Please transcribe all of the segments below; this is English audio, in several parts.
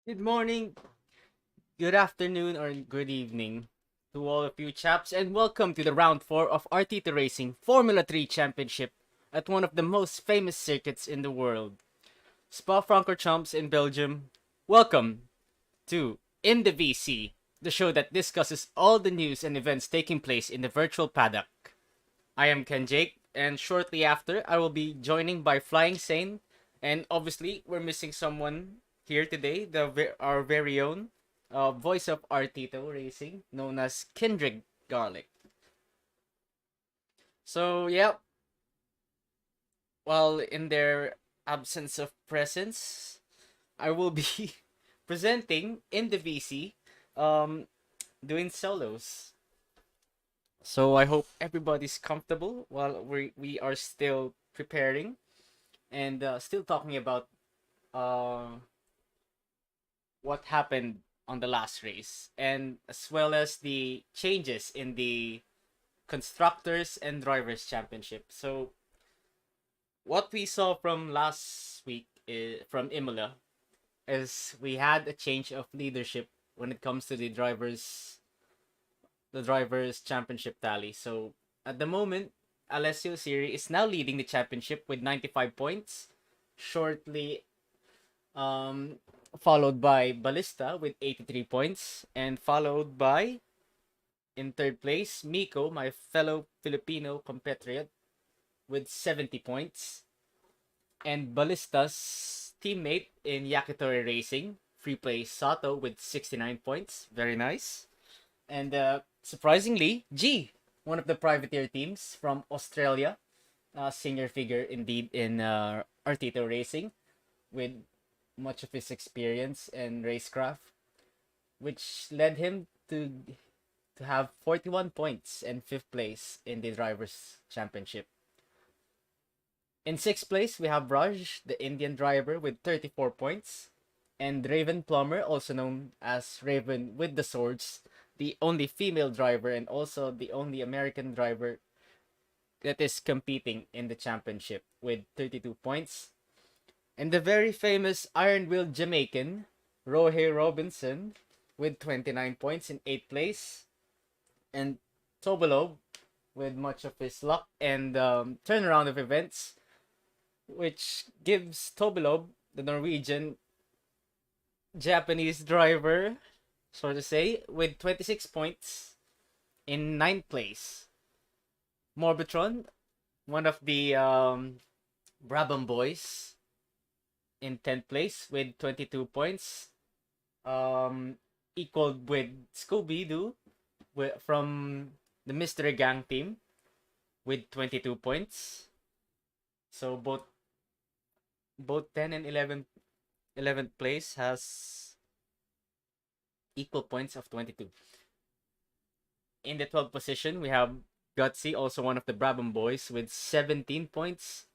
Good morning, good afternoon, or good evening to all of you chaps, and welcome to the round 4 of Artito Racing Formula 3 Championship at one of the most famous circuits in the world, Spa-Francorchamps in Belgium. Welcome to In the VC, the show that discusses all the news and events taking place in the virtual paddock. I am Ken Jake, and shortly after, I will be joining by Flying Sane, and obviously, we're missing someone here today, our very own voice of Artito Racing, known as Kendrick Garlic. So, yeah, while in their absence of presence, I will be presenting in the VC, um, doing solos. So I hope everybody's comfortable while we are still preparing and still talking about uh, what happened on the last race, and as well as the changes in the constructors and drivers championship. So what we saw from last week from Imola is we had a change of leadership when it comes to the drivers championship tally. So at the moment, Alessio Siri is now leading the championship with 95 points, shortly um, followed by Ballista with 83 points, and followed by, in third place, Miko, my fellow Filipino compatriot, with 70 points, and Ballista's teammate in Yakitori Racing, Free Play Sato, with 69 points. Very nice. And surprisingly, G, one of the privateer teams from Australia, senior figure indeed in Artito Racing, with much of his experience and racecraft, which led him to have 41 points and fifth place in the drivers' championship. In sixth place, we have Raj, the Indian driver, with 34 points, and Raven Plummer, also known as Raven with the Swords, the only female driver and also the only American driver that is competing in the championship, with 32 points. And the very famous Iron Will Jamaican, Rohe Robinson, with 29 points in 8th place. And Tobolov, with much of his luck and turnaround of events, which gives Tobolov, the Norwegian Japanese driver, so to say, with 26 points in 9th place. Morbitron, one of the Brabham boys, in 10th place with 22 points, equaled with Scooby-Doo from the Mystery Gang team with 22 points. So both 10 and 11th place has equal points of 22. In the 12th position, we have Gutsy, also one of the Brabham boys, with 17 points,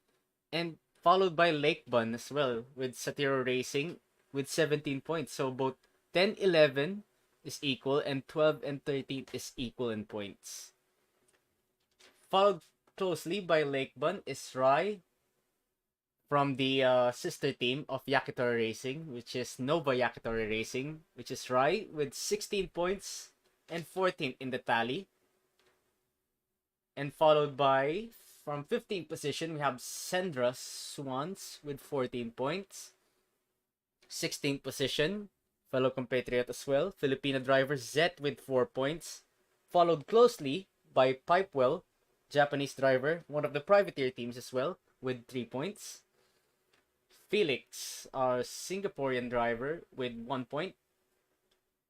and followed by Lake Bun as well with Satiro Racing with 17 points. So both 10, 11 is equal, and 12 and 13 is equal in points. Followed closely by Lake Bun is Rai from the sister team of Yakitori Racing, which is Nova Yakitori Racing, which is Rai with 16 points and 14 in the tally. And followed by, from 15th position, we have Sandra Swans with 14 points. 16th position, fellow compatriot as well, Filipino driver Zet with 4 points. Followed closely by Pipewell, Japanese driver, one of the privateer teams as well, with 3 points. Felix, our Singaporean driver, with 1 point.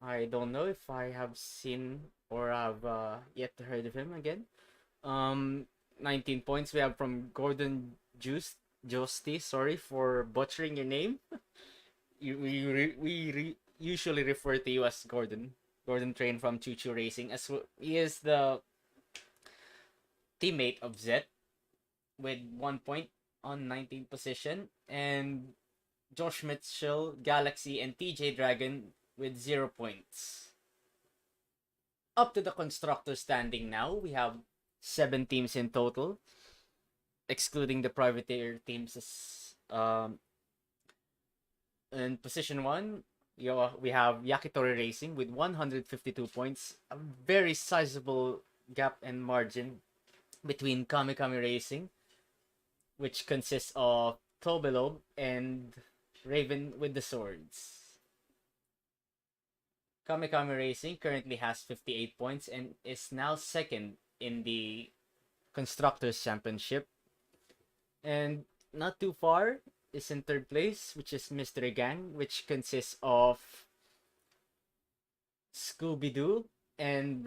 I don't know if I have seen or have yet heard of him again. 19 points we have from Gordon Josti. Sorry for butchering your name. We usually refer to you as Gordon. Gordon Train from Choo Choo Racing, as he is the teammate of Zet with 1 point on 19th position, and Josh Mitchell, Galaxy, and TJ Dragon with 0 points. Up to the constructor standing now, we have 7 teams in total, excluding the privateer teams. In position 1, We have Yakitori Racing with 152 points, a very sizable gap and margin between Kami Kami Racing, which consists of Tobelob and Raven with the Swords. Kami Kami Racing currently has 58 points and is now second in the Constructors' Championship. And not too far is in third place, which is Mystery Gang, which consists of Scooby Doo and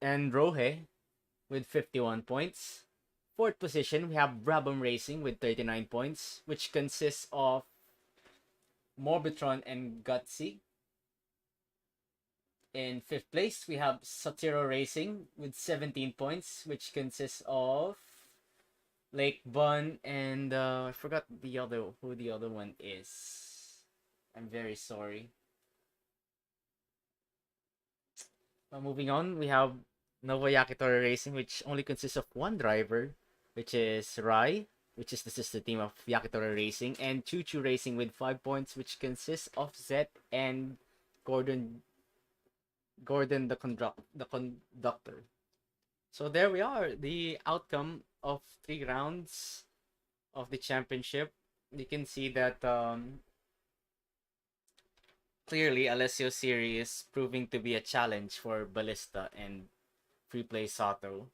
Rohe with 51 points. Fourth position, we have Brabham Racing with 39 points, which consists of Morbitron and Gutsy. In fifth place, we have Satiro Racing with 17 points, which consists of Lake Bun and I forgot who the other one is. I'm very sorry. Moving on, we have Nova Yakitori Racing, which only consists of one driver, which is Rai, which is the sister team of Yakitori Racing, and Choo Choo Racing with 5 points, which consists of Zet and Gordon the conductor. So there we are, the outcome of 3 rounds of the championship. You can see that clearly Alessio series is proving to be a challenge for Ballista and Free Play Sato.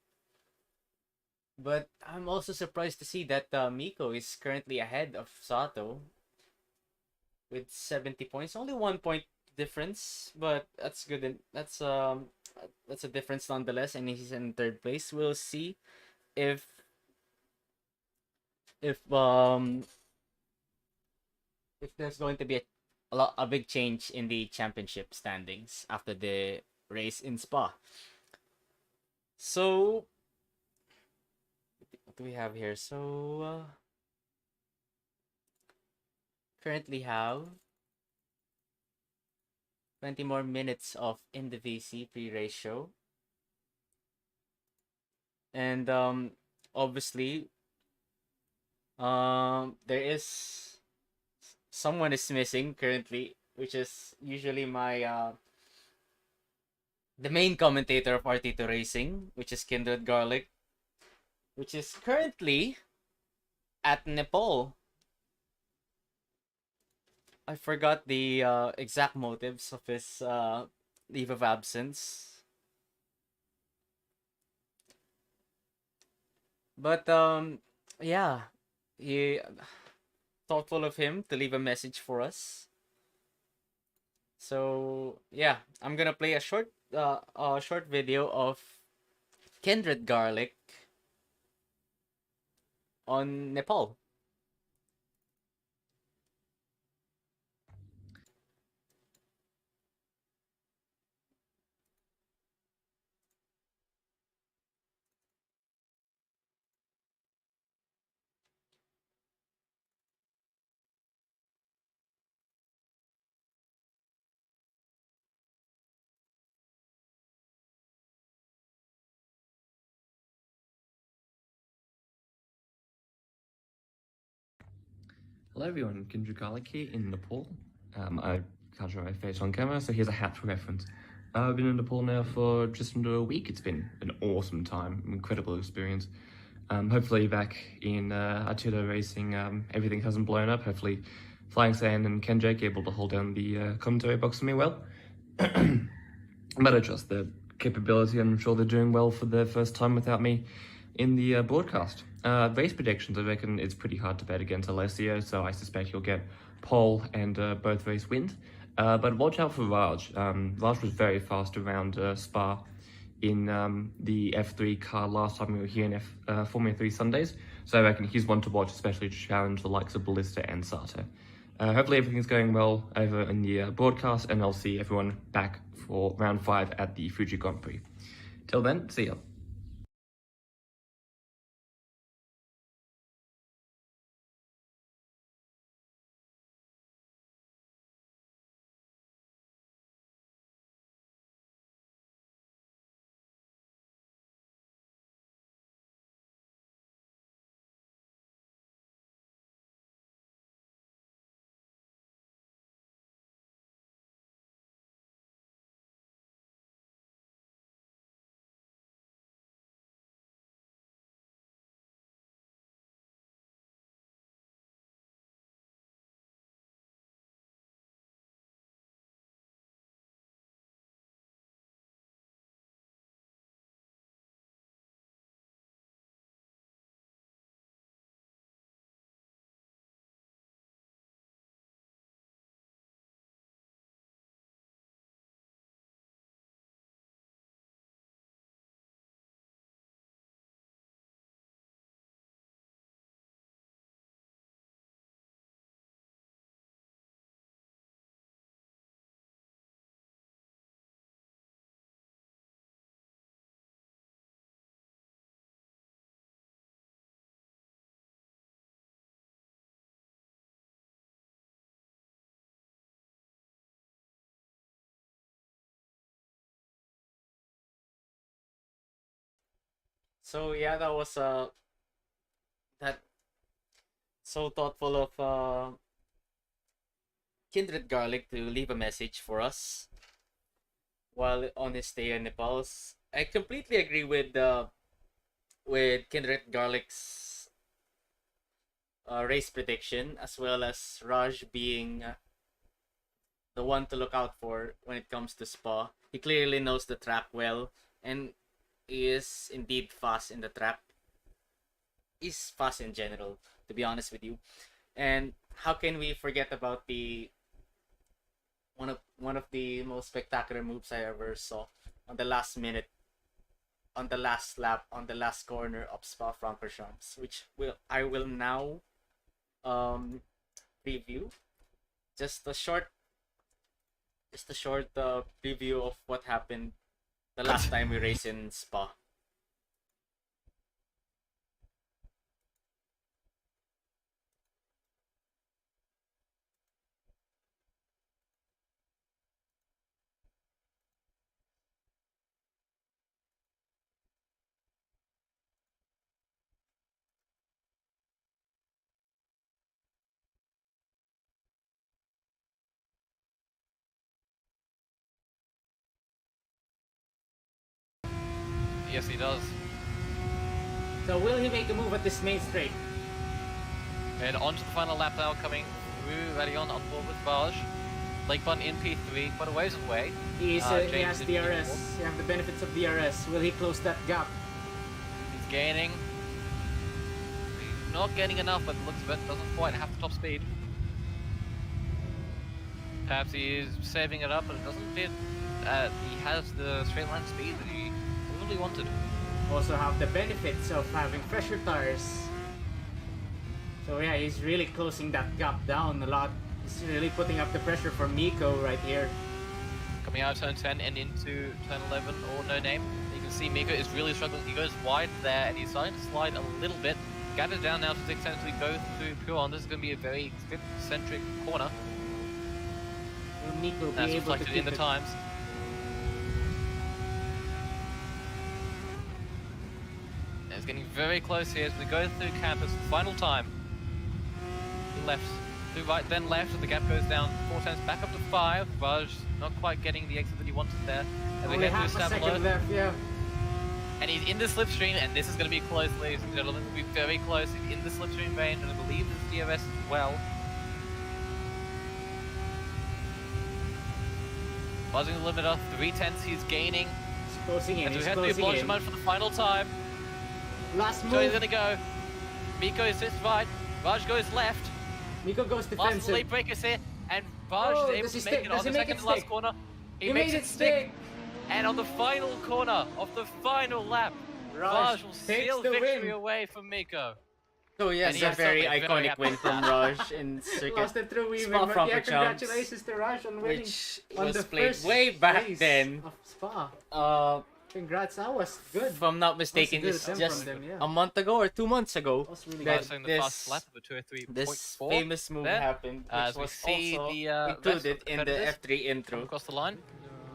But I'm also surprised to see that Miko is currently ahead of Sato with 70 points. Only 1 point difference, but that's good. That's a difference nonetheless, and he's in third place. We'll see if if um if there's going to be a big change in the championship standings after the race in Spa. So what do we have here? So currently have 20 more minutes of in the VC pre-race show. And obviously there is someone is missing currently, which is usually my the main commentator of Artito Racing, which is Kindred Garlic, which is currently at Nepal. I forgot the exact motives of his leave of absence. But yeah, he thoughtful of him to leave a message for us. So yeah, I'm gonna play a short video of Kindred Garlic on Nepal. Hello everyone, Kindred Garlic here in Nepal. I can't show my face on camera, so here's a hat for reference. I've been in Nepal now for just under a week. It's been an awesome time, incredible experience. Hopefully back in Artito Racing, everything hasn't blown up. Hopefully Flying Sand and Ken Jake able to hold down the commentary box for me well. But I trust their capability, and I'm sure they're doing well for their first time without me in the broadcast. Race predictions, I reckon it's pretty hard to bet against Alessio, so I suspect he'll get pole and both race wins. But watch out for Raj. Raj was very fast around Spa in the F3 car last time we were here in Formula 3 Sundays, so I reckon he's one to watch, especially to challenge the likes of Ballista and Sato. Hopefully everything's going well over in the broadcast, and I'll see everyone back for round 5 at the Fuji Grand Prix. Till then, see ya. So yeah, that was that so thoughtful of Kindred Garlic to leave a message for us while on his stay in Nepal. I completely agree with Kindred Garlic's race prediction, as well as Raj being the one to look out for when it comes to Spa. He clearly knows the track well, and he is indeed fast in the track. He's fast in general, to be honest with you. And how can we forget about the one of the most spectacular moves I ever saw on the last minute, on the last lap, on the last corner of Spa-Francorchamps, which I will now preview. Just a short preview of what happened the last time we raced in Spa. Yes, he does. So will he make a move at this main straight? And on to the final lap now, coming through Radion on board with Barge. Lakebun in P3, quite a ways away. He James has in DRS. P4. He has the benefits of DRS. Will he close that gap? He's gaining. He's not getting enough, but looks of it doesn't quite have the top speed. Perhaps he is saving it up, but it doesn't fit. He has the straight line speed that he really wanted. Also have the benefits of having fresher tires. So yeah, he's really closing that gap down a lot. He's really putting up the pressure for Miko right here. Coming out of turn 10 and into turn 11, or no name. You can see Miko is really struggling. He goes wide there, and he's starting to slide a little bit. Gap is down now to 6 as we go through Puron. This is going to be a very grip-centric corner. Will Miko be That's able to reflected keep in the it? times. It's getting very close here as we go through campus. Final time. Left, to right, then left. The gap goes down 4 tenths, back up to 5. Raj not quite getting the exit that he wanted there. And we Only get to half a second Stabilo. left, yeah. And he's in the slipstream, and this is going to be close, ladies and gentlemen. It'll be very close. He's in the slipstream range, and I believe there's DRS as well. Buzzing the limiter, 3 tenths he's gaining. He's closing in, And so he's we have to be closing in. Blanchimont for the final time. Last So he's move. going to go. Miko sits right, Raj goes left. Miko goes Last defensive. late breakers here, and Raj Oh, is able does he to stick? make it Does on he the make second it to last stick? corner. He makes made it it stick. And on the final corner of the final lap, Raj will takes steal the victory win. away from Miko. So yes, And he a has very something very iconic happy win with from that. Raj in circuit. Lost it through weaving, but yeah, Spa-Francorchamps, congratulations to Raj on winning which on was the played first way back race then. of Spa. Uh, Congrats, that was good. if I'm not mistaken, good it's attempt just from them, yeah. a month ago or 2 months ago That was really that good. Passing the this- fast lap of a 203.4. this famous move there. happened, which As we was see also the rest included of the in the competitors F3 come intro. across the line.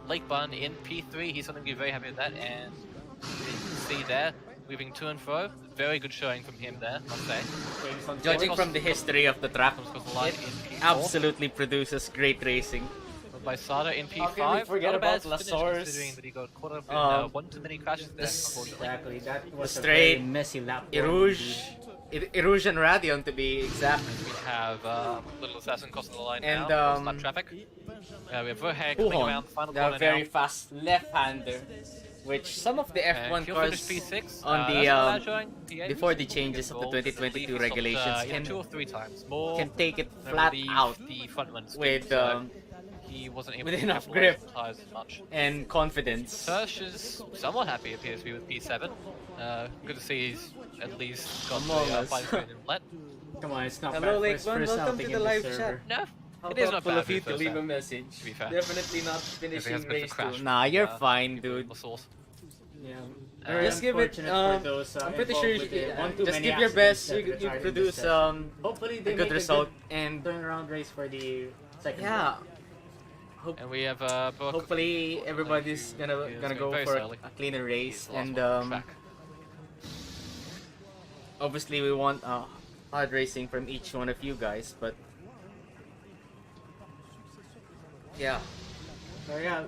Lake Bun in P3, he's going to be very happy with that, and you can see there, moving to and fro. Very good showing from him there, must say. Judging from the history of the track, Comes across the line it in P4. absolutely produces great racing. Followed by Sada in P5. How can we forget Not a bad about finish Lasor's, considering that he got caught up in one too many crashes there, unfortunately. Exactly, that was a straight very messy lap. Erouge, Erosion Radion to be exact. We have Little Assassin crossing the line And, now, across that traffic. We have Verheer coming around the final the corner very now. fast left-hander, which some of the And F1 he'll cars finish P6. on That's the not bad showing. P8. before the changes of the Goals, I 2022 believe he stopped, regulations either can 2 or 3 times. More can take it than I flat believe out the front one with so he wasn't able with to enough capitalize grip. on tires as much. and confidence. Hirsch is somewhat happy appears to be with P7. Good to see he's at least got Among the us. 5 in let. Come on, it's not Hello, bad for his Lakeman. first Welcome outing to in the live server. chat. No, How it is not thoughtful bad of you for to his leave a first message. to be fair. Definitely not If he finishing has a bit of a race crash. 2. Nah, you're uh, fine, people dude. the source. Yeah. Just give it. Unfortunate for those, I'm pretty involved sure with you, the one too just many give your accidents best. that You retarded produce this session. Hopefully they a good make result and turnaround race for the second. yeah. And we have Brook. Hopefully everybody's gonna He is go going very for slowly. a cleaner race He's the last and one on track. Obviously, we want hard racing from each one of you guys, but yeah, So yeah,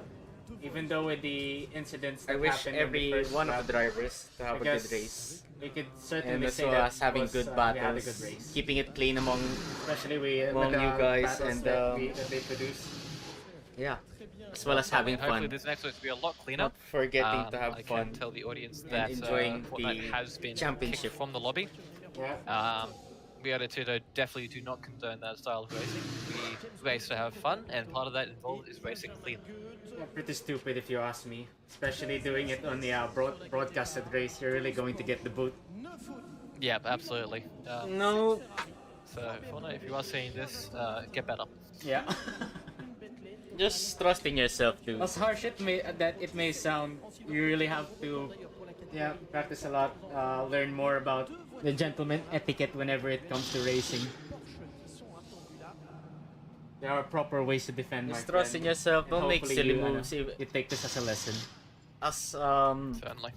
even though with the incidents I that wish happened in the every first one lap, of the drivers to I have a guess good race. we could And certainly as say well that as having was, good we had a battles, good race, keeping it clean among especially among with you the guys battles and that they produced. yeah, as well as I having mean, hopefully fun. this next one will be a lot cleaner. Not forgetting to have I fun can tell the audience and that enjoying Fortnite the has been championship. kicked from the lobby. Yeah. We at Artito definitely do not condone that style of racing. We race to have fun, and part of that involved is racing clean. Yeah, pretty stupid if you ask me. Especially doing it on the broadcasted race, you're really going to get the boot. Yeah, absolutely. No, So, Fortnite, if you are seeing this, get better. Yeah. just trust in yourself, dude. As harsh it may sound, you really have to, yeah, practice a lot, learn more about the gentleman etiquette whenever it comes to racing. There are proper ways to defend. Just my trust friend. in yourself. And Don't make hopefully silly you, moves. you take this as a lesson. As Certainly.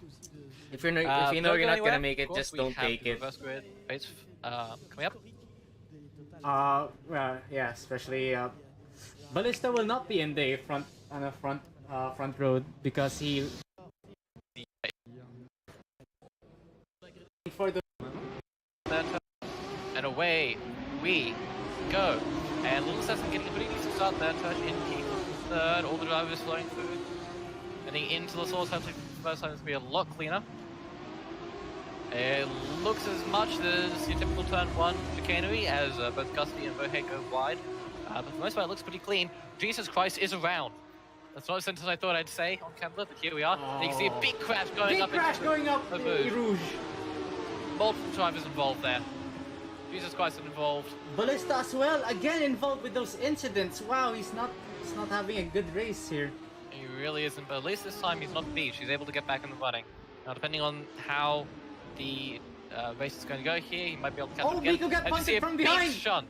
if you're if you know Don't you're go not gonna anywhere. make Of it, course, just we don't have take the it. reverse grid race coming up. Well, yeah, especially Ballista will not be in the front road because he for the And away we go. And Little Assassin getting a pretty decent start there. Touch in third. All the drivers flowing through. Heading into the source. Hopefully, the first time it's going to be a lot cleaner. It looks as much as your typical turn 1 chicanery as both Gusty and Bohead go wide. But for the most part, it looks pretty clean. Jesus Christ is around. That's not a sentence I thought I'd say on camera, but here we are. And you can see a big crash going up. the Rouge. Multiple drivers involved there. Jesus Christ involved. Ballista as well, again involved with those incidents. Wow, he's not having a good race here. He really isn't, but at least this time he's not beached. He's able to get back in the running. Now, depending on how the race is going to go here, he might be able to catch up again. Miko got And you see punted a from big behind. shunt.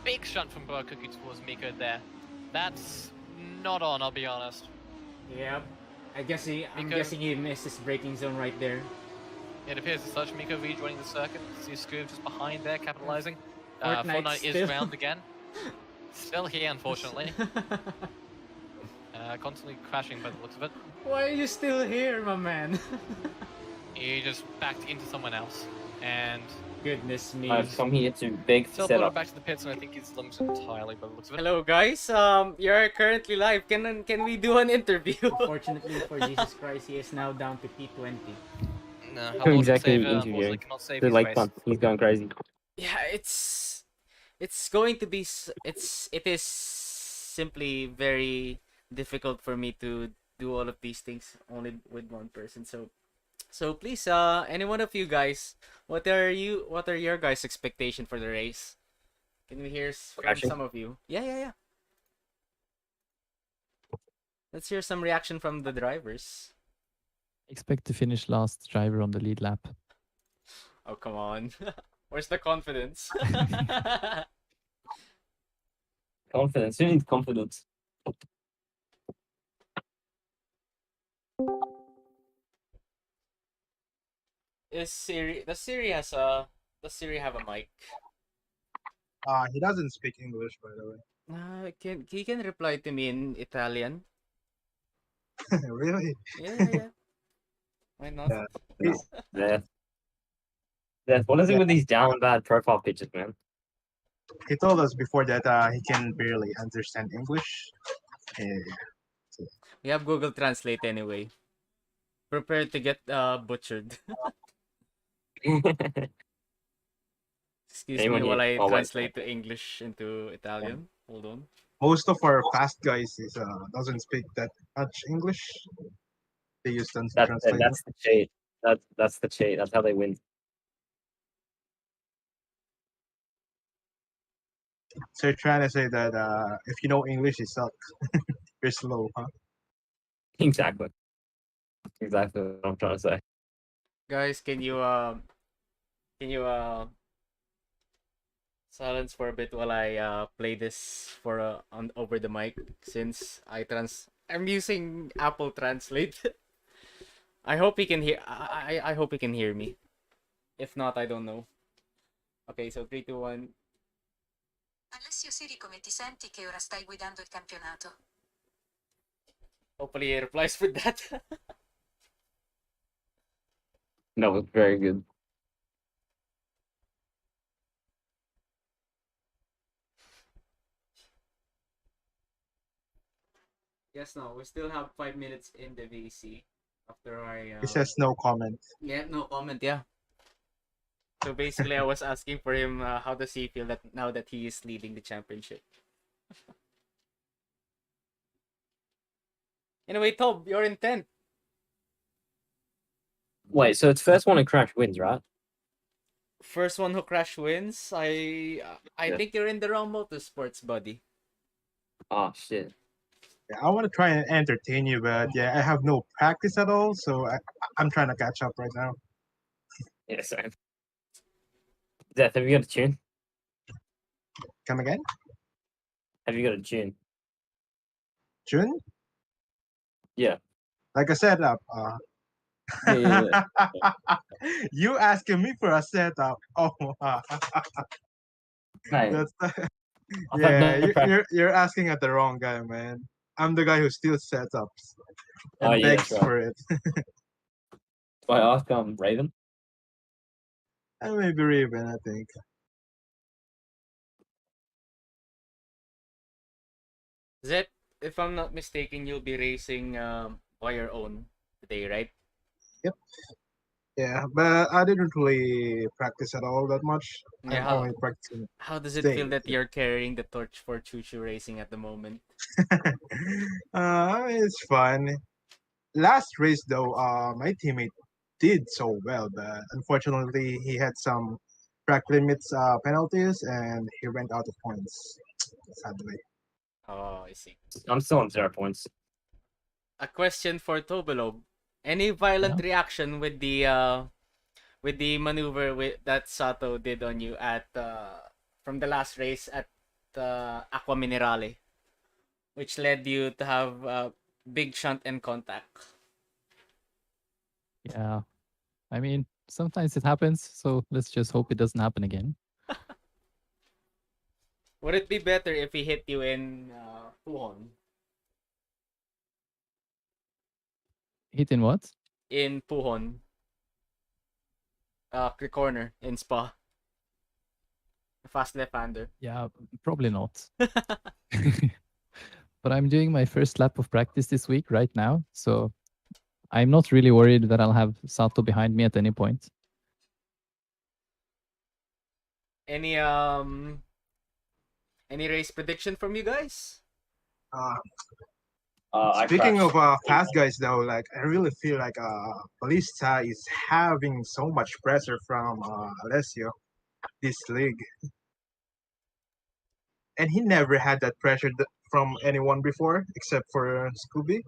Big shunt from Bro Cookie towards Miko there. That's not on, I'll be honest. Yeah, I'm guessing he missed his braking zone right there. It appears as such. Miko rejoining the circuit. See Scoob just behind there, capitalizing. Fortnite Fortnite still. is round again. Still here, unfortunately. Constantly crashing by the looks of it. Why are you still here, my man? He just backed into someone else. And Goodness me. I've come here to beg still to set brought up. back to the pits, and I think he's limited entirely by the looks of it. Hello guys, you're currently live. Can we do an interview? Unfortunately for Jesus Christ, he is now down to P20. No, Who how long exactly save, interviewing? unfortunately cannot save The his lake race. fun. He's going crazy. Yeah, it's going to be it is simply very difficult for me to do all of these things only with one person. So please, any one of you guys, what are your guys' expectation for the race? Can we hear from Reaction? some of you? Yeah. Let's hear some reaction from the drivers. Expect to finish last driver on the lead lap. Oh, come on. Where's the confidence? Confidence. Who needs confidence? Does Siri have a mic? He doesn't speak English, by the way. He can reply to me in Italian. Really? Yeah. Why not? Yeah. There. What is it with these down bad profile pictures, man? He told us before that he can barely understand English. We have Google Translate anyway. Prepare to get butchered. Excuse me Anyone while here? I Oh, wait. translate to English into Italian. Hold on. Most of our fast guys doesn't speak that much English. They use translate. That's the cheat. That's the cheat. That's how they win. So you're trying to say that if you know English, you suck. You're slow, huh? Exactly. Exactly what I'm trying to say. Guys, can you silence for a bit while I play this for on over the mic since I'm using Apple Translate. I hope he can hear. I hope he can hear me. If not, I don't know. Okay, so 3, 2, 1. Alessio Siri, come ti senti che ora stai guidando il campionato? Hopefully he replies with that. That was very good. Yes, no, we still have 5 minutes in the VC after I. He says no comment. Yeah, no comment. Yeah. So basically, I was asking for him how does he feel that now that he is leading the championship. Anyway, Tob, you're in 10th. Wait, so it's first one to crash wins, right? First one who crash wins. I Yeah. think you're in the wrong motorsports, buddy. Oh shit. Yeah, I want to try and entertain you, but yeah, I have no practice at all, so I'm trying to catch up right now. Yeah, same. Death, have you got a tune? Come again? Have you got a tune? June? Yeah. Like a setup. Yeah. You asking me for a setup? Oh, Hey, that's I've had yeah. no practice. You're asking at the wrong guy, man. I'm the guy who steals setups and Oh, yeah, begs that's right. for it. Do I ask Raven? And maybe Raven, I think. Zet, if I'm not mistaken, you'll be racing by your own today, right? Yep. Yeah, but I didn't really practice at all that much. Yeah. I'm only practicing. How does it Staying feel that fit. you're carrying the torch for Choo Choo Racing at the moment? It's fun. Last race though, my teammate did so well, but unfortunately he had some track limits penalties and he went out of points. Sadly. Oh, I see. I'm still on 0 points. A question for Tobelob. Any violent reaction with the maneuver that Sato did on you at from the last race at Aqua Minerale, which led you to have big shunt and contact? Yeah. I mean, sometimes it happens, so let's just hope it doesn't happen again. Would it be better if he hit you in Puhon? Hit in what? In Puhon. The corner in Spa. Fast left-hander. Yeah, probably not. But I'm doing my first lap of practice this week right now, so I'm not really worried that I'll have Sato behind me at any point. Any race prediction from you guys? Speaking of fast guys though, like I really feel like Balista is having so much pressure from Alessio this league. And he never had that pressure from anyone before except for Scooby,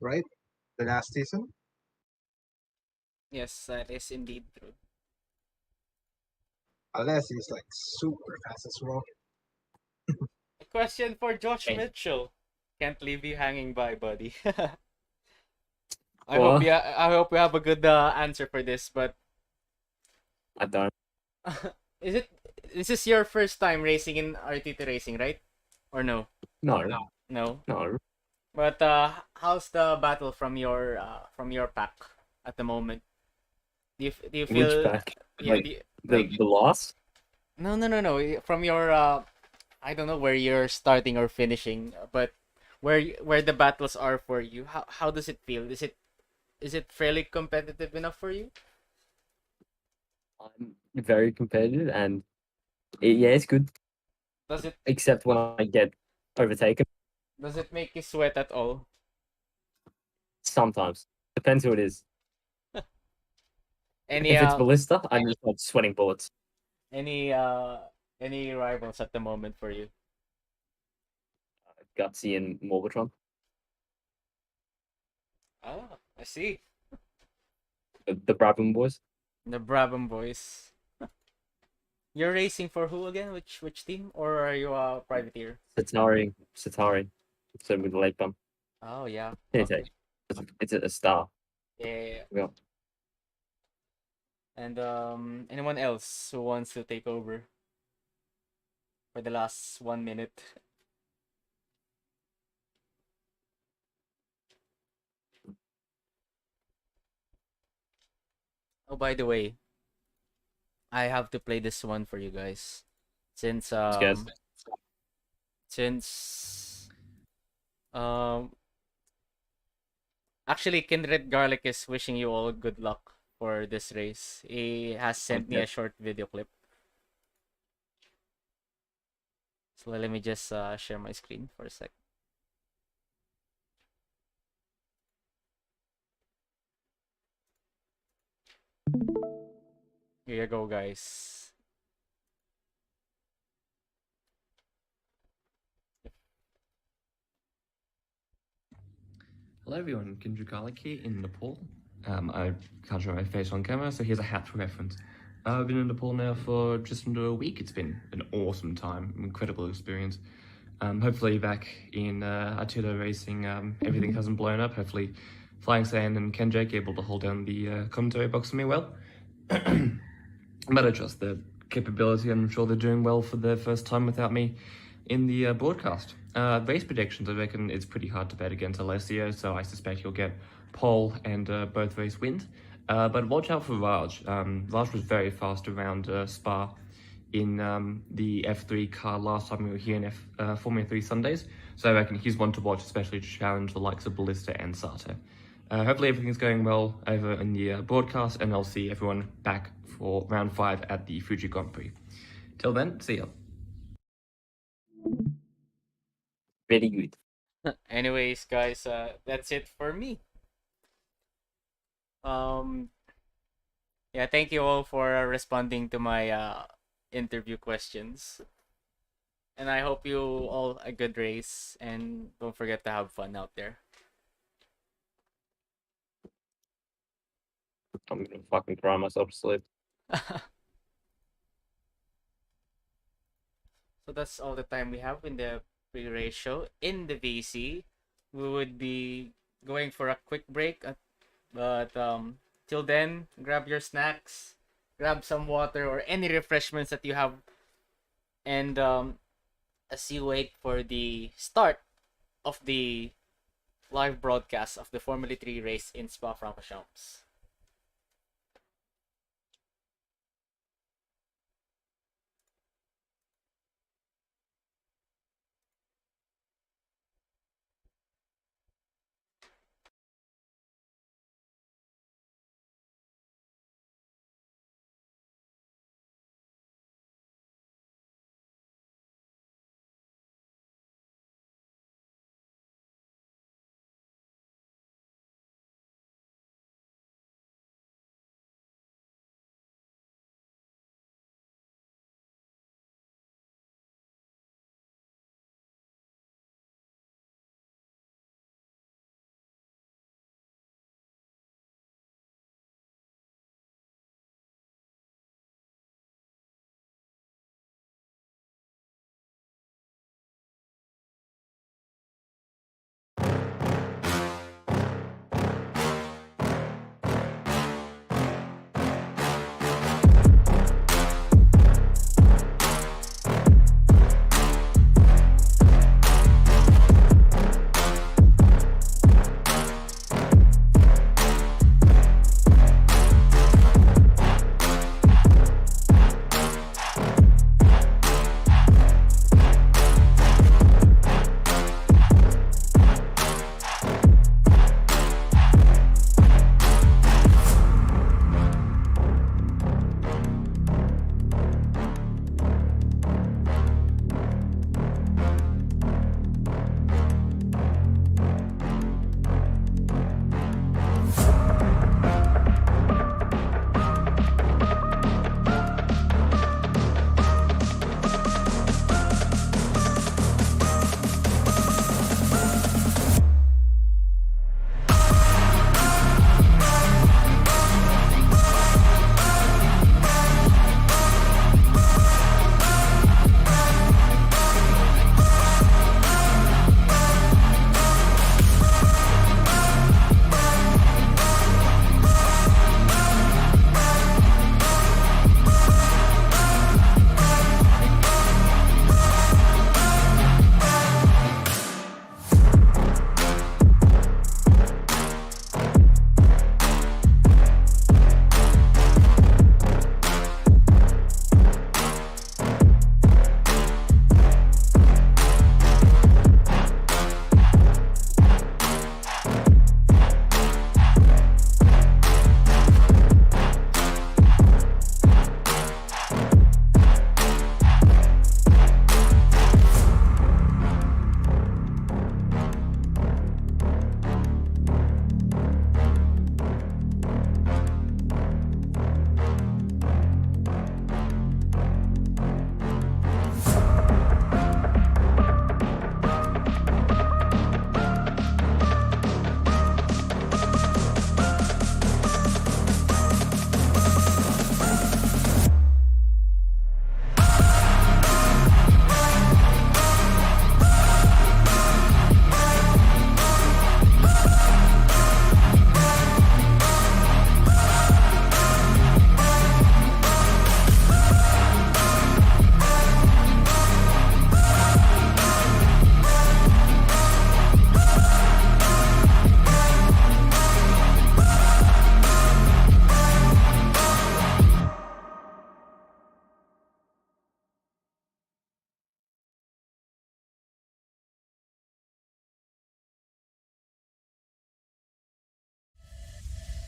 right? The last season. Yes, that is indeed true. Alessio is like super fast as well. A question for Josh Okay. Mitchell. Can't leave you hanging by, buddy. I What? hope you have a good answer for this, but I don't. this is your first time racing in Artito Racing, right? Or no? No. No. No. But how's the battle from your pack at the moment? Do you feel Which back? yeah, Like, the loss? No. From your I don't know where you're starting or finishing, but where the battles are for you. How does it feel? Is it fairly competitive enough for you? I'm very competitive and yeah, it's good. Does it Except when I get overtaken. make you sweat at all? Sometimes. Depends who it is. Any If it's Ballista, I'm just like sweating bullets. any rivals at the moment for you? Gutsy and Morgatron. Oh, I see. The Brabham boys. The Brabham boys. You're racing for who again? Which team? Or are you a privateer? Satari. So with the lake bump. Oh yeah. It's Okay. it's a star. Yeah. Yeah. And anyone else who wants to take over for the last 1 minute? Oh, by the way, I have to play this one for you guys. Since Yes. since um actually Kindred Garlic is wishing you all good luck for this race. He has sent me a short video clip. So let me just share my screen for a sec. Here you go, guys. Hello everyone, Kindred Garlic here in Nepal. I can't show my face on camera, so here's a hat for reference. I've been in Nepal now for just under a week. It's been an awesome time, incredible experience. Hopefully back in Artito racing, everything hasn't blown up. Hopefully Flying Sand and Ken Jake able to hold down the commentary box for me well. But I trust their capability, and I'm sure they're doing well for their first time without me in the broadcast. Race predictions, I reckon it's pretty hard to bet against Alessio, so I suspect he'll get pole and both race wins. But watch out for Raj. Raj was very fast around Spa in the F3 car last time we were here in Formula 3 Sundays, so I reckon he's one to watch, especially to challenge the likes of Ballista and Sato. Hopefully everything's going well over in the broadcast, and I'll see everyone back for round 5 at the Fuji Grand Prix. Till then, see ya. Very good. Anyways, guys, that's it for me. Yeah, thank you all for responding to my interview questions. And I hope you all a good race, and don't forget to have fun out there. I'm gonna fucking cry myself to sleep. So that's all the time we have in the pre-race show. In the VC, we would be going for a quick break, but till then, grab your snacks, grab some water or any refreshments that you have, and as you wait for the start of the live broadcast of the Formula 3 race in Spa-Francorchamps.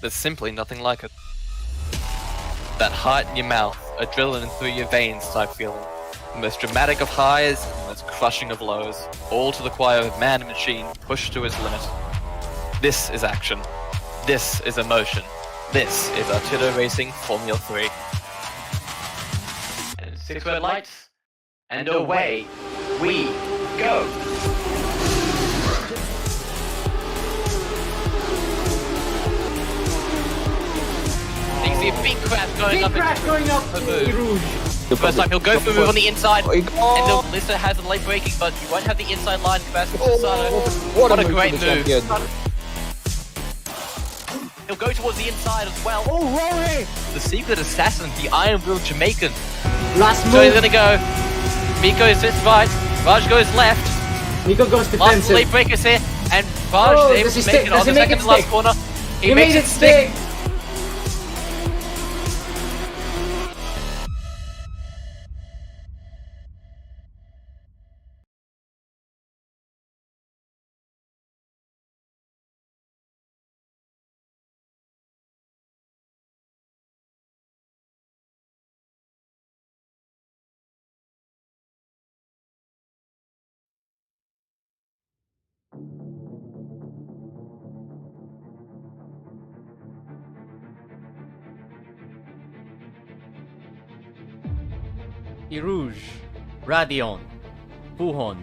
There's simply nothing like it. That heart in your mouth, adrenaline through your veins type feeling. The most dramatic of highs, and the most crushing of lows. All to the choir of man and machine pushed to its limit. This is action. This is emotion. This is Artito Racing Formula 3. And 6 red lights, and away we go! You can see a big crash going up. Big crash going up to Rouge. First time he'll go for a move on the inside, and the Lister has a late braking, but you won't have the inside line capacity for Sano. What a great move. He'll go towards the inside as well. Oh, Rory! The secret assassin, the Iron Will Jamaican. Last So he's move. gonna go. Miko sits right, Raj goes left. Nico goes Last defensive. late breakers here, and Raj Oh, is able does he to make stick? it on Does the he make second it to last stick? corner. He makes it stick. Irouge, Radion, Puhon,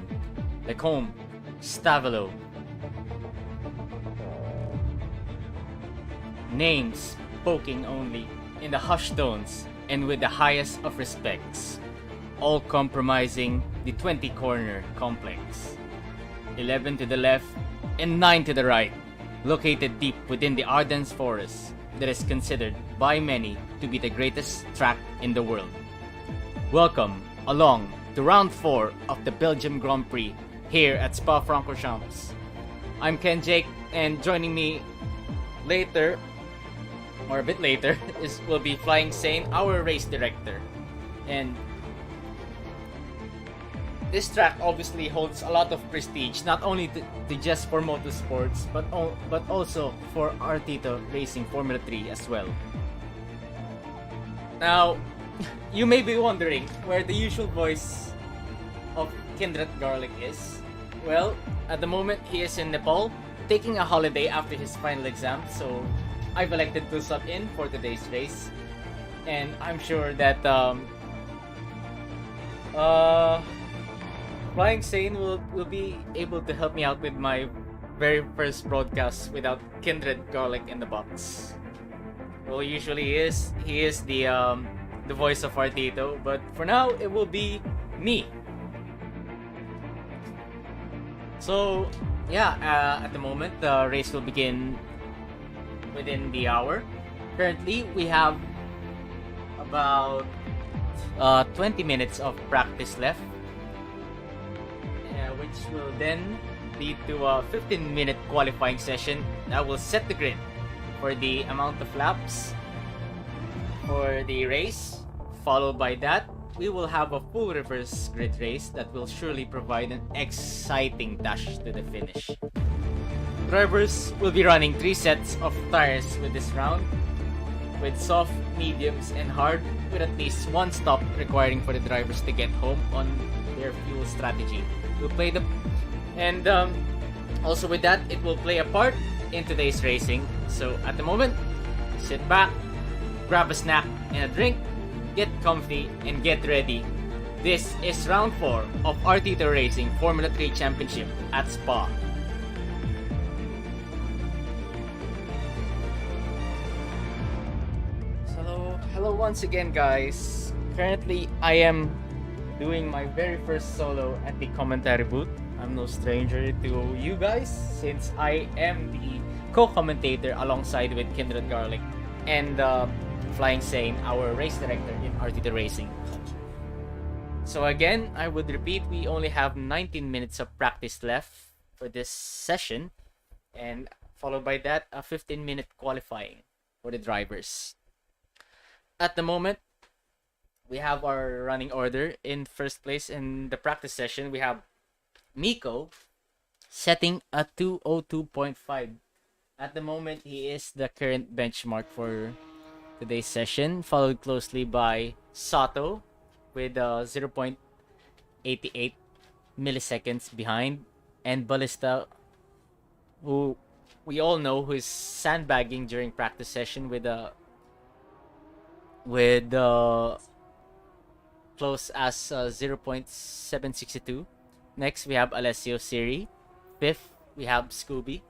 Lecombe, Stavelo. Names spoken only in the hushed tones and with the highest of respects, all compromising the 20 corner complex. 11 to the left and 9 to the right, located deep within the Ardennes forest that is considered by many to be the greatest track in the world. Welcome along to round 4 of the Belgium Grand Prix here at Spa-Francorchamps. I'm Ken Jake, and joining me later, or a bit later, will be Flying Sane, our race director. And this track obviously holds a lot of prestige, not only to just for motorsports, but also for Artito Racing Formula 3 as well. Now, you may be wondering where the usual voice of Kindred Garlic is. Well, at the moment he is in Nepal, taking a holiday after his final exam, so I've elected to sub in for today's race. And I'm sure that Flying Sane will be able to help me out with my very first broadcast without Kindred Garlic in the box. Well, usually he is the voice of Artito, but for now it will be me. So yeah, at the moment the race will begin within the hour. Currently we have about 20 minutes of practice left, which will then lead to a 15-minute qualifying session that will set the grid for the amount of laps for the race. Followed by that, we will have a full reverse grid race that will surely provide an exciting dash to the finish. Drivers will be running 3 sets of tires with this round, with soft, mediums, and hard, with at least 1 stop requiring for the drivers to get home on their fuel strategy. We'll play the and also with that, it will play a part in today's racing. So at the moment, sit back, grab a snack and a drink, get comfy, and get ready. This is round 4 of Artito Racing Formula 3 Championship at Spa. So, hello once again, guys. Currently, I am doing my very first solo at the commentary booth. I'm no stranger to you guys, since I am the co-commentator alongside with Kindred Garlic and Flying Sane, our race director in Artito Racing. So again, I would repeat, we only have 19 minutes of practice left for this session, and followed by that, a 15-minute qualifying for the drivers. At the moment, we have our running order. In first place in the practice session, we have Miko setting a 2:02.5 At the moment, he is the current benchmark for today's session, followed closely by Sato with 0.88 milliseconds behind, and Ballista, who we all know who is sandbagging during practice session with close as 0.762. Next, we have Alessio Siri. Fifth, we have Scooby.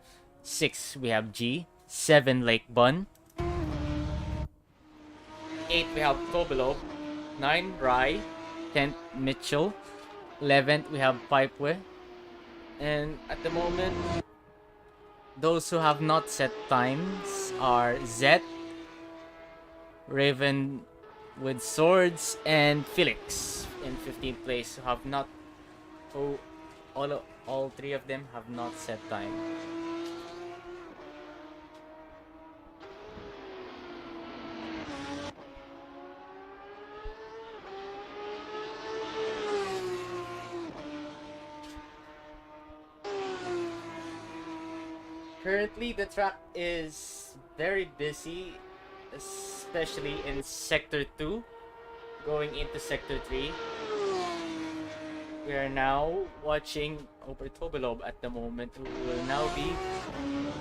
Sixth, we have G. 7, Lake Bun. 8, we have Tobelob. 9, Rai. 10th, Mitchell. 11th, we have Pipewe. And at the moment, those who have not set times are Zet, Raven with Swords, and Felix in 15th place, who have not. All three of them have not set time. Currently, the track is very busy, especially in Sector 2, going into Sector 3. We are now watching over Tobelob at the moment, who will now be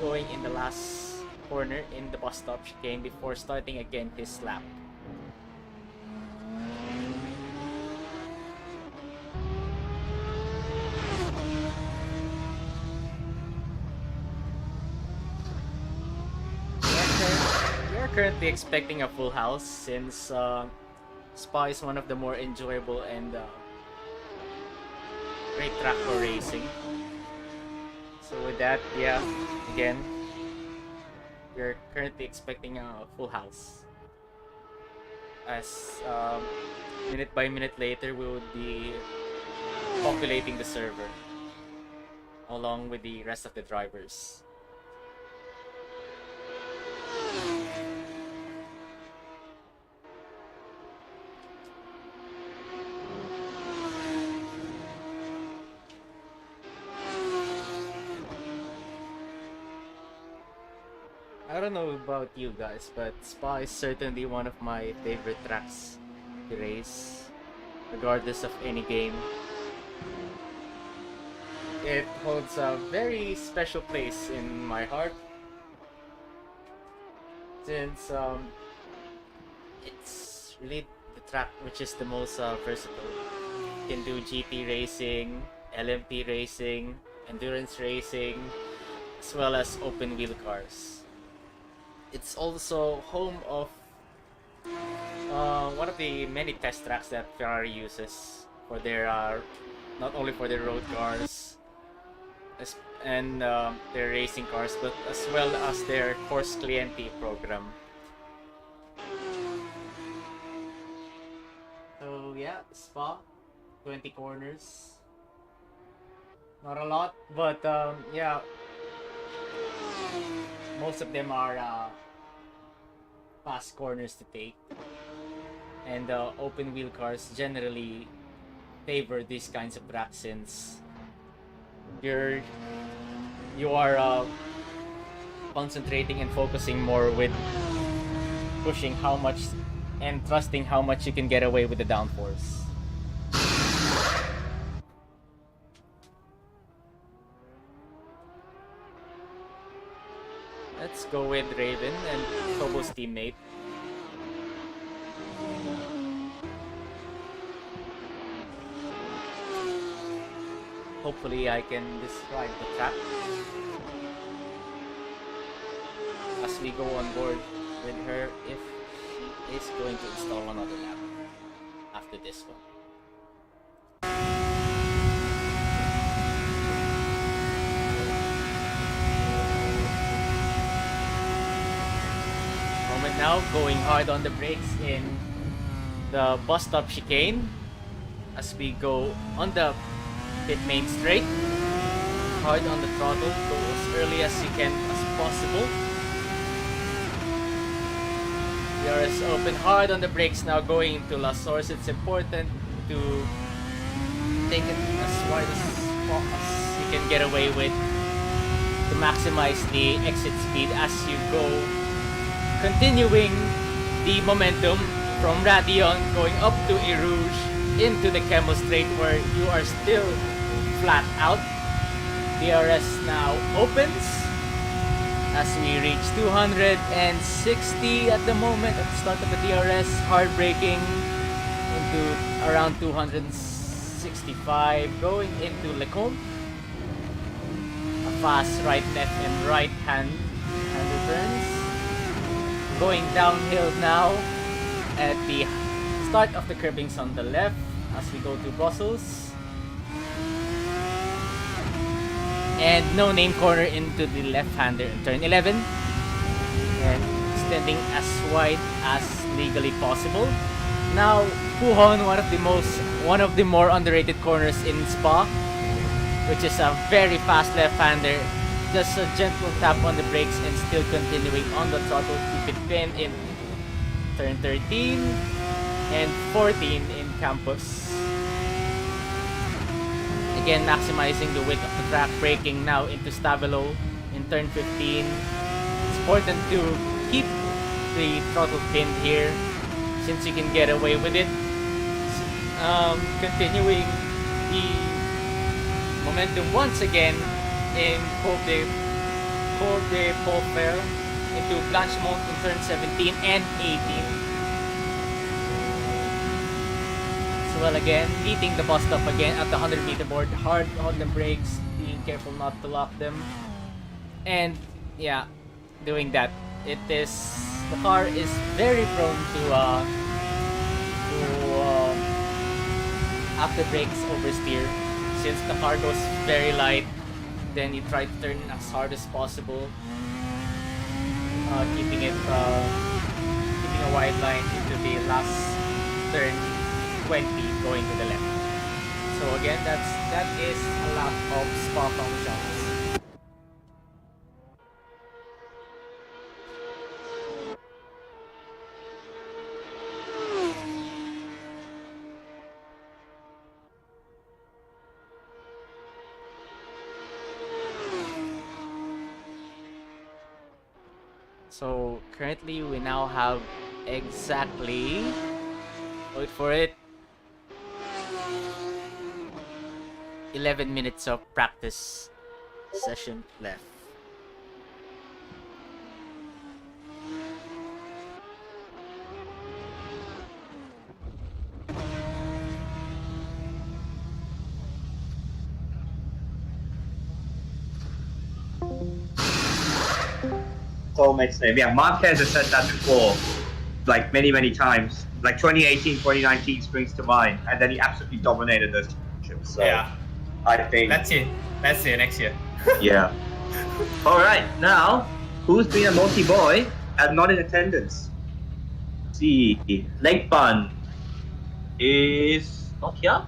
going in the last corner in the bus stop chicane before starting again his lap. We are currently expecting a full house since Spa is one of the more enjoyable and great track for racing. So with that, yeah, again, we're currently expecting a full house. As minute by minute later, we would be populating the server along with the rest of the drivers. I don't know about you guys, but Spa is certainly one of my favorite tracks to race, regardless of any game. It holds a very special place in my heart, since it's really the track which is the most versatile. You can do GT racing, LMP racing, endurance racing, as well as open wheel cars. It's also home of one of the many test tracks that Ferrari uses for their not only for their road cars and their racing cars, but as well as their Course Cliente program. So yeah, Spa, 20 corners. Not a lot, but yeah, most of them are fast corners to take, and open wheel cars generally favor these kinds of tracks since you are concentrating and focusing more with pushing how much and trusting how much you can get away with the downforce. Let's go with Raven and Tobo's teammate. Hopefully I can describe the track as we go on board with her if she is going to install another lap after this one. Moment now, going hard on the brakes in the bus stop chicane as we go on the pit main straight. Hard on the throttle, go as early as you can as possible. We are as open hard on the brakes now going into La Source. It's important to take it as wide as you can get away with. to maximize the exit speed as you go, continuing the momentum from Radion going up to Erouge into the Camel Strait where you are still flat out. DRS now opens as we reach 260 at the moment at the start of the DRS, hard braking into around 265 going into Lecombe. A fast right, left, and right hand turns. Going downhill now at the start of the curbings on the left as we go to Brussels. And no name corner into the left-hander in turn 11. And extending as wide as legally possible. Now, Pujon, one of the more underrated corners in Spa, which is a very fast left-hander. Just a gentle tap on the brakes and still continuing on the throttle. Keep it pinned in turn 13 and 14 in Campus. Again, maximizing the width of the track, braking now into Stabilo in turn 15. It's important to keep the throttle pinned here since you can get away with it. Continuing the momentum once again in Courbe de Paufer into Blanchemont in turn 17 and 18. Well, again, beating the bus stop again at the 100-meter board, hard on the brakes, being careful not to lock them, and yeah, doing that. The car is very prone to after brakes oversteer, since the car goes very light. Then you try to turn as hard as possible, keeping a wide line into the last turn 20 going to the left. So again, that is a lap of Spa-Francorchamps. So currently we now have exactly, wait for it, 11 minutes of practice session left. Soulmate's name. Yeah, Marquez has said that before, like many times. Like 2018, 2019 springs to mind, and then he absolutely dominated those championships. So yeah, I think that's it. Let's see next year. Yeah. All right, now who's been a naughty boy and not in attendance? Let's see, Lake Bun is not here.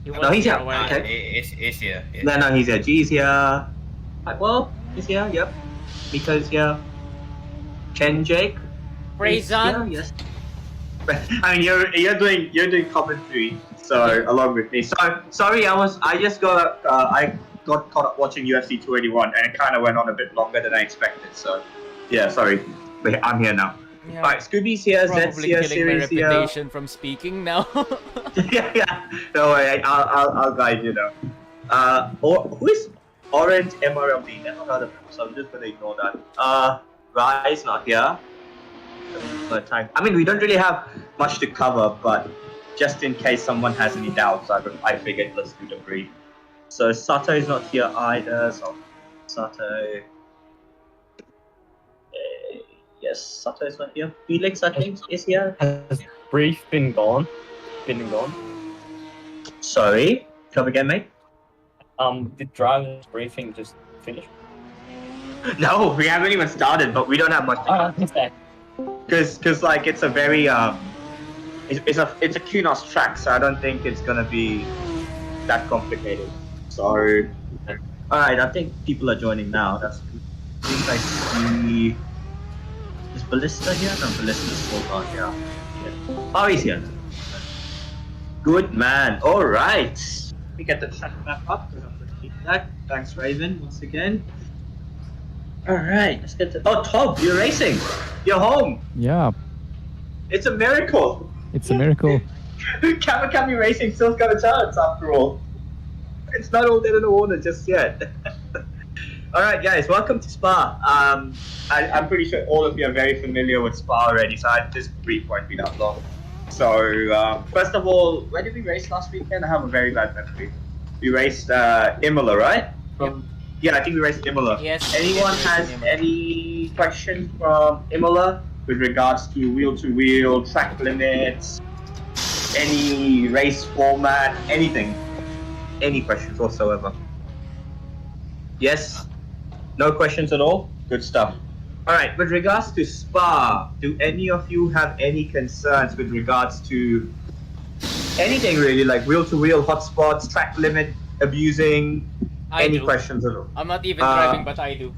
No, he's here. Okay. Is here. No, he's here. G's here. Well, he's here. Yep. Miko's here. Chen Jake. Brazon. Yes. I mean, you're doing commentary, so along with me. So sorry, I got caught up watching UFC 281, and it kind of went on a bit longer than I expected. So yeah, sorry, but I'm here now. Yeah, all right, Scooby's here, Zed's here, killing my Siri's reputation here. from speaking now. yeah. Don't worry, I'll guide you now. Who is Orange MRLD? Never heard of him, so I'm just gonna ignore that. Rai's not here. Time. I mean, we don't really have much to cover, but just in case someone has any doubts, I figured let's do the brief. So Sato is not here either. So Sato. Yes, Sato is not here. Felix, I think, is here. Has brief been gone? Sorry, come again, mate. The driver's briefing just finished? No, we haven't even started, but we don't have much to cover. Because like it's a very it's a Kunos track, so I don't think it's gonna be that complicated. So alright, I think people are joining now. That's good. I think I see, is Ballista here? No, Ballista's still not here. Yeah. Oh, he's here. Good man. Alright. We get the chat back up. Thanks Raven once again. All right, let's get to. Oh, Tom, you're racing. You're home. Yeah, It's a miracle. it's a miracle. Kawakami Racing still's got a chance after all. It's not all dead in the water just yet. All right, guys, welcome to Spa. I'm pretty sure all of you are very familiar with Spa already, so this brief won't be that long. So, first of all, where did we race last weekend? I have a very bad memory. We raced Imola, right? Yeah, I think we raced Imola. Yes. Anyone yes, has Imola. any questions from Imola with regards to wheel-to-wheel, track limits, any race format, anything? Any questions whatsoever? Yes? No questions at all? Good stuff. Alright, with regards to Spa, do any of you have any concerns with regards to anything really, like wheel-to-wheel, hotspots, track limit, abusing? Any questions at all? I'm not even driving, but I do.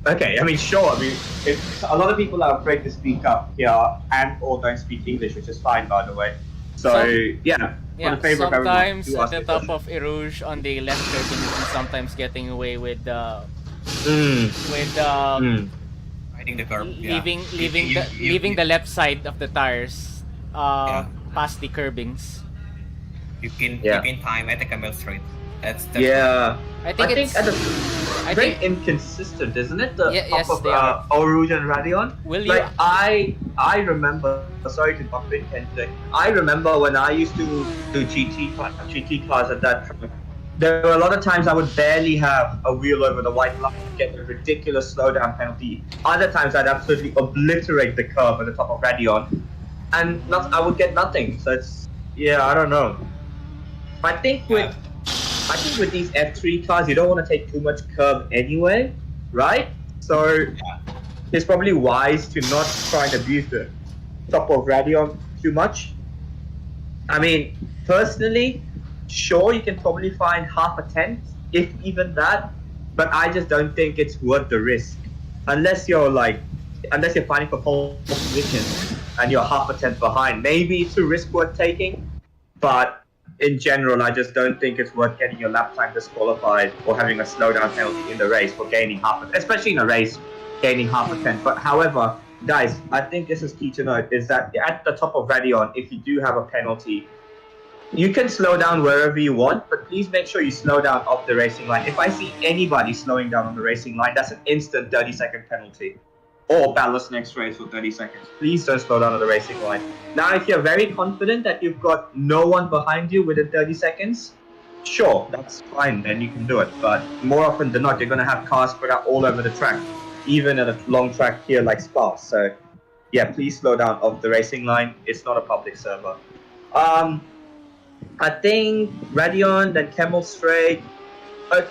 Okay, I mean, sure. I mean, if a lot of people are afraid to speak up here and/or don't speak English, which is fine, by the way. So, yeah. Yeah, for the favor of everyone, sometimes do at ask the the top question. of Erouge on the left curve, you can sometimes getting away with Riding the curb. leaving the left side of the tires past the curbings. You can time at the Camel Straight. That's Yeah. I think it's at the, I very think inconsistent, isn't it? The yes, top they are. of Oruge and Radion. Will Like you? I remember. Sorry to bump in, Kendrick. I remember when I used to do GT cars at that track. There were a lot of times I would barely have a wheel over the white line, get a ridiculous slowdown penalty. Other times I'd absolutely obliterate the curve at the top of Radion, and I would get nothing. So it's I don't know. I think with these F3 cars, you don't want to take too much curb anyway, right? So it's probably wise to not try and abuse the top of Radion too much. I mean, personally, sure, you can probably find half a tenth, if even that, but I just don't think it's worth the risk. Unless you're fighting for pole position and you're half a tenth behind, maybe it's a risk worth taking, but in general, I just don't think it's worth getting your lap time disqualified or having a slowdown penalty in the race for gaining especially in a race, gaining half a tenth. But however, guys, I think this is key to note, is that at the top of Radion, if you do have a penalty, you can slow down wherever you want, but please make sure you slow down off the racing line. If I see anybody slowing down on the racing line, that's an instant 30-second penalty. Or ballast next race for 30 seconds. Please don't slow down on the racing line. Now, if you're very confident that you've got no one behind you within 30 seconds, sure, that's fine, then you can do it. But more often than not, you're going to have cars spread out all over the track, even at a long track here like Spa. So, yeah, please slow down off the racing line. It's not a public server. I think Radion, then Camel Straight.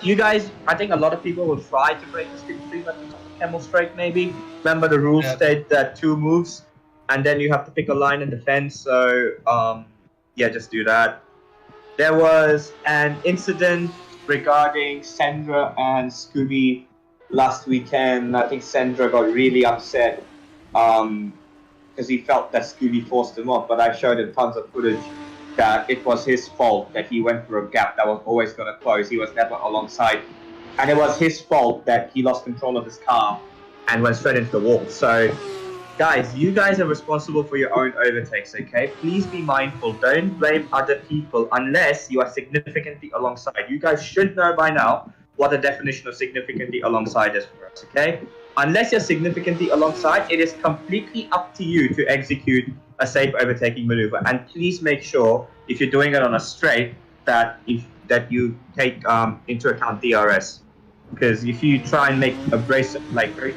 You guys, I think a lot of people will try to break the skip stream at the top of Camel Straight, maybe. Remember, the rules state that 2 moves, and then you have to pick a line and defend. So, just do that. There was an incident regarding Sandra and Scooby last weekend. I think Sandra got really upset because he felt that Scooby forced him off, but I showed him tons of footage that it was his fault that he went through a gap that was always going to close. He was never alongside. And it was his fault that he lost control of his car and went straight into the wall. So, guys, you guys are responsible for your own overtakes, okay? Please be mindful. Don't blame other people unless you are significantly alongside. You guys should know by now what the definition of significantly alongside is for us, okay? Unless you're significantly alongside, it is completely up to you to execute a safe overtaking maneuver. And please make sure, if you're doing it on a straight, that you take into account DRS. Because if you try and make very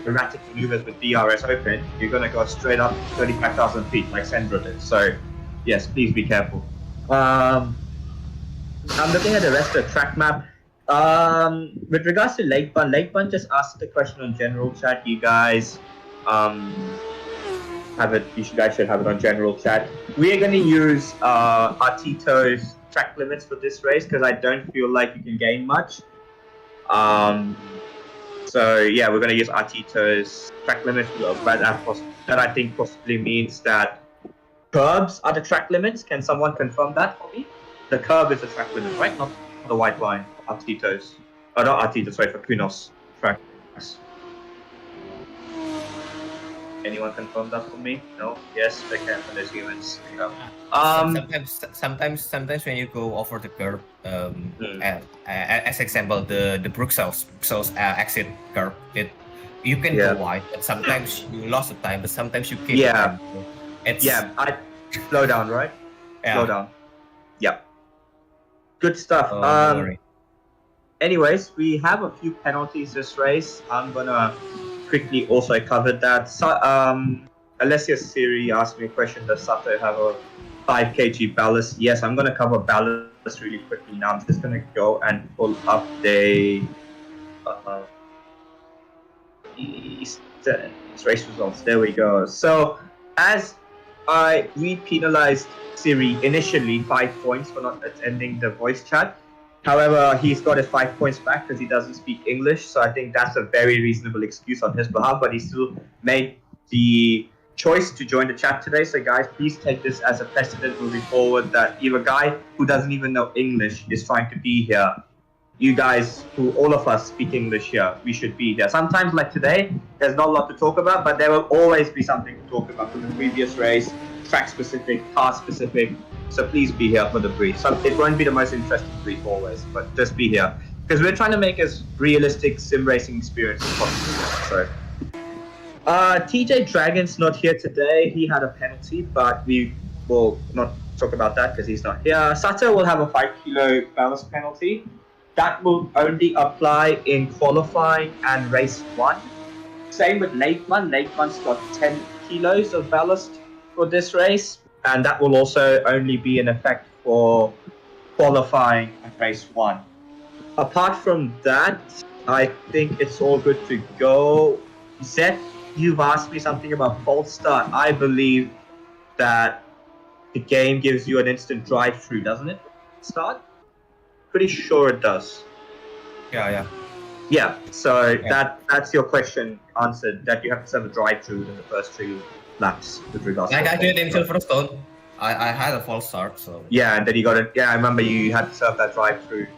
erratic maneuvers with DRS open, you're going to go straight up 35,000 feet like Sandra did. So, yes, please be careful. I'm looking at the rest of the track map. With regards to Lake Bun just asked the question on general chat. You guys have it. You guys should have it on general chat. We are going to use Artito's track limits for this race because I don't feel like you can gain much. So yeah, we're going to use Artito's track limits, but that I think possibly means that curbs are the track limits. Can someone confirm that for me? The curb is the track limit, right? Not the white line. Artito's. Oh, not Artito, sorry, for Kunos tracks. Anyone confirm that for me? No? Yes? They can for those humans. No. Sometimes when you go over the curb, Hmm. as example, the Bruxelles exit curb, you can Yeah. go wide, but sometimes you lost the time, but sometimes you keep Yeah. the time. So it's I slow down, right? yeah. Slow down. Yep. Good stuff. Don't worry. Anyways, we have a few penalties this race. I'm gonna quickly also cover that. So, Alessia Siri asked me a question. Does Sato have a 5 kg ballast? Yes, I'm gonna cover ballast really quickly now. I'm just gonna go and pull up the race results. There we go. So, as we penalized Siri initially 5 points for not attending the voice chat. However, he's got his 5 points back because he doesn't speak English. So I think that's a very reasonable excuse on his behalf. But he still made the choice to join the chat today. So guys, please take this as a precedent moving forward that if a guy who doesn't even know English is trying to be here, you guys, who all of us speak English here, we should be here. Sometimes, like today, there's not a lot to talk about, but there will always be something to talk about from the previous race, track specific, car specific. So please be here for the brief. So it won't be the most interesting brief always, but just be here because we're trying to make as realistic sim racing experience as possible. So, TJ Dragon's not here today. He had a penalty, but we will not talk about that because he's not here. Sato will have a 5 kilo ballast penalty. That will only apply in qualifying and race 1. Same with late one. Late one's got 10 kilos of ballast for this race, and that will also only be in effect for qualifying and race 1. Apart from that, I think it's all good to go. Zed, you've asked me something about false start. I believe that the game gives you an instant drive-through, doesn't it? Start? Pretty sure it does. Yeah. Yeah, so that's your question answered, that you have to serve a drive-through in the first 3 laps with regards to... I did in Silverstone. I had a false start, so... Yeah, and then you got it. Yeah, I remember you had to serve that drive-through.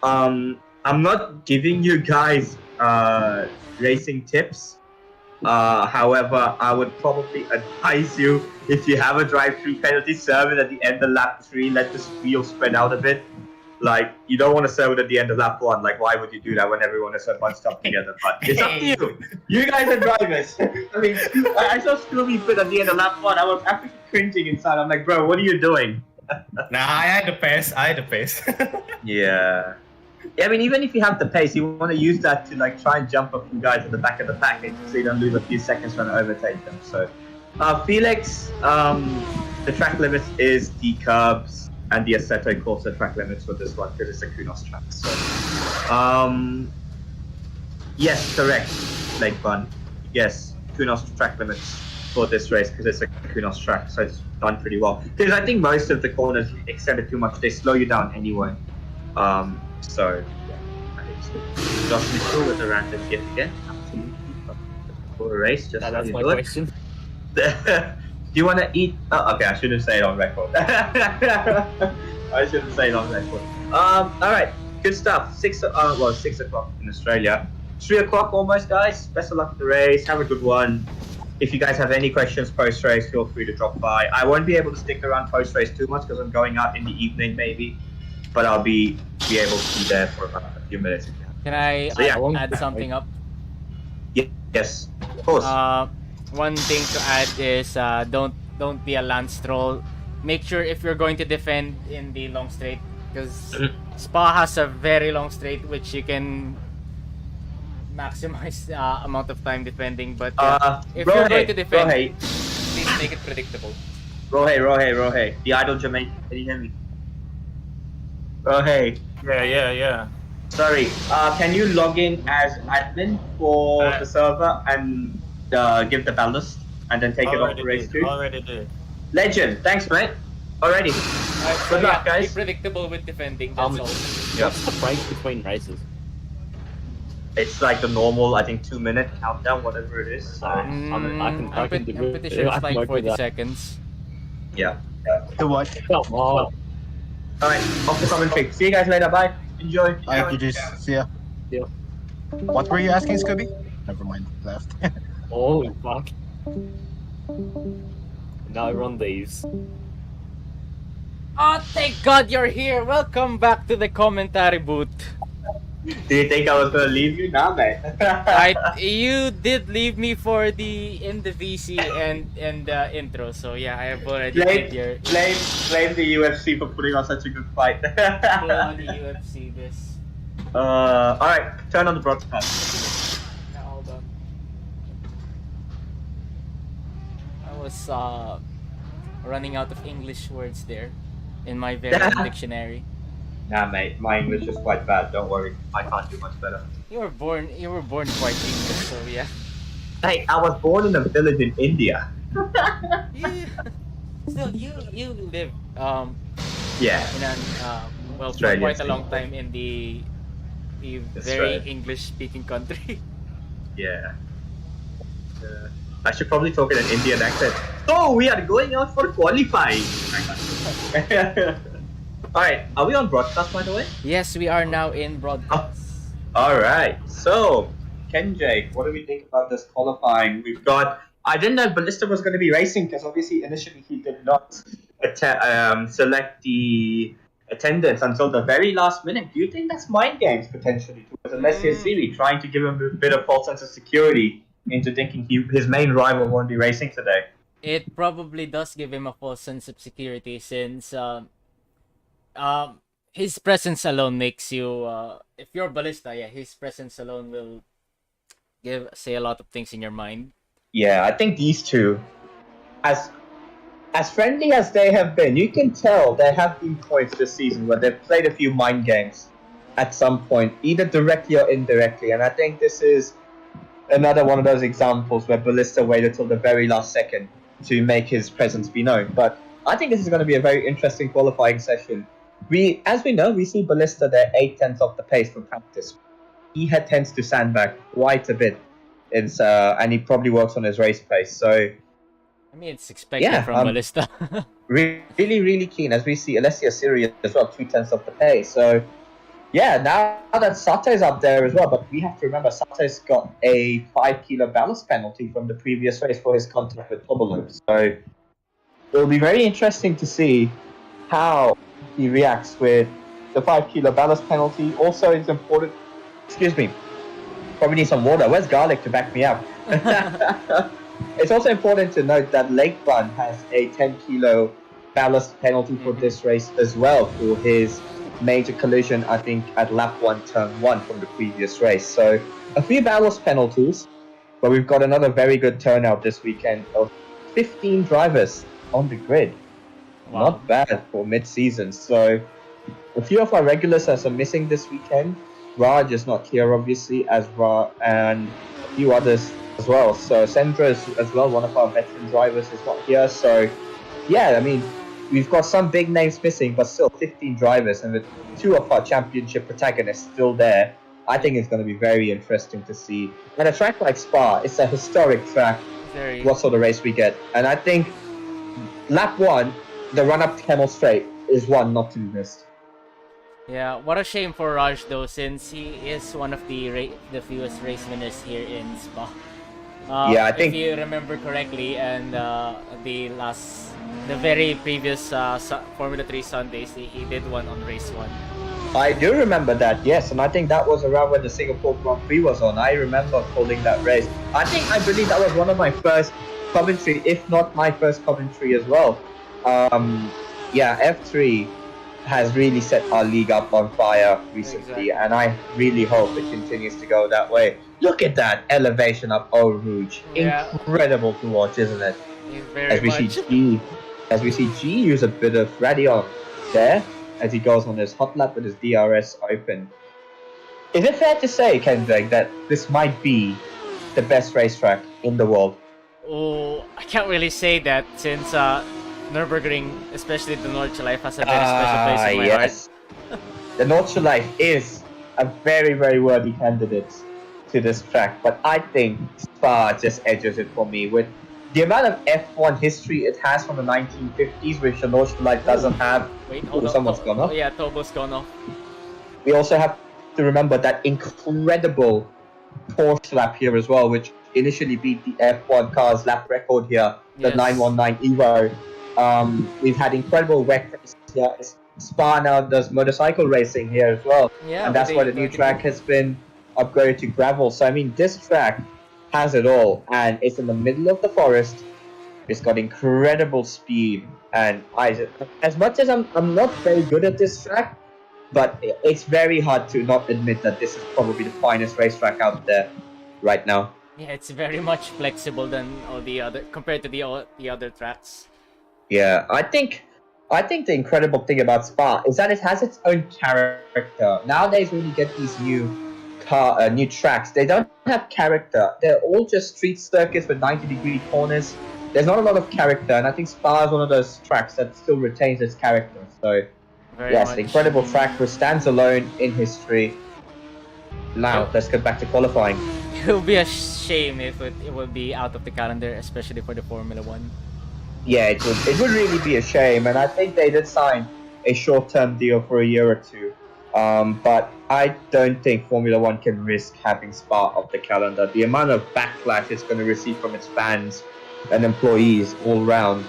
I'm not giving you guys racing tips. However, I would probably advise you, if you have a drive-through penalty, serve it at the end of lap 3, let the wheel spread out a bit. Like, you don't want to serve it at the end of lap 1. Like, why would you do that when everyone is so bunched up together? But it's up to you. You guys are drivers. I mean, I saw Scooby put at the end of lap 1. I was actually cringing inside. I'm like, bro, what are you doing? Nah, I had the pace. Yeah. I mean, even if you have the pace, you want to use that to like try and jump a few guys at the back of the package so you don't lose a few seconds trying to overtake them. So, Felix, the track limit is the curbs and the Assetto Corsa track limits for this one because it's a Kunos track. So, yes, correct, Lake Bun. Yes, Kunos track limits for this race because it's a Kunos track, so it's done pretty well. Because I think most of the corners extend it too much; they slow you down anyway. So, yeah, I think so. Josh Mitchell with a random gift again. Absolutely. For a race, just That's my question. Do you want to eat? Oh, okay, I shouldn't say it on record. I shouldn't say it on record. All right, good stuff. 6 o'clock in Australia. 3 o'clock almost, guys. Best of luck with the race. Have a good one. If you guys have any questions post-race, feel free to drop by. I won't be able to stick around post-race too much because I'm going out in the evening maybe, but I'll be able to be there for about a few minutes. Can I add something up? Yes, of course. One thing to add is don't be a Lance Stroll. Make sure if you're going to defend in the long straight, because Spa has a very long straight which you can maximize amount of time defending. But if you're going to defend, please make it predictable. Rohe, the idol Jermaine, can you hear me? Rohe. Yeah. Sorry, can you log in as admin for the server and give the ballast and then take it off the race 2? Already did. Legend, thanks mate. Alrighty. Good luck guys. Be predictable with defending, that's all. What's the break between races? It's like the normal, I think, 2-minute countdown, whatever it is. So I'm pretty sure it's like 40 seconds. Yeah. To what? Alright, off the commentary. See you guys later, bye. Enjoy. Bye, just see ya. Yeah. What were you asking, Scooby? Never mind, left. Oh, fuck. Now everyone leaves. Oh, thank God you're here. Welcome back to the commentary booth. Do you think I was gonna leave you? Nah, mate. You did leave me for the VC and intro, so yeah, I have already blame, did your blame the UFC for putting on such a good fight. pull on the UFC. This. Alright, turn on the broadcast. Now, hold on. I was running out of English words there in my very own dictionary. Nah, mate, my English is quite bad. Don't worry, I can't do much better. You were born quite English, so yeah. Hey, I was born in a village in India. Yeah. Still, you live Yeah. in an for Australia, quite a long time in the That's very right. English-speaking country. Yeah. I should probably talk in an Indian accent. So we are going out for qualifying. Alright, are we on broadcast by the way? Yes, we are now in broadcast. Alright, so Kenjay, what do we think about this qualifying? We've got. I didn't know Ballista was going to be racing because obviously initially he did not select the attendance until the very last minute. Do you think that's mind games potentially towards Alessio Siri, trying to give him a bit of false sense of security into thinking his main rival won't be racing today? It probably does give him a false sense of security since his presence alone makes you if you're Ballista, yeah, his presence alone will say a lot of things in your mind. Yeah, I think these two, as friendly as they have been, you can tell there have been points this season where they've played a few mind games at some point, either directly or indirectly. And I think this is another one of those examples where Ballista waited till the very last second to make his presence be known. But I think this is going to be a very interesting qualifying session. As we know, we see Ballista there 8/10 off the pace from practice. He tends to sandbag quite a bit, and he probably works on his race pace. So I mean, it's expected from Ballista. really, really keen, as we see Alessio Siri as well, 2/10 off the pace. So yeah, now that Sato's up there as well, but we have to remember Sato's got a 5 kilo ballast penalty from the previous race for his contact with Tobolo. So it'll be very interesting to see how he reacts with the 5 kilo ballast penalty. Also, it's important. Excuse me. Probably need some water. Where's garlic to back me up? It's also important to note that Lake Run has a 10 kilo ballast penalty for this race as well for his major collision, I think, at lap 1, turn 1 from the previous race. So a few ballast penalties, but we've got another very good turnout this weekend of 15 drivers on the grid. Wow. Not bad for mid-season. So a few of our regulars are missing this weekend. Raj is not here, obviously, and a few others as well. So Sandra is as well, one of our veteran drivers, is not here. So yeah, I mean, we've got some big names missing, but still 15 drivers, and with 2 of our championship protagonists still there, I think it's going to be very interesting to see. And a track like Spa, it's a historic track. What sort of race we get. And I think lap 1, the run-up to Camel Straight, is one not to be missed. Yeah, what a shame for Raj though, since he is one of the fewest race winners here in Spa. Yeah, I think if you remember correctly, and the very previous Formula 3 Sundays, he did one on race 1. I do remember that, yes, and I think that was around when the Singapore Grand Prix was on. I remember calling that race. I believe that was one of my first commentary, if not my first commentary as well. Yeah, F3 has really set our league up on fire recently, and I really hope it continues to go that way. Look at that elevation of Eau Rouge. Yeah. Incredible to watch, isn't it? As we see G use a bit of Radion there as he goes on his hot lap with his DRS open. Is it fair to say, Kendrick, that this might be the best racetrack in the world? Oh, I can't really say that since Nürburgring, especially the Nordschleife, has a very special place in my heart. The Nordschleife is a very, very worthy candidate to this track, but I think Spa just edges it for me with the amount of F1 history it has from the 1950s, which the Nordschleife doesn't have. Wait, hold on. Someone's gone off. Oh yeah, Tobo's gone off. We also have to remember that incredible Porsche lap here as well, which initially beat the F1 cars lap record here, the Yes. 919 Evo. We've had incredible wet races here. Spa now does motorcycle racing here as well. Yeah, And that's with why the the new 32. track has been upgraded to gravel. So I mean, this track has it all, and it's in the middle of the forest. It's got incredible speed, and as much as I'm not very good at this track, but it's very hard to not admit that this is probably the finest racetrack out there right now. Yeah, it's very much flexible than all the other compared to the other tracks. Yeah, I think the incredible thing about Spa is that it has its own character. Nowadays, when you get these new tracks, they don't have character. They're all just street circuits with 90-degree corners. There's not a lot of character, and I think Spa is one of those tracks that still retains its character. So, Very yes, much. an incredible track which stands alone in history. Now, let's get back to qualifying. It would be a shame if it would be out of the calendar, especially for the Formula One. Yeah, it would really be a shame, and I think they did sign a short-term deal for a year or two. But I don't think Formula One can risk having Spa off the calendar. The amount of backlash it's going to receive from its fans and employees all round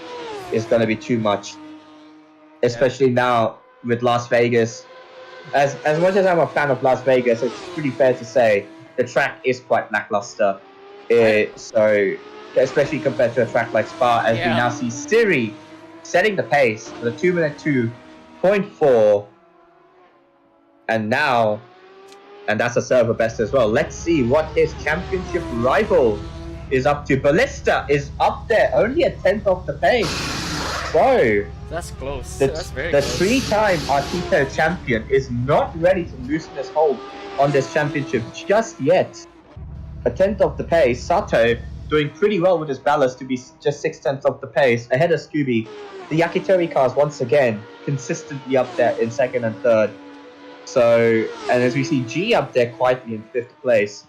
is going to be too much. Especially now with Las Vegas. As much as I'm a fan of Las Vegas, it's pretty fair to say the track is quite lackluster. So, especially compared to a track like Spa, as we now see Siri setting the pace for the 2-minute 2.4. And that's a server best as well. Let's see what his championship rival is up to. Ballista is up there, only a tenth of the pace. So that's close. That's very the close. three-time Artito champion is not ready to loosen his hold on this championship just yet. A tenth of the pace. Sato doing pretty well with his ballast to be just 6/10 of the pace, ahead of Scooby. The Yakitori cars once again consistently up there in second and third. So, and as we see G up there quietly in 5th place.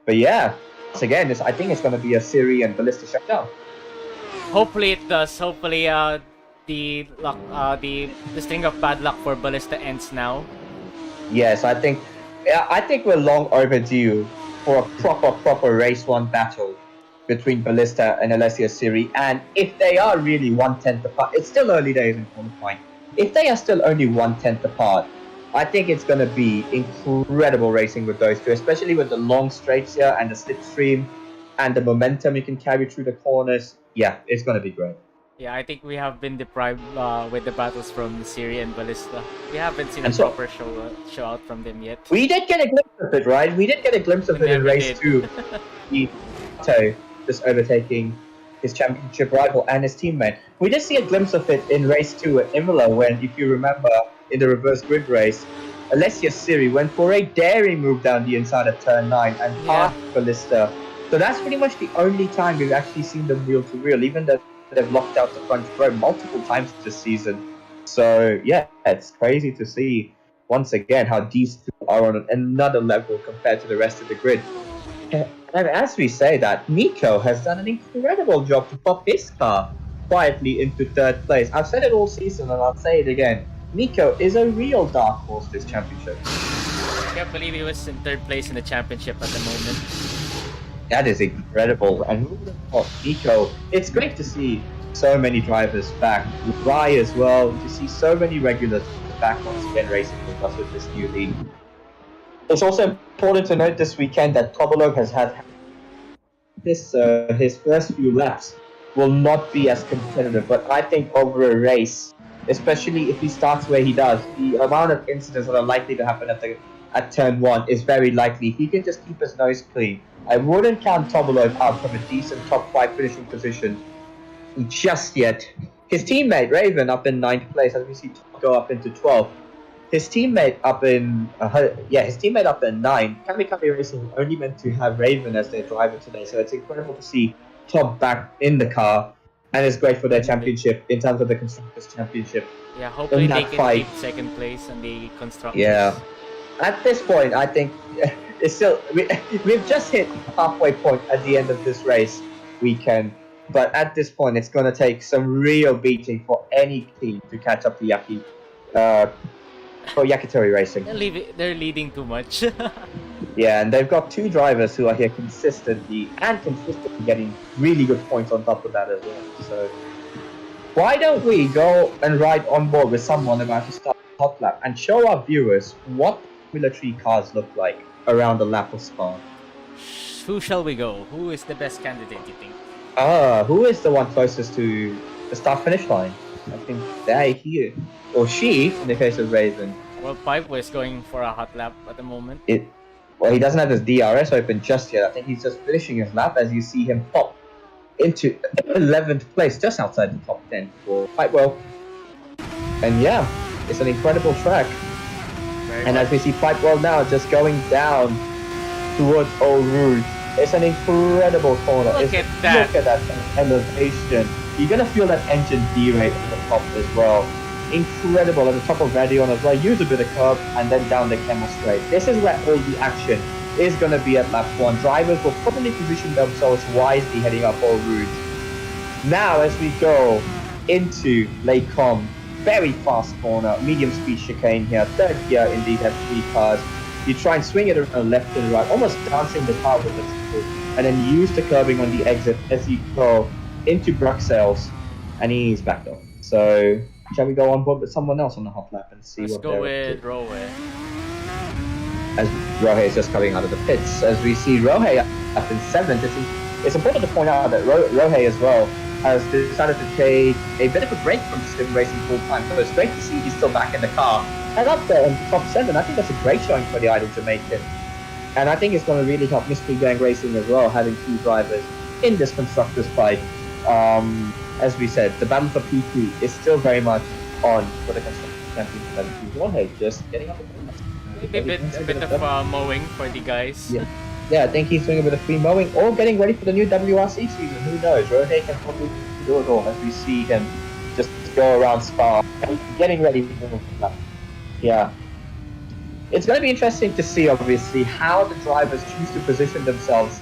But yeah, once again, I think it's going to be a Siri and Ballista shutdown. Hopefully it does. Hopefully the string of bad luck for Ballista ends now. Yes, I think we're long overdue for a proper race 1 battle between Ballista and Alessia Siri. And if they are really 1/10 apart, it's still early days in qualifying. If they are still only 1/10 apart, I think it's going to be incredible racing with those two, especially with the long straights here and the slipstream and the momentum you can carry through the corners. Yeah, it's going to be great. Yeah, I think we have been deprived with the battles from Siri and Ballista. We haven't seen And a so- proper show out from them yet. We did get a glimpse of it, right? We did get a glimpse of it in never race did. 2. Sato just overtaking his championship rival and his teammate. We did see a glimpse of it in race 2 at Imola when, if you remember, in the reverse grid race, Alessia Siri went for a daring move down the inside of turn 9 and passed Ballista. So that's pretty much the only time we've actually seen them wheel to wheel, even though they've locked out the front row multiple times this season. So yeah, it's crazy to see once again how these two are on another level compared to the rest of the grid. And as we say that, Nico has done an incredible job to pop his car quietly into 3rd place. I've said it all season and I'll say it again. Nico is a real dark horse this championship. I can't believe he was in 3rd place in the championship at the moment. That is incredible. And Nico, it's great to see so many drivers back. Rai as well, to see so many regulars back once again racing with us with this new league. It's also important to note this weekend that Tobolov has had his first few laps will not be as competitive, but I think over a race, especially if he starts where he does, the amount of incidents that are likely to happen at turn 1 is very likely. He can just keep his nose clean. I wouldn't count Tobolov out from a decent top 5 finishing position just yet. His teammate Raven up in 9th place, as we see go up into 12th. His teammate up in 9. Kamikami Racing only meant to have Raven as their driver today, so it's incredible to see Top back in the car, and it's great for their championship in terms of the constructors championship. Yeah, hopefully In they that can fight. keep 2nd place and the constructors. Yeah. At this point, I think it's still we've just hit halfway point at the end of this race weekend. But at this point, it's going to take some real beating for any team to catch up to for Yakitori Racing. They're leading too much. Yeah, and they've got two drivers who are here consistently getting really good points on top of that as well. So why don't we go and ride on board with someone about to start the hot lap and show our viewers what Formula 3 cars look like around the lap of Spa? Who shall we go? Who is the best candidate, you think? Who is the one closest to the start-finish line? I think they here. Or she, in the case of Raven. Well, Pipe is going for a hot lap at the moment. Well, he doesn't have his DRS open just yet. I think he's just finishing his lap as you see him pop into 11th place, just outside the top 10 for Pipewell. And yeah, it's an incredible track. And as we see Pipewell now just going down towards Eau Rouge, it's an incredible corner. Look at that. Look at that elevation. You're going to feel that engine D-rate at the top as well. Incredible at the top of Radion as well. Use a bit of curb and then down the Camel Straight. This is where all the action is going to be at lap 1. Drivers will probably position themselves wisely heading up Eau Rouge. Now as we go into Lake Com, very fast corner, medium speed chicane here, third gear indeed, have 3 cars. You try and swing it around left and right, almost dancing the car with the foot, and then use the curbing on the exit as you go into Bruxelles, and he's back though. So shall we go on board with someone else on the hot lap and see Let's what go with Rowe. as Rohe is just coming out of the pits. As we see Rohe up in 7th, it's important to point out that Rohe as well has decided to take a bit of a break from sim racing full time. So it's great to see he's still back in the car and up there in the top 7. I think that's a great showing for the idle Jamaican. And I think it's going to really help Mystery Gang Racing as well, having 2 drivers in this constructors fight. As we said, the battle for P2 is still very much on for the constructors championship. Rohe just getting up A bit of mowing for the guys. Yeah, I think he's doing a bit of free mowing or getting ready for the new WRC season. Who knows? Rohe can probably do it all as we see him just go around Spa and getting ready for that. Yeah. It's going to be interesting to see, obviously, how the drivers choose to position themselves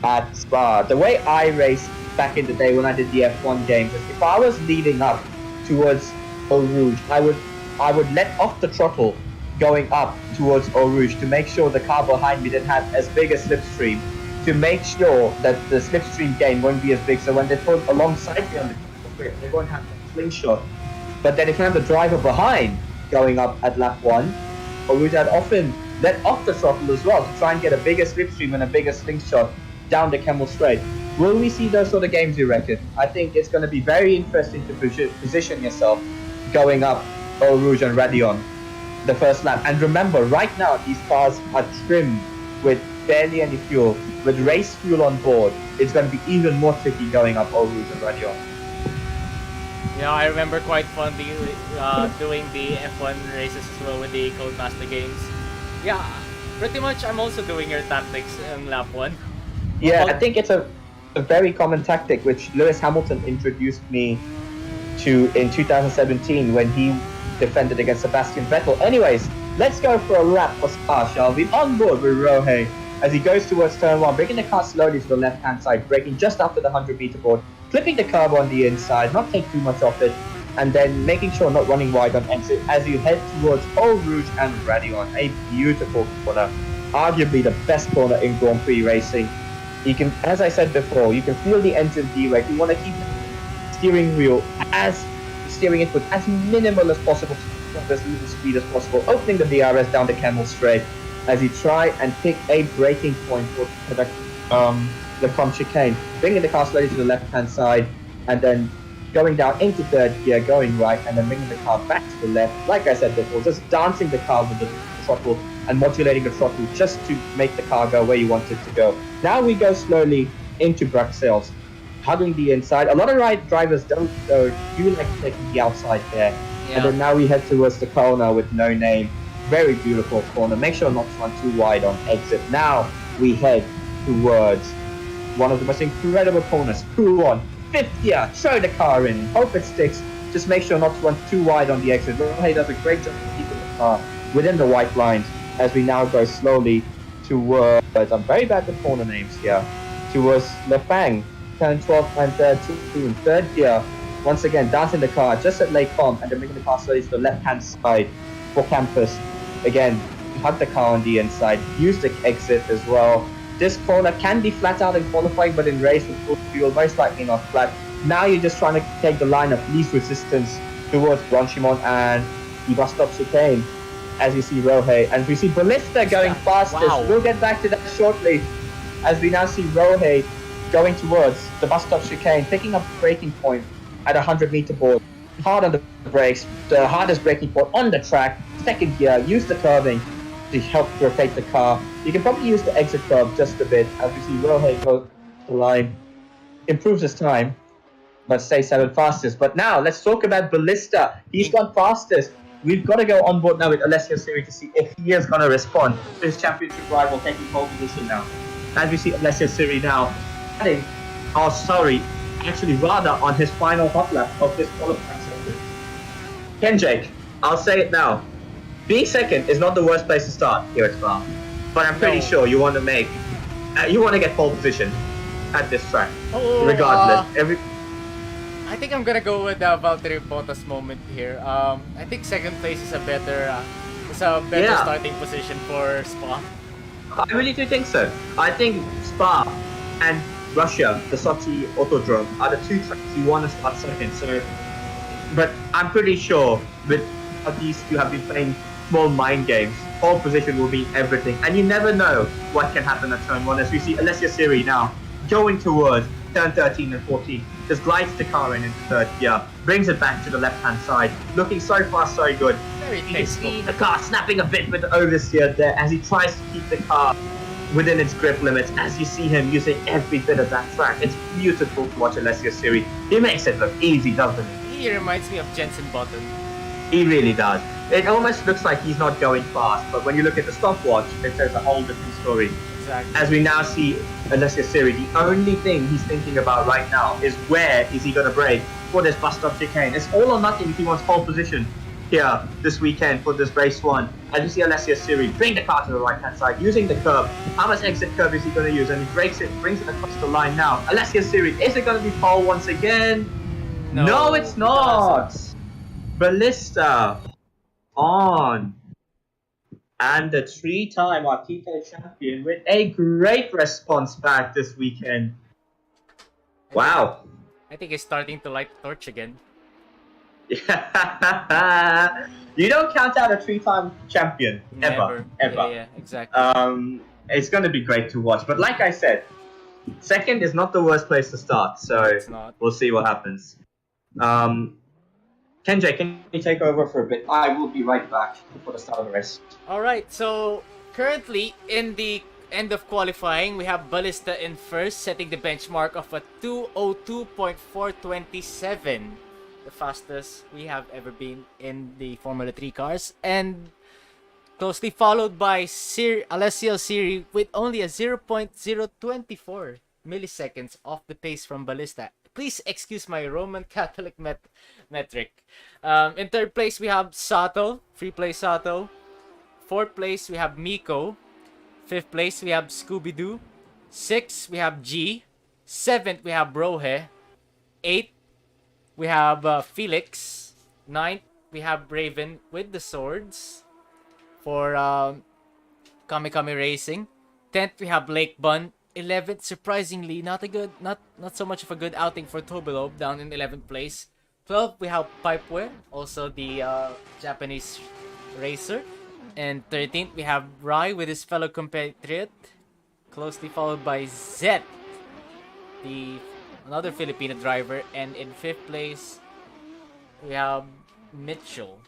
at Spa. The way I raced back in the day when I did the F1 games is if I was leading up towards Eau Rouge, I would let off the throttle going up towards Eau Rouge to make sure the car behind me didn't have as big a slipstream, to make sure that the slipstream gain won't be as big, so when they pull alongside me on the straight, they won't have that slingshot. But then if you have the driver behind going up at lap 1, Eau Rouge had often let off the throttle as well to try and get a bigger slipstream and a bigger slingshot down the Camel Straight. Will we see those sort of games, you reckon? I think it's going to be very interesting to position yourself going up Eau Rouge and Radion the first lap. And remember, right now these cars are trimmed with barely any fuel. With race fuel on board, it's going to be even more tricky going up Eau Rouge and Radion. Yeah, I remember quite fondly doing the F1 races as well with the Codemaster games. Yeah, pretty much I'm also doing your tactics in lap 1. Yeah, I think it's a very common tactic which Lewis Hamilton introduced me to in 2017 when he defended against Sebastian Vettel. Anyways, let's go for a lap for Spa, shall we? On board with Rohe as he goes towards turn 1, bringing the car slowly to the left-hand side, braking just after the 100-meter board, clipping the curb on the inside, not take too much off it, and then making sure not running wide on exit as you head towards Eau Rouge and Radion. A beautiful corner, arguably the best corner in Grand Prix racing. You can, as I said before, you can feel the engine D-rate. You want to keep the steering wheel steering it with as minimal as possible, as little speed as possible, opening the DRS down the Camel Straight as you try and pick a braking point for the Com chicane, bringing the car slowly to the left-hand side, and then going down into third gear, going right, and then bringing the car back to the left. Like I said before, just dancing the car with the throttle and modulating the throttle just to make the car go where you want it to go. Now we go slowly into Bruxelles, hugging the inside. A lot of drivers do like taking the outside there. Yeah. And then now we head towards the corner with No Name. Very beautiful corner. Make sure not to run too wide on exit. Now we head towards one of the most incredible corners. Crew on, 5th gear, throw the car in, hope it sticks. Just make sure not to run too wide on the exit. Rohe does a great job of keeping the car within the white lines as we now go slowly towards, I'm very bad with corner names here, towards Le Fang, turn 12 and 13, third gear. Once again, dancing the car just at Lake Com and then bringing the car slowly to the left-hand side for Campus. Again, cut the car on the inside, use the exit as well. This corner can be flat out in qualifying, but in race with full fuel, most likely not flat. Now you're just trying to take the line of least resistance towards Blanchimont and the bus stop chicane. As you see Rohe, and we see Ballista going fastest. Wow. We'll get back to that shortly. As we now see Rohe going towards the bus stop chicane, picking up braking point at 100-meter board. Hard on the brakes, the hardest braking point on the track. Second gear, use the curving to help rotate the car. You can probably use the exit curve just a bit. As we see Rohe go the line, improves his time, but stays 7th fastest. But now let's talk about Ballista. He's gone fastest. We've got to go on board now with Alessio Siri to see if he is going to respond to his championship rival taking pole position now. As we see Alessio Siri now heading, actually rather on his final hot lap of this qualifying session. Kenjake, I'll say it now. Being second is not the worst place to start here at Spa, but I'm pretty sure you want to get pole position at this track, regardless. I think I'm gonna go with the Valtteri Bottas moment here. I think second place is a better starting position for Spa. I really do think so. I think Spa and Russia, the Sochi Autodrome, are the two tracks you want to start second. So, but I'm pretty sure with how these two have been playing small mind games, pole position will mean everything, and you never know what can happen at turn 1. As we see Alessio Siri now going towards turn 13 and 14. Just glides the car into third gear, brings it back to the left-hand side, looking so far so good. Very you can tasteful. see the car snapping a bit with the oversteer there as he tries to keep the car within its grip limits, as you see him using every bit of that track. It's beautiful to watch Alessio Siri. He makes it look easy, doesn't he? He reminds me of Jensen Button. He really does. It almost looks like he's not going fast, but when you look at the stopwatch, it says a whole different story. Exactly. As we now see Alessio Siri, the only thing he's thinking about right now is where is he going to brake for this bus stop chicane. It's all or nothing if he wants pole position here this weekend for this race 1. As you see Alessio Siri bring the car to the right-hand side using the curb. How much exit curve is he going to use? And he brakes it, brings it across the line now. Alessio Siri, is it going to be pole once again? No, it's not. Ballista on. And the 3-time Artito champion with a great response back this weekend. Wow. I think he's starting to light the torch again. You don't count out a 3-time champion. Never. Ever. Yeah, exactly. It's going to be great to watch. But like I said, second is not the worst place to start. So It's not. we'll see what happens. Kenjay, can you take over for a bit? I will be right back for the start of the race. Alright, so currently in the end of qualifying, we have Ballista in first, setting the benchmark of a 2:02.427, the fastest we have ever been in the Formula 3 cars, and closely followed by Alessio Siri with only a 0.024 milliseconds off the pace from Ballista. Please excuse my Roman Catholic metric. In third place, we have Sato, free play Sato. Fourth place, we have Miko. Fifth place, we have Scooby-Doo. Sixth, we have G. Seventh, we have Rohe. Eighth, we have Felix. Ninth, we have Raven with the swords for Kamikami Racing. 10th, we have Lake Bun. 11th, surprisingly, not so much of a good outing for Tobilob, down in 11th place. 12th, we have Pipeware, also the Japanese racer. And 13th, we have Rai with his fellow compatriot, closely followed by Zet, another Filipino driver. And in 5th place, we have Mitchell.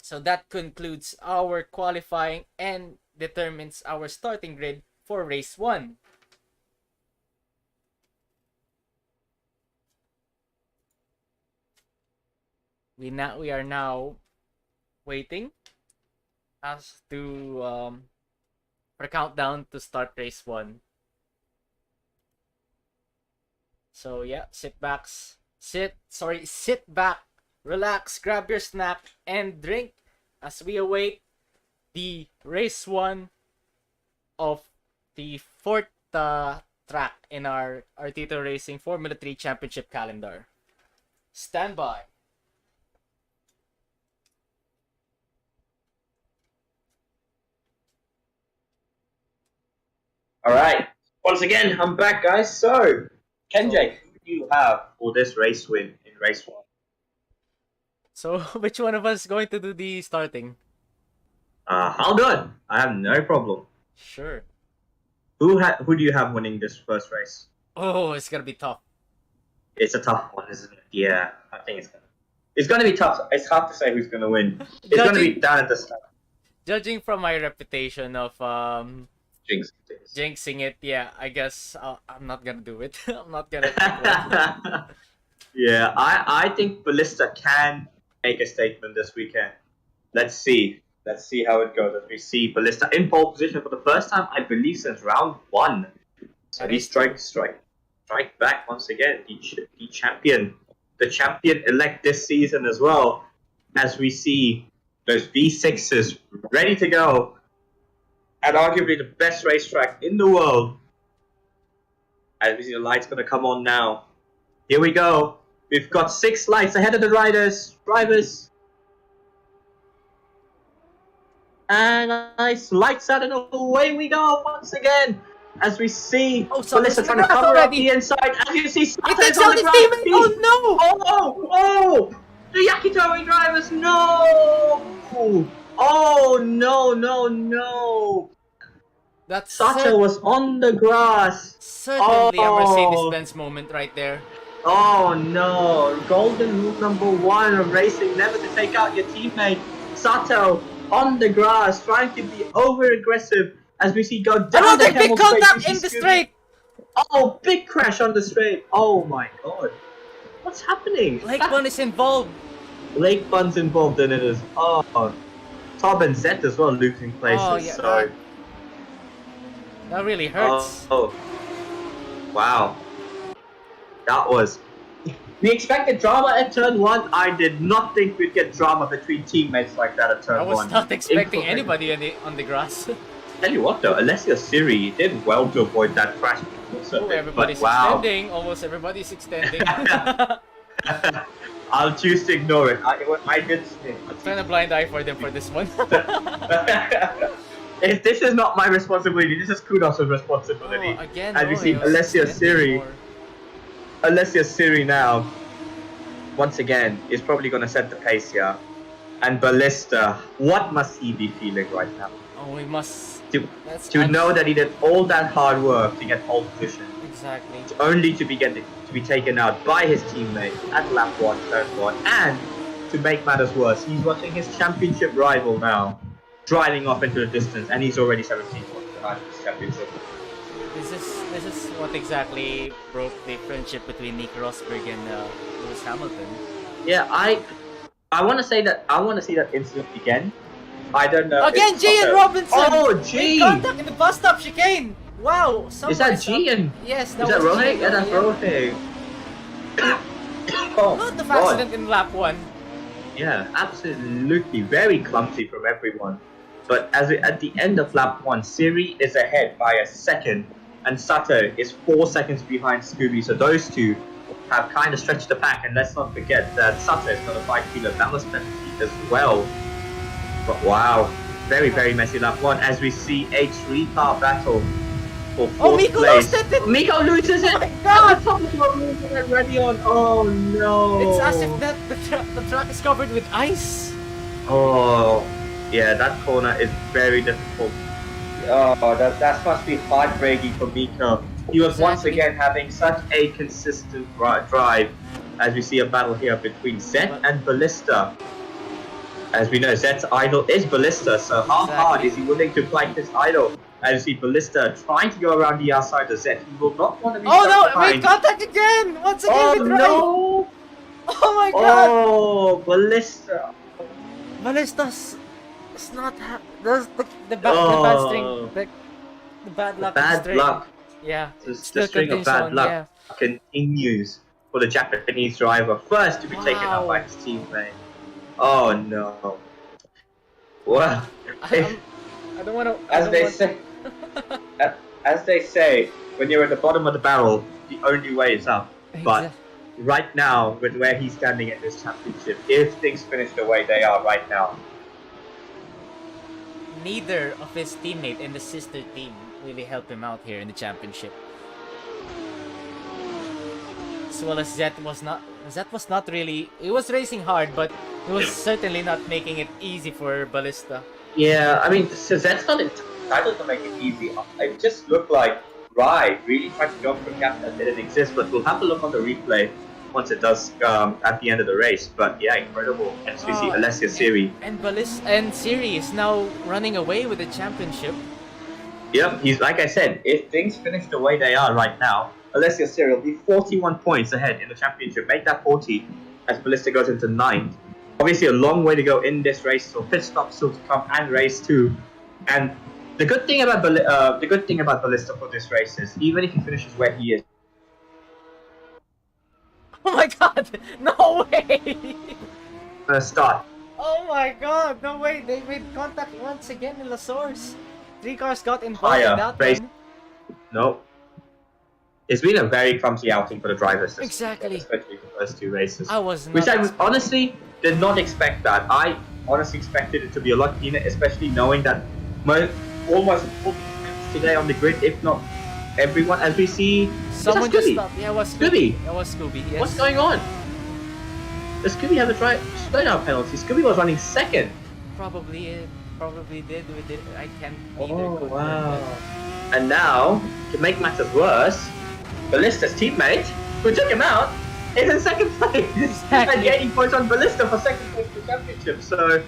So that concludes our qualifying and determines our starting grid for race 1. We are now waiting as to for countdown to start race 1. So yeah, sit back, relax, grab your snack and drink as we await the race 1 of the 4th track in our Artito Racing Formula 3 Championship calendar. Stand by. Alright. Once again, I'm back, guys. So, Kenjay, who do you have for this race win in race 1? So, which one of us is going to do the starting? I'll do it. I have no problem. Sure. Who do you have winning this first race? Oh, it's gonna be tough. It's a tough one, isn't it? Yeah, I think it's gonna be tough. It's hard to say who's gonna win. It's gonna be down at the start. Judging from my reputation of Jinx. jinxing it, yeah, I guess I'm not gonna do it. I'm not gonna pick one. Yeah, I think Ballista can make a statement this weekend. Let's see. Let's see how it goes as we see Ballista in pole position for the first time, I believe, since round 1. So he strike back once again. The champion elect this season as well, as we see those V6s ready to go at arguably the best racetrack in the world. As we see the lights gonna come on now. Here we go. We've got 6 lights ahead of the drivers. And nice lights out and away we go once again. As we see Ballista trying to cover up the inside. As you see, He takes out his teammate! Oh no! Oh! The Yakitori drivers, no! Oh no! That's Sato was on the grass. certainly a Mercedes-Benz moment right there. Oh no! Golden rule number 1 of racing: never to take out your teammate. Sato on the grass, trying to be over-aggressive as we see go down Another the big Hemel straight. contact in the straight! Oh, big crash on the straight. Oh my god. What's happening? Lake Bun is involved. Lake Bun's involved in it as Tom and Zet as well losing places. Oh, yeah, so that really hurts. Oh. Wow. That was... We expected drama at turn 1. I did not think we'd get drama between teammates like that at turn 1. I was not expecting anybody on the grass. Tell you what though, Alessia Siri did well to avoid that crash. Oh, everybody's extending. Almost everybody's extending. I'll choose to ignore it. I did stay. Turn a blind eye for them for this one. If this is not my responsibility, this is Kudos' responsibility. Oh, again, as we see Alessia Siri now, once again, is probably going to set the pace here. And Ballista, what must he be feeling right now? Oh, we must... To know that he did all that hard work to get pole position. Exactly. Only to be taken out by his teammate at lap 1, turn 1. And to make matters worse, he's watching his championship rival now driving off into the distance, and he's already 17 points behind his championship. This is what exactly broke the friendship between Nico Rosberg and Lewis Hamilton. Yeah, I want to say that I want to see that incident again. I don't know. Again, G and Robinson. Oh, G! Contact in the bus stop chicane. Wow. Is that G and? Yes, that was Rohit? Yeah, that's Rohit. Oh, not the accident in lap 1. Yeah, absolutely. Very clumsy from everyone. But at the end of lap 1, Siri is ahead by a second, and Sato is 4 seconds behind Scooby. So those two have kind of stretched the pack. And let's not forget that Sato is going to fight Kilo balance penalty as well. But wow, very messy lap 1 as we see a 3-car battle for 4th Miko place. lost it! Miko loses it! Oh my god! Ready on. Oh no! It's as if that the track is covered with ice. Oh, yeah, that corner is very difficult. Oh, that must be heartbreaking for Miko. He was once again having such a consistent drive as we see a battle here between Zet and Ballista. As we know, Zet's idol is Ballista, so how hard is he willing to fight his idol? As you see Ballista trying to go around the outside of Zet, he will not want to be stuck behind. Wait, contact again! Once again Oh with Rai. no! Oh my god! Oh, Ballista! Ballista's... It's not... The bad string... The bad luck. Bad luck. Yeah. The string of bad luck continues for the Japanese driver. First to be taken out by his teammate. Oh no. Well, I don't want to... As they say, when you're at the bottom of the barrel, the only way is up. But right now, with where he's standing in this championship, if things finish the way they are right now, neither of his teammate and the sister team really help him out here in the championship. As well as Zet was not really, he was racing hard, but he was certainly not making it easy for Ballista. Yeah, I mean, so Zed's not entitled to make it easy. It just looked like Rai really tried to go for a gap that didn't exist, but we'll have to look on the replay once it does at the end of the race. But yeah, incredible. As we see Alessia Siri. And Ballista and Siri is now running away with the championship. Yep, he's like I said, if things finish the way they are right now, Alessia Siri will be 41 points ahead in the championship. Make that 40 as Ballista goes into 9th. Obviously, a long way to go in this race, so pit stop still to come and race 2. And the good thing about Ballista for this race is even if he finishes where he is. Oh my god! No way! Start. Oh my god! No way! They made contact once again in La Source. 3 cars got involved Higher in that race. one. No. It's been a very clumsy outing for the drivers. Exactly. Especially the first 2 races. I was not Which I expecting. honestly did not expect that. I honestly expected it to be a lot cleaner, especially knowing that almost all today on the grid, if not everyone, as we see. Someone just Scooby? stopped. Yeah, it was Scooby. It was Scooby, yes. What's going on? Does Scooby have a slowdown penalty? Scooby was running 2nd. Probably did. We did. I can't either. Oh confirm wow! that. And now, to make matters worse, Ballista's teammate, who took him out, is in 2nd place Exactly. and gaining points on Ballista for 2nd place for the championship. So,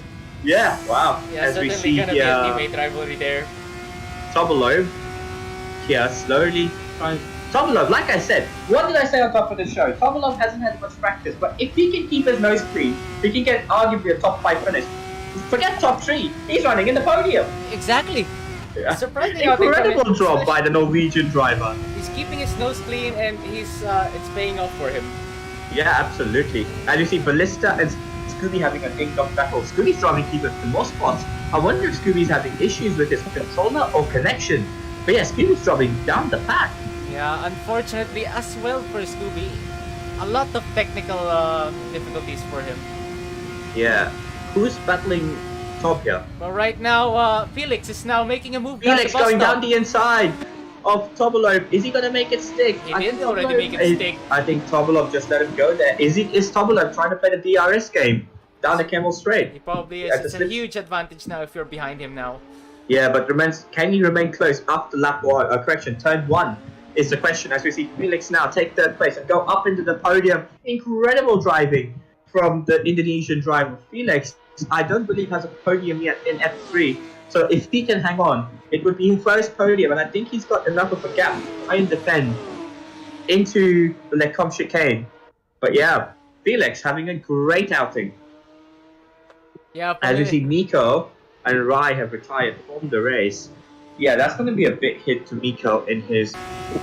yeah, wow. Yeah, As we certainly see gonna here, be a teammate rivalry there. Tobolov here slowly trying. Tobolov, like I said, what did I say on top of the show? Tobolov hasn't had much practice, but if he can keep his nose clean, he can get arguably a top 5 finish. Forget top 3, he's running in the podium. Exactly. Yeah. Surprising how they Incredible come in, job by the Norwegian driver. He's keeping his nose clean and it's paying off for him. Yeah, absolutely. And you see Ballista and Scooby having an in-dog battle. Scooby's driving keeper in more spots. I wonder if Scooby's having issues with his controller or connection. But yeah, Scooby's driving down the pack. Yeah, unfortunately as well for Scooby, a lot of technical difficulties for him. Yeah. Who's battling top here? But right now, Felix is now making a move down Felix the bus going stop. down the inside of Tobolov. Is he going to make it stick? He did already make it stick. I think Tobolov just let him go there. Is Tobolov trying to play the DRS game down the Camel Straight? He probably Yeah, is. It's a huge advantage now if you're behind him now. Yeah, but can he remain close after lap one? Correction, turn 1 is the question. As we see Felix now take 3rd place and go up into the podium. Incredible driving from the Indonesian driver. Felix, I don't believe has a podium yet in F3. So if he can hang on, it would be his first podium, and I think he's got enough of a gap to try and defend into the Lecombe chicane. But yeah, Felix having a great outing. Yeah, As we see Miko and Rai have retired from the race. Yeah, that's going to be a big hit to Miko in his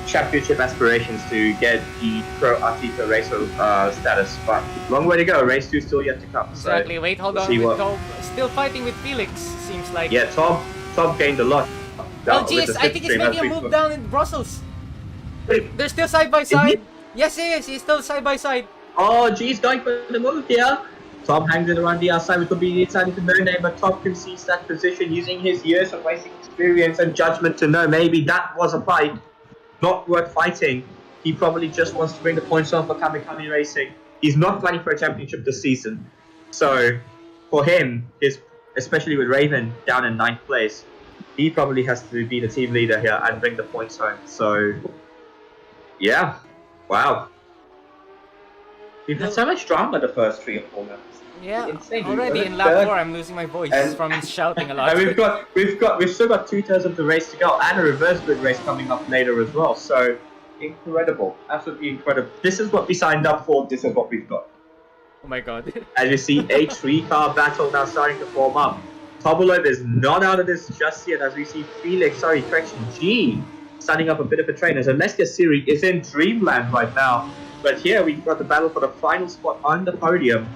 championship aspirations to get the Pro Artito racer status. But long way to go. Race 2 still yet to come. So exactly. Wait, hold we'll on. see With what- Tom still fighting with Felix, seems like. Yeah, Tom gained a lot. Oh, with geez, the I think he's slipstream making a as we move spoke. down in Brussels. Wait, They're still side by Is he? side. Yes, he is. He's still side by side. Oh, geez, going for the move here. Tom hangs it around the outside, which will be decided to no name, but Tom can seize that position using his years of racing experience and judgment to know maybe that was a fight not worth fighting. He probably just wants to bring the points on for Kamikami Racing. He's not fighting for a championship this season. So, for him, especially with Raven down in 9th place, he probably has to be the team leader here and bring the points home. So, yeah, wow. We've had so much drama the first 3 or 4 laps. Yeah, Insane. already We're in lap third. 4, I'm losing my voice And- from shouting a lot. And we've still got 2 turns of the race to go and a reverse grid race coming up later as well. So incredible, absolutely incredible. This is what we signed up for. This is what we've got. Oh my god. As you see, a 3-car battle now starting to form up. Tobolov is not out of this just yet. As we see G starting up a bit of a train. As Alessia Siri is in dreamland right now. But here we've got the battle for the final spot on the podium.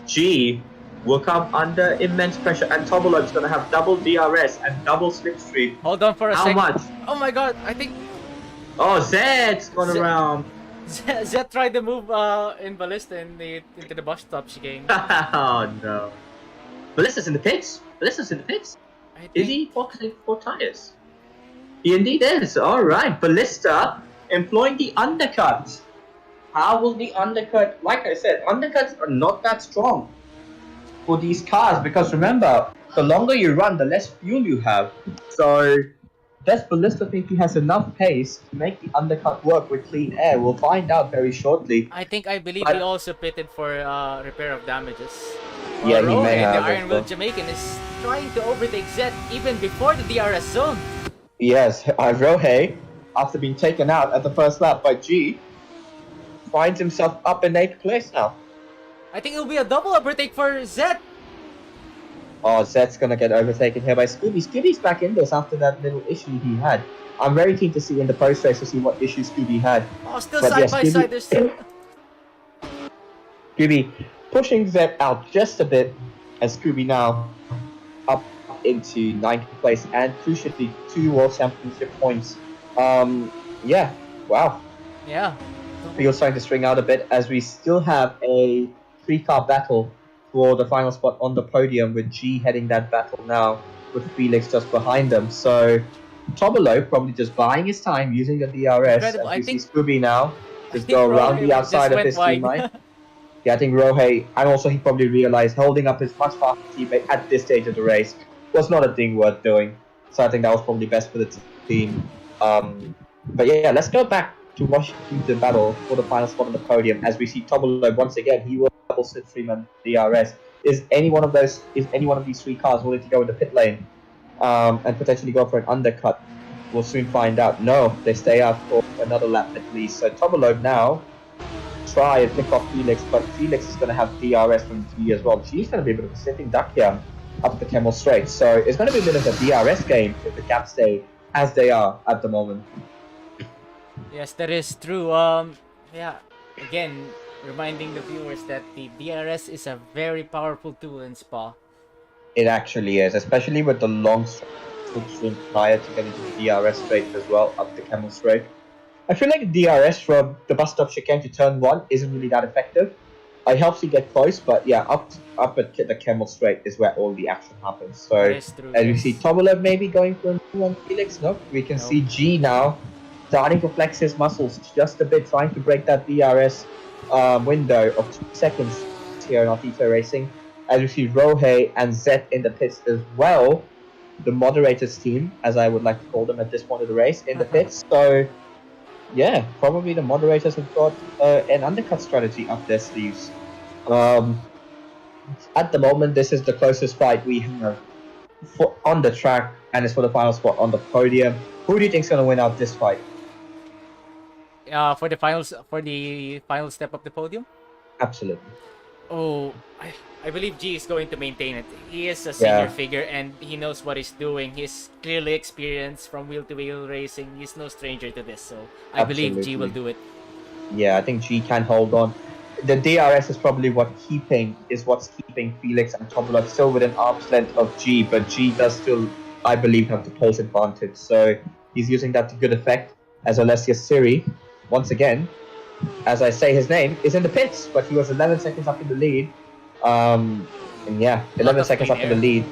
G will come under immense pressure, and Tobolov is going to have double DRS and double slipstream. Hold on for a How second. much? Oh my god, I think Oh, Zed's gone Zed- around. Zed tried the move in Ballista into the bus stop chicane. Oh no. Ballista's in the pits. I Is think- he focusing for tires? He indeed is. All right, Ballista employing the undercut. How will the undercut? Like I said, undercuts are not that strong for these cars because remember, the longer you run, the less fuel you have. So, does Ballista think he has enough pace to make the undercut work with clean air? We'll find out very shortly. I believe But- he also pitted for repair of damages. Yeah, he Rowe, may have the as Iron Will well. Jamaican is trying to overtake Zed even before the DRS zone. Yes, Rohe, after being taken out at the first lap by G, finds himself up in 8th place now. I think it'll be a double overtake for Zed. Oh, Zed's gonna get overtaken here by Scooby. Scooby's back in this after that little issue he had. I'm very keen to see in the post-race to see what issue Scooby had. Oh, still But side yes, by Scooby- side. There's still... Scooby pushing Zed out just a bit, and Scooby now up into 9th place and crucially 2 World Championship points. Yeah, wow. Yeah. We're starting to string out a bit as we still have a 3-car battle for the final spot on the podium with G heading that battle now with Felix just behind them. So Tobolo probably just buying his time using the DRS. Incredible. As I we think- see Scooby now just think go around Rohe the outside just of his went teammate. Yeah, I think Rohe, and also he probably realized holding up his much faster teammate at this stage of the race was not a thing worth doing. So I think that was probably best for the team. But yeah, let's go back to Washington battle for the final spot on the podium as we see Tobolo once again. He will double slipstream and DRS. Is any one of these 3 cars willing to go in the pit lane and potentially go for an undercut? We'll soon find out. No, they stay out for another lap at least. So Tobolo now try and pick off Felix, but Felix is going to have DRS from G as well. G's going to be a bit of a sitting duck here up the Camel Straight. So it's going to be a bit of a DRS game if the gaps stay as they are at the moment. Yes, that is true. Yeah, again, reminding the viewers that the DRS is a very powerful tool in Spa. It actually is, especially with the long straight prior to getting to the DRS straight as well, up the Camel Straight. I feel like DRS from the bus stop chicane to turn 1 isn't really that effective. It helps you get close, but yeah, up at the Camel Straight is where all the action happens. So, That is true, as we yes. see Tobolev maybe going for a new on Felix, no, we can see G now starting to flex his muscles just a bit, trying to break that DRS window of 2 seconds here in Artito Racing. As we see Rohe and Zet in the pits as well, the moderators team, as I would like to call them at this point of the race, in the pits. So, yeah, probably the moderators have got an undercut strategy up their sleeves. At the moment, this is the closest fight we have on the track, and it's for the final spot on the podium. Who do you think is going to win out this fight? For the final step of the podium. Absolutely. Oh, I believe G is going to maintain it. He is a senior Yeah. figure and he knows what he's doing. He's clearly experienced from wheel-to-wheel racing. He's no stranger to this, so I believe G will do it. Yeah, I think G can hold on. The DRS is probably what's keeping Felix and Tobolov still within arm's length of G, but G does still, I believe, have the pulse advantage. So he's using that to good effect. As Alessia Siri, once again, as I say his name, is in the pits, but he was 11 seconds up in the lead. And yeah, 11 seconds up in the lead.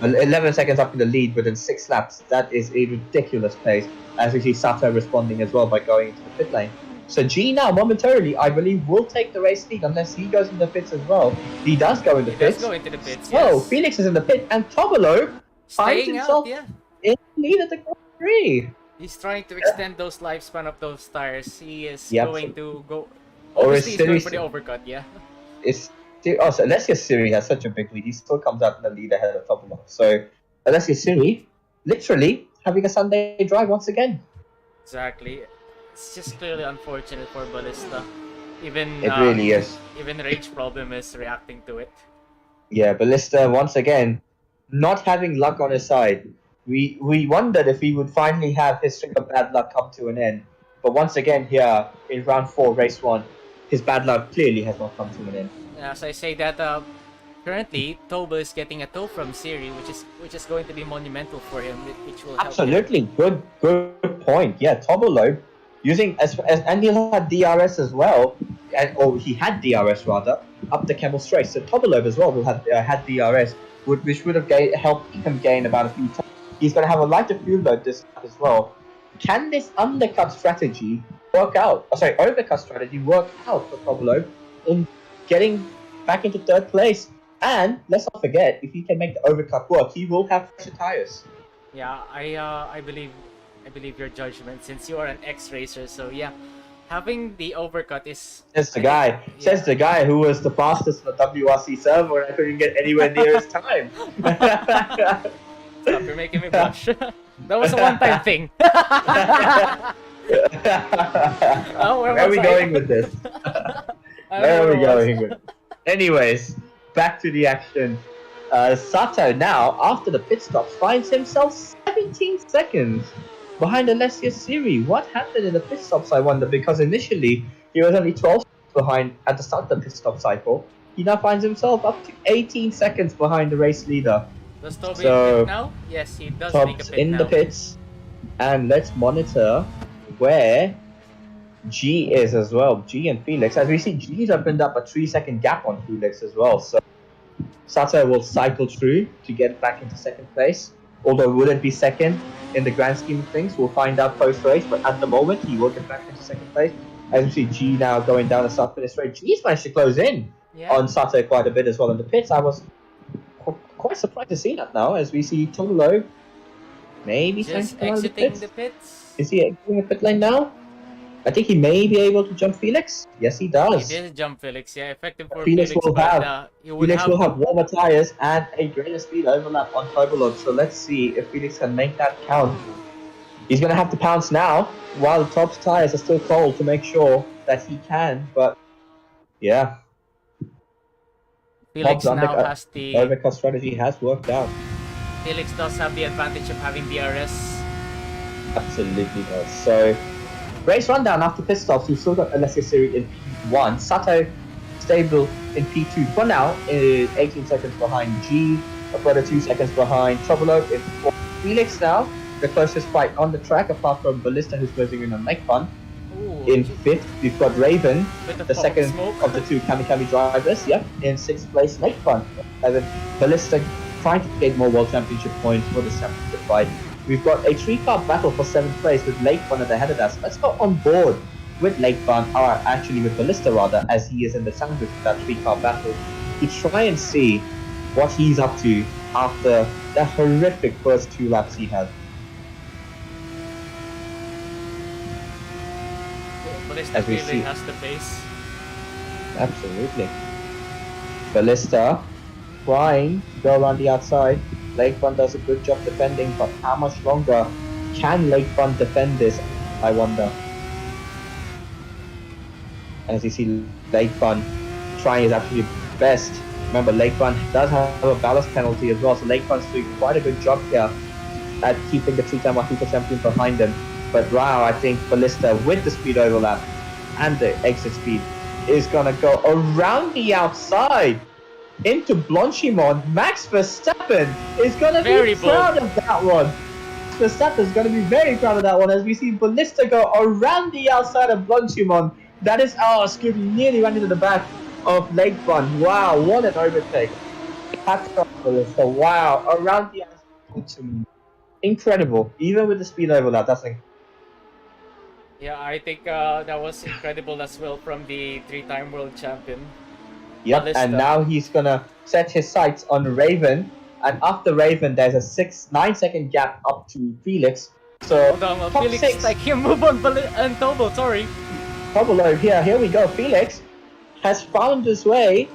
11 seconds up in the lead within 6 laps. That is a ridiculous pace. As we see Sato responding as well by going into the pit lane. So G now, momentarily, I believe, will take the race lead unless he goes in the pits as well. He does go in the pits. Does go into the pits, Oh, yes. Felix is in the pit, and Tobolo finds Staying out, himself yeah. in the lead at the Grand Prix. He's trying to extend those lifespan of those tires. He is Yep. going to go... Or is Obviously, he's going Siri- for the overcut, yeah. It's so Alessia Siri has such a big lead. He still comes out in the lead ahead of Tobolo. So Alessia Siri, literally having a Sunday drive once again. Exactly. It's just clearly unfortunate for Ballista. Even It really is. Even Rage Problem is reacting to it. Yeah, Ballista once again not having luck on his side. We wondered if he would finally have his string of bad luck come to an end. But once again here in round 4, race 1, his bad luck clearly has not come to an end. As I say that currently Toba is getting a tow from Siri, which is going to be monumental for him, which will help him. Absolutely, good point. Yeah, Tobolo using and he'll have DRS as well, he had DRS rather up the Camel Straight. So Tobolo as well will have had DRS, which would have helped him gain about a few times. He's going to have a lighter fuel load this lap as well, can this undercut strategy work out? Oh, sorry, overcut strategy work out for Pablo in getting back into third place? And let's not forget, if he can make the overcut work, he will have fresher tires. Yeah, I believe your judgment since you are an ex-racer. So yeah, having the overcut is. Says the guy who was the fastest on the WRC server and I couldn't get anywhere near his time. Stop, you're making me blush. That was a one-time thing. Oh, where are we going with this? Where are we going with? Anyways, back to the action. Sato now, after the pit stops, finds himself 17 seconds behind Alessio Siri. What happened in the pit stops, I wonder? Because initially he was only 12 seconds behind at the start of the pit stop cycle. He now finds himself up to 18 seconds behind the race leader. Does Toby So, pit now? Yes, he does make a Tob's pit in now. the pits, and let's monitor where G is as well. G and Felix. As we see, G's opened up a 3-second gap on Felix as well. So Sato will cycle through to get back into second place. Although would it be second in the grand scheme of things? We'll find out post-race, but at the moment he will get back into second place. As we see G now going down the south finish straight. G's managed to close in on Sato quite a bit as well in the pits. I was quite surprised to see that now, as we see Tolo maybe Just trying to come out of exiting the pits. Is he exiting the pit lane now? I think he may be able to jump Felix. Yes, he does. He did jump Felix. Yeah, effective for Felix Felix. will but, have he would Felix will to- have warmer tires and a greater speed overlap on Turbulog. So let's see if Felix can make that count. He's gonna have to pounce now while the top tires are still cold to make sure that he can. But yeah, Felix Bob's now has the overcut strategy has worked out. Felix does have the advantage of having DRS. Absolutely does. So, race rundown after pit stops. We've still got Alessio Siri in P1. Sato stable in P2 for now, 18 seconds behind G, a further 2 seconds behind Trouble in 4th. Felix now, the closest fight on the track, apart from Ballista, who's closing in on Lake Fun. In 5th, we've got Raven, the second of the two Kami drivers, in 6th place, Lake Fun. And then Ballista trying to get more World Championship points for the championship fight. We've got a 3-car battle for 7th place with Lake Fun at the head of us. Let's go on board with Lake Fun, or actually with Ballista rather, as he is in the sandwich of that 3-car battle, to try and see what he's up to after the horrific first 2 laps he had. Ballista As we really see. has the pace. Absolutely. Ballista trying to go around the outside. Lake Fun does a good job defending, but how much longer can Lake Fun defend this? I wonder. As you see, Lake Fun trying his absolute best. Remember, Lake Fun does have a ballast penalty as well, so Lake Fun's doing quite a good job here at keeping the 3-time Artito champion behind him. But wow, I think Ballista with the speed overlap and the exit speed is gonna go around the outside into Blanchimont. Max Verstappen is gonna be proud of that one. Verstappen is gonna be very proud of that one as we see Ballista go around the outside of Blanchimont. That is Scooby nearly ran into the back of Lake Fun. Wow, what an overtake. Hats off Ballista. Wow, around the outside. Incredible. Even with the speed overlap, that's like. Yeah, I think that was incredible as well from the 3-time world champion. Yep, Ballista. and now he's gonna set his sights on Raven, and after Raven, there's a 9-second gap up to Felix. So Hold on, top Felix 6. like him move on and Tobo, sorry. Tobo here we go. Felix has found his way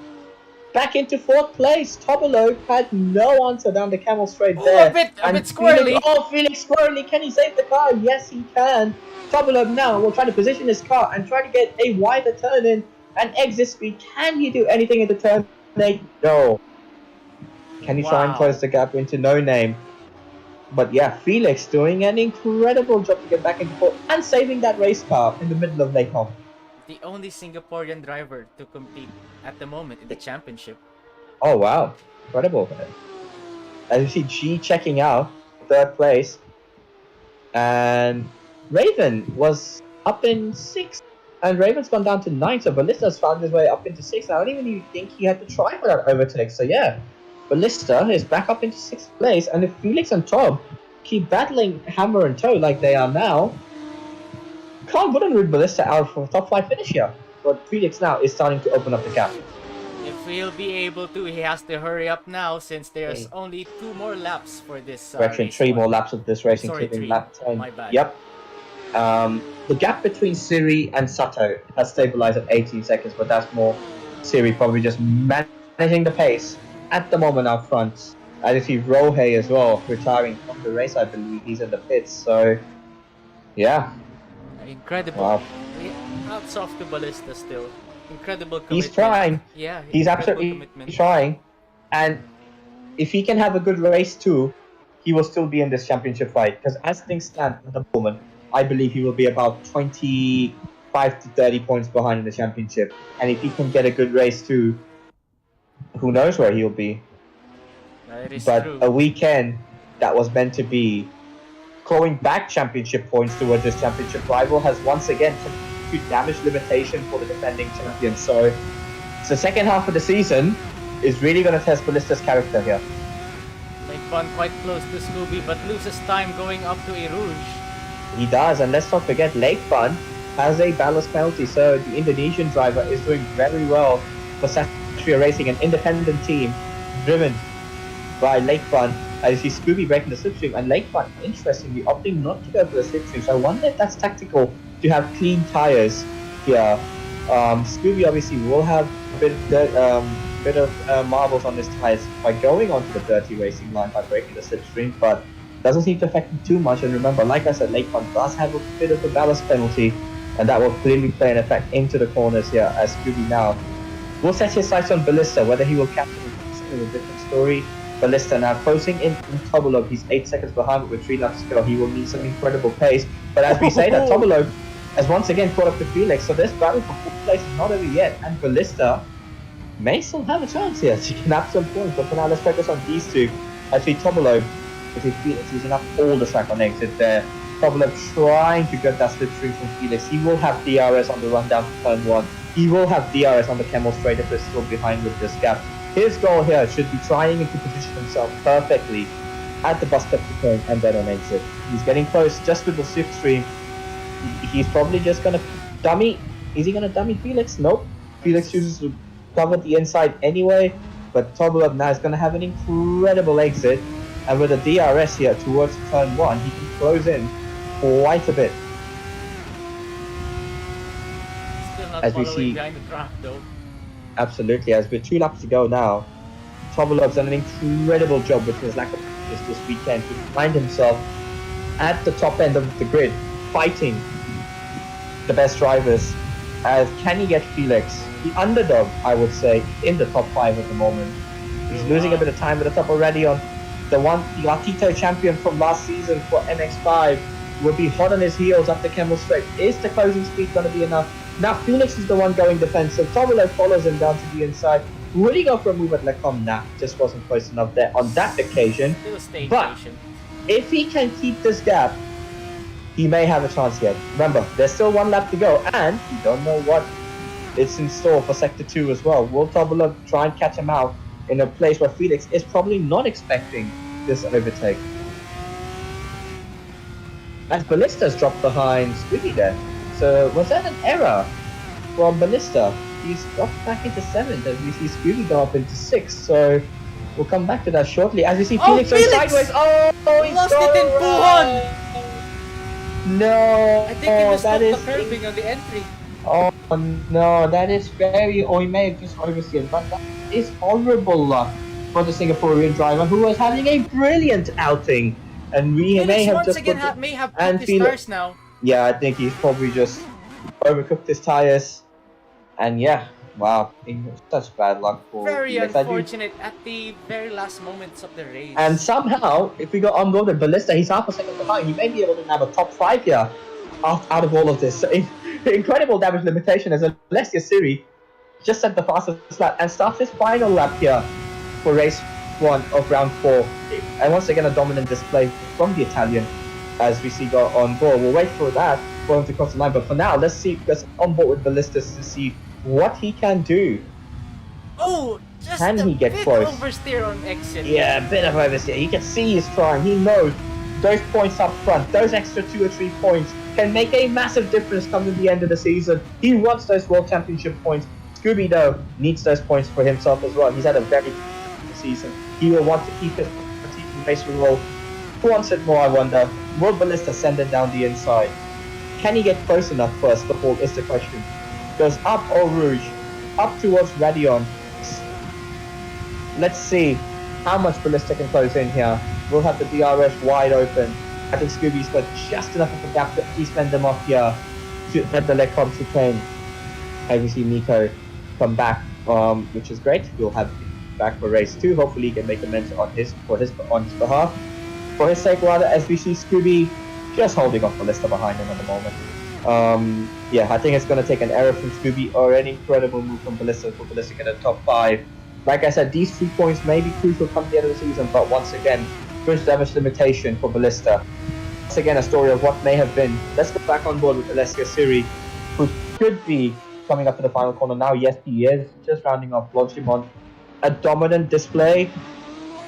back into 4th place. Tobo had no answer down the camel straight there. A bit And squirrely. Felix squirrely. Can he save the car? Yes, he can. Tobo now will try to position his car and try to get a wider turn in and exit speed. Can he do anything in the turn 8? No. Can he try and close the gap into No Name? But yeah, Felix doing an incredible job to get back into 4th and saving that race car in the middle of Lake Home. The only Singaporean driver to compete at the moment in the championship. Oh wow, incredible. As you see G checking out, 3rd place. And Raven was up in 6th. And Raven's gone down to 9th, so Ballista's found his way up into 6th. I don't even think he had to try for that overtake. So yeah, Ballista is back up into 6th place. And if Felix and Tob keep battling hammer and toe like they are now, wouldn't rule Ballista out for a top 5 finish here. But Felix now is starting to open up the gap. If he'll be able to, he has to hurry up now since there's only 2 more laps for this Correction, 3 more laps of this race, Sorry, including 3. lap 10. My bad. Yep. The gap between Siri and Sato has stabilized at 18 seconds, but that's more Siri probably just managing the pace at the moment out front. And you see Rohei as well, retiring from the race, I believe. He's in the pits, so yeah. Incredible. Wow. Hats off to Ballista still. Incredible commitment. He's trying. Yeah, he's absolutely trying. And if he can have a good race too, he will still be in this championship fight. Because as things stand at the moment, I believe he will be about 25 to 30 points behind in the championship. And if he can get a good race too, who knows where he'll be. That is But true. a weekend that was meant to be clawing back championship points towards his championship rival has once again to damage limitation for the defending champion. So the second half of the season is really going to test Ballista's character here. Lake Fun quite close to Scooby, but loses time going up to Erouge. He does, and let's not forget Lake Fun has a ballast penalty, so the Indonesian driver is doing very well for Satria Racing, an independent team driven by Lake Fun. As you see Scooby breaking the slipstream, and Lake Fun, interestingly, opting not to go for the slipstream. So I wonder if that's tactical to have clean tires here. Scooby obviously will have a bit of marbles on his tires by going onto the dirty racing line by breaking the slipstream, but doesn't seem to affect him too much. And remember, like I said, Lake Fun does have a bit of a ballast penalty, and that will clearly play an effect into the corners here as Scooby now will set his sights on Ballista. Whether he will capture is a different story. Ballista now closing in Tobolov. He's 8 seconds behind, but with 3 laps to go, he will need some incredible pace. But as we say, that Tobolov has once again caught up to Felix, so this battle for 4th place is not over yet, and Ballista may still have a chance here to snap some points. But for now, let's focus on these two. As we Tobolov, as we Felix using up all the track on exit there. Tobolov trying to get that slipstream from Felix. He will have DRS on the run down to turn 1. He will have DRS on the Camel straight if he's still behind with this gap. His goal here should be trying to position himself perfectly at the bus stop to turn and then on exit. He's getting close just with the slipstream. He's probably just going to dummy. Is he going to dummy Felix? Nope. Felix chooses to cover the inside anyway, but Tobolov now is going to have an incredible exit, and with a DRS here towards turn 1, he can close in quite a bit. Still not As we following see, behind the track though. absolutely, as with 2 laps to go now, Tobolov's done an incredible job with his lack of practice this weekend to find himself at the top end of the grid, fighting the best drivers. As can he get Felix, the underdog, I would say, in the top 5 at the moment? He's losing a bit of time at the top already on the Artito champion from last season for MX5 will be hot on his heels up the Camel Straight. Is the closing speed going to be enough? Now Felix is the one going defensive. Tobolov follows him down to the inside. Will he go for a move at Lecom? Nah, just wasn't close enough there on that occasion. Still staying But patient. if he can keep this gap, he may have a chance yet. Remember, there's still 1 lap to go, and you don't know what is in store for Sector 2 as well. Will Tobolov try and catch him out in a place where Felix is probably not expecting this overtake? As Ballista's dropped behind Squiggy there. So was that an error from Ballista? He's dropped back into 7th as we see Squiggy go up into 6th. So we'll come back to that shortly as we see Felix going sideways. Oh, he lost it in Puhan! No, I think he missed that the is curbing on the entry. Oh no, that is very, or he may have just overseen, but that is horrible luck for the Singaporean driver who was having a brilliant outing, and we Felix may have once just again put may have and put his Felix- stars now. Yeah, I think he's probably just overcooked his tires, and yeah, wow, such bad luck for Very Felix. I do- unfortunate at the very last moments of the race. And somehow, if we go on board with Ballista, he's half a second behind. He may be able to have a top 5 here out of all of this. So, incredible damage limitation as Alessia Siri just set the fastest lap and starts his final lap here for race 1 of round 4. And once again, a dominant display from the Italian as we see go on board. We'll wait for that for him to cross the line. But for now, let's on board with Ballistas to see what he can do. Oh, just Can a he get bit close? oversteer on exit. Yeah, a bit of oversteer. He can see he's trying. He knows those points up front, those extra 2 or 3 points can make a massive difference come to the end of the season. He wants those World Championship points. Scooby, though, needs those points for himself as well. He's had a very good season. He will want to keep his racing role. Who wants it more, I wonder? Will Ballista send it down the inside? Can he get close enough first before is the question? Goes up Eau Rouge, up towards Radion. Let's see how much Ballista can close in here. We'll have the DRS wide open. I think Scooby's got just enough of a gap to at least fend them off here to let the leg comps retain. As we see Miko come back, which is great. We'll have him back for race 2. Hopefully he can make amends on his behalf. For his sake rather, as we see Scooby just holding off Ballista behind him at the moment. Yeah, I think it's going to take an error from Scooby or an incredible move from Ballista for Ballista to get a top 5. Like I said, these 3 points may be crucial come the end of the season, but once again, first damage limitation for Ballista. Once again, a story of what may have been. Let's get back on board with Alessio Siri, who should be coming up to the final corner now. Yes, he is. Just rounding off, launched him on a dominant display.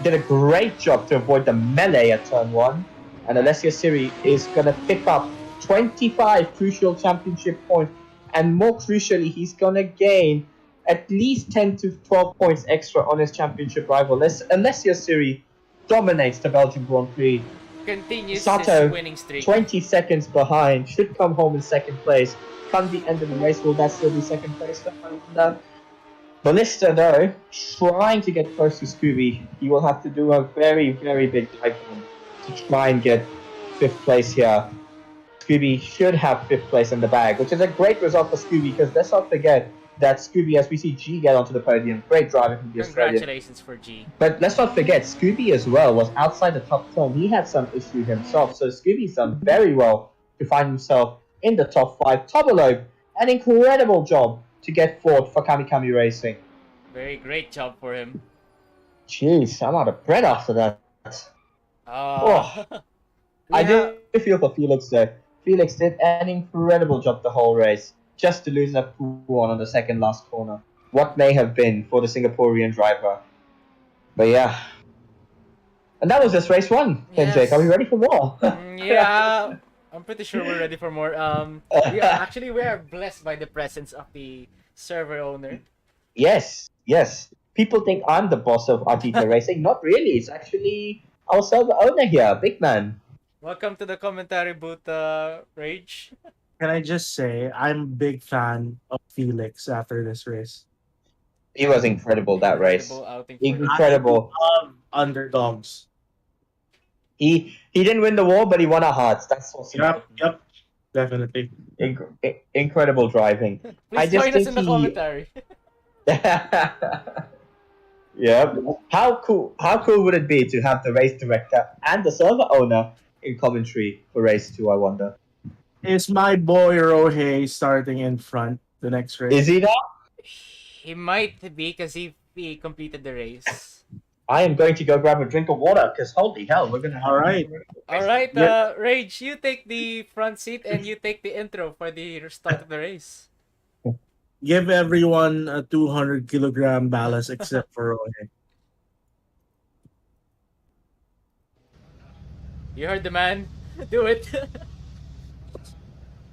Did a great job to avoid the melee at turn 1. And Alessio Siri is going to pick up 25 crucial championship points. And more crucially, he's going to gain at least 10 to 12 points extra on his championship rival. Alessio Siri dominates the Belgian Grand Prix. Continues Sato, his winning streak. 20 seconds behind, should come home in second place. Come the end of the race, will that still be second place? Ballista, though, trying to get close to Scooby. He will have to do a very, very big dive to try and get 5th place here. Scooby should have 5th place in the bag, which is a great result for Scooby, because let's not forget that Scooby, as we see G get onto the podium, great driving from the Australian. Congratulations for G. But let's not forget, Scooby as well was outside the top 10. He had some issue himself, so Scooby's done very well to find himself in the top 5. Tobolo, an incredible job to get forward for Kamikami Racing. Very great job for him. Jeez, I'm out of breath after that. Oh. I did feel for Felix there. Felix did an incredible job the whole race, just to lose that P1 on the second last corner. What may have been for the Singaporean driver. But yeah. And that was just race 1, Yes. Jake. Are we ready for more? Yeah, I'm pretty sure we're ready for more. We are blessed by the presence of the server owner. Yes. People think I'm the boss of Artito Racing. Not really. It's actually our server owner here, Big Man. Welcome to the commentary booth, Rage. Can I just say, I'm a big fan of Felix after this race. He was incredible that race. Outing for him. Incredible. I love underdogs. He didn't win the war, but he won our hearts. That's what's Yep, definitely. Incredible driving. Please join us in the commentary. Yep. How cool would it be to have the race director and the server owner in commentary for race 2, I wonder? Is my boy Rohei starting in front the next race? Is he now? He might be because he completed the race. I am going to go grab a drink of water because holy hell, we're gonna have Alright, Rage, you take the front seat and you take the intro for the start of the race. give everyone a 200 kilogram ballast except for Rohei. You heard the man. Do it.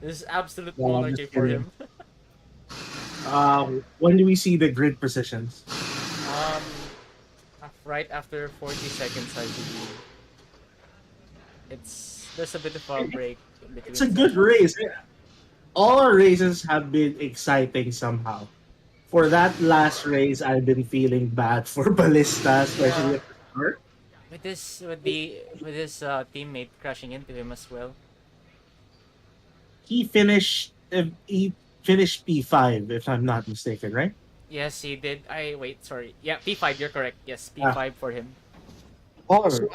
This is absolute monarchy for him. When do we see the grid positions? Right after 40 seconds, I believe. There's a bit of a break. It's a good race. All our races have been exciting somehow. For that last race, I've been feeling bad for Ballista, especially at the start. With his teammate crashing into him as well. He finished P5, if I'm not mistaken, right? Yes, he did. Sorry. Yeah, P5, you're correct. Yes, P5 for him. So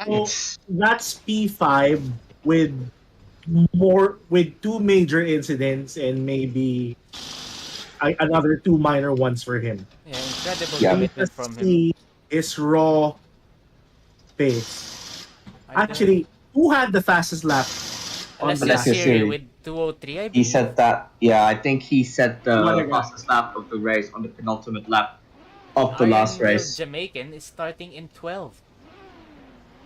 that's P5 with 2 major incidents and maybe another 2 minor ones for him. Yeah, incredible commitment from him. See his raw pace. Actually, who had the fastest lap on the last series with 203, I believe. He said that. Yeah, I think he set the fastest lap of the race on the penultimate lap of the last race. Jamaican is starting in 12.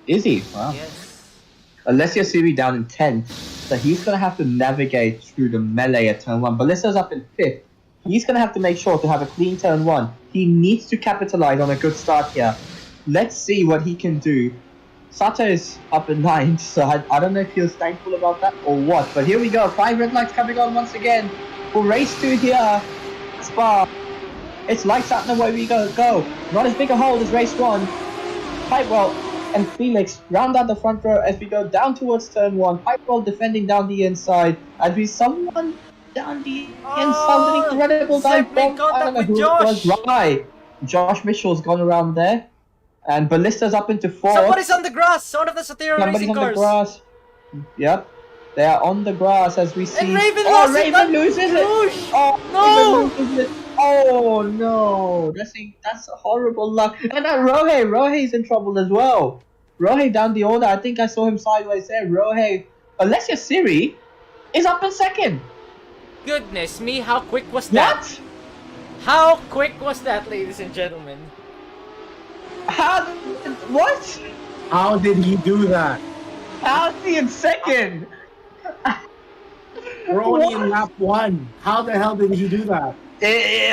Is he? Wow. Yes. Alessio Siri down in 10th, so he's going to have to navigate through the melee at turn 1. Ballista's up in 5th. He's going to have to make sure to have a clean turn 1. He needs to capitalize on a good start here. Let's see what he can do. Sato is up in 9th, so I don't know if he was thankful about that or what. But here we go, 5 red lights coming on once again for race 2 here. Spa. It's lights out and away we go. Not as big a hold as race 1. Pipewell and Felix round out the front row as we go down towards turn 1. Pipewell defending down the inside as we someone down the inside with an incredible dive bomb. I don't know who it was. Right. Josh Mitchell's gone around there. And Ballista's up into 4th. Somebody's on the grass! One of the Sotero Somebody's racing on cars! the grass. Yep. They are on the grass as we see. And Raven Raven loses it! Oh, no! Raven loses it. Oh no! That's a horrible luck. And now Rohe's in trouble as well. Rohe down the order. I think I saw him sideways there. Rohe. Alessia Siri is up in 2nd. Goodness me, how quick was that? What? How quick was that, ladies and gentlemen? What? How did he do that? How's he in 2nd? We're only in lap 1. How the hell did he do that?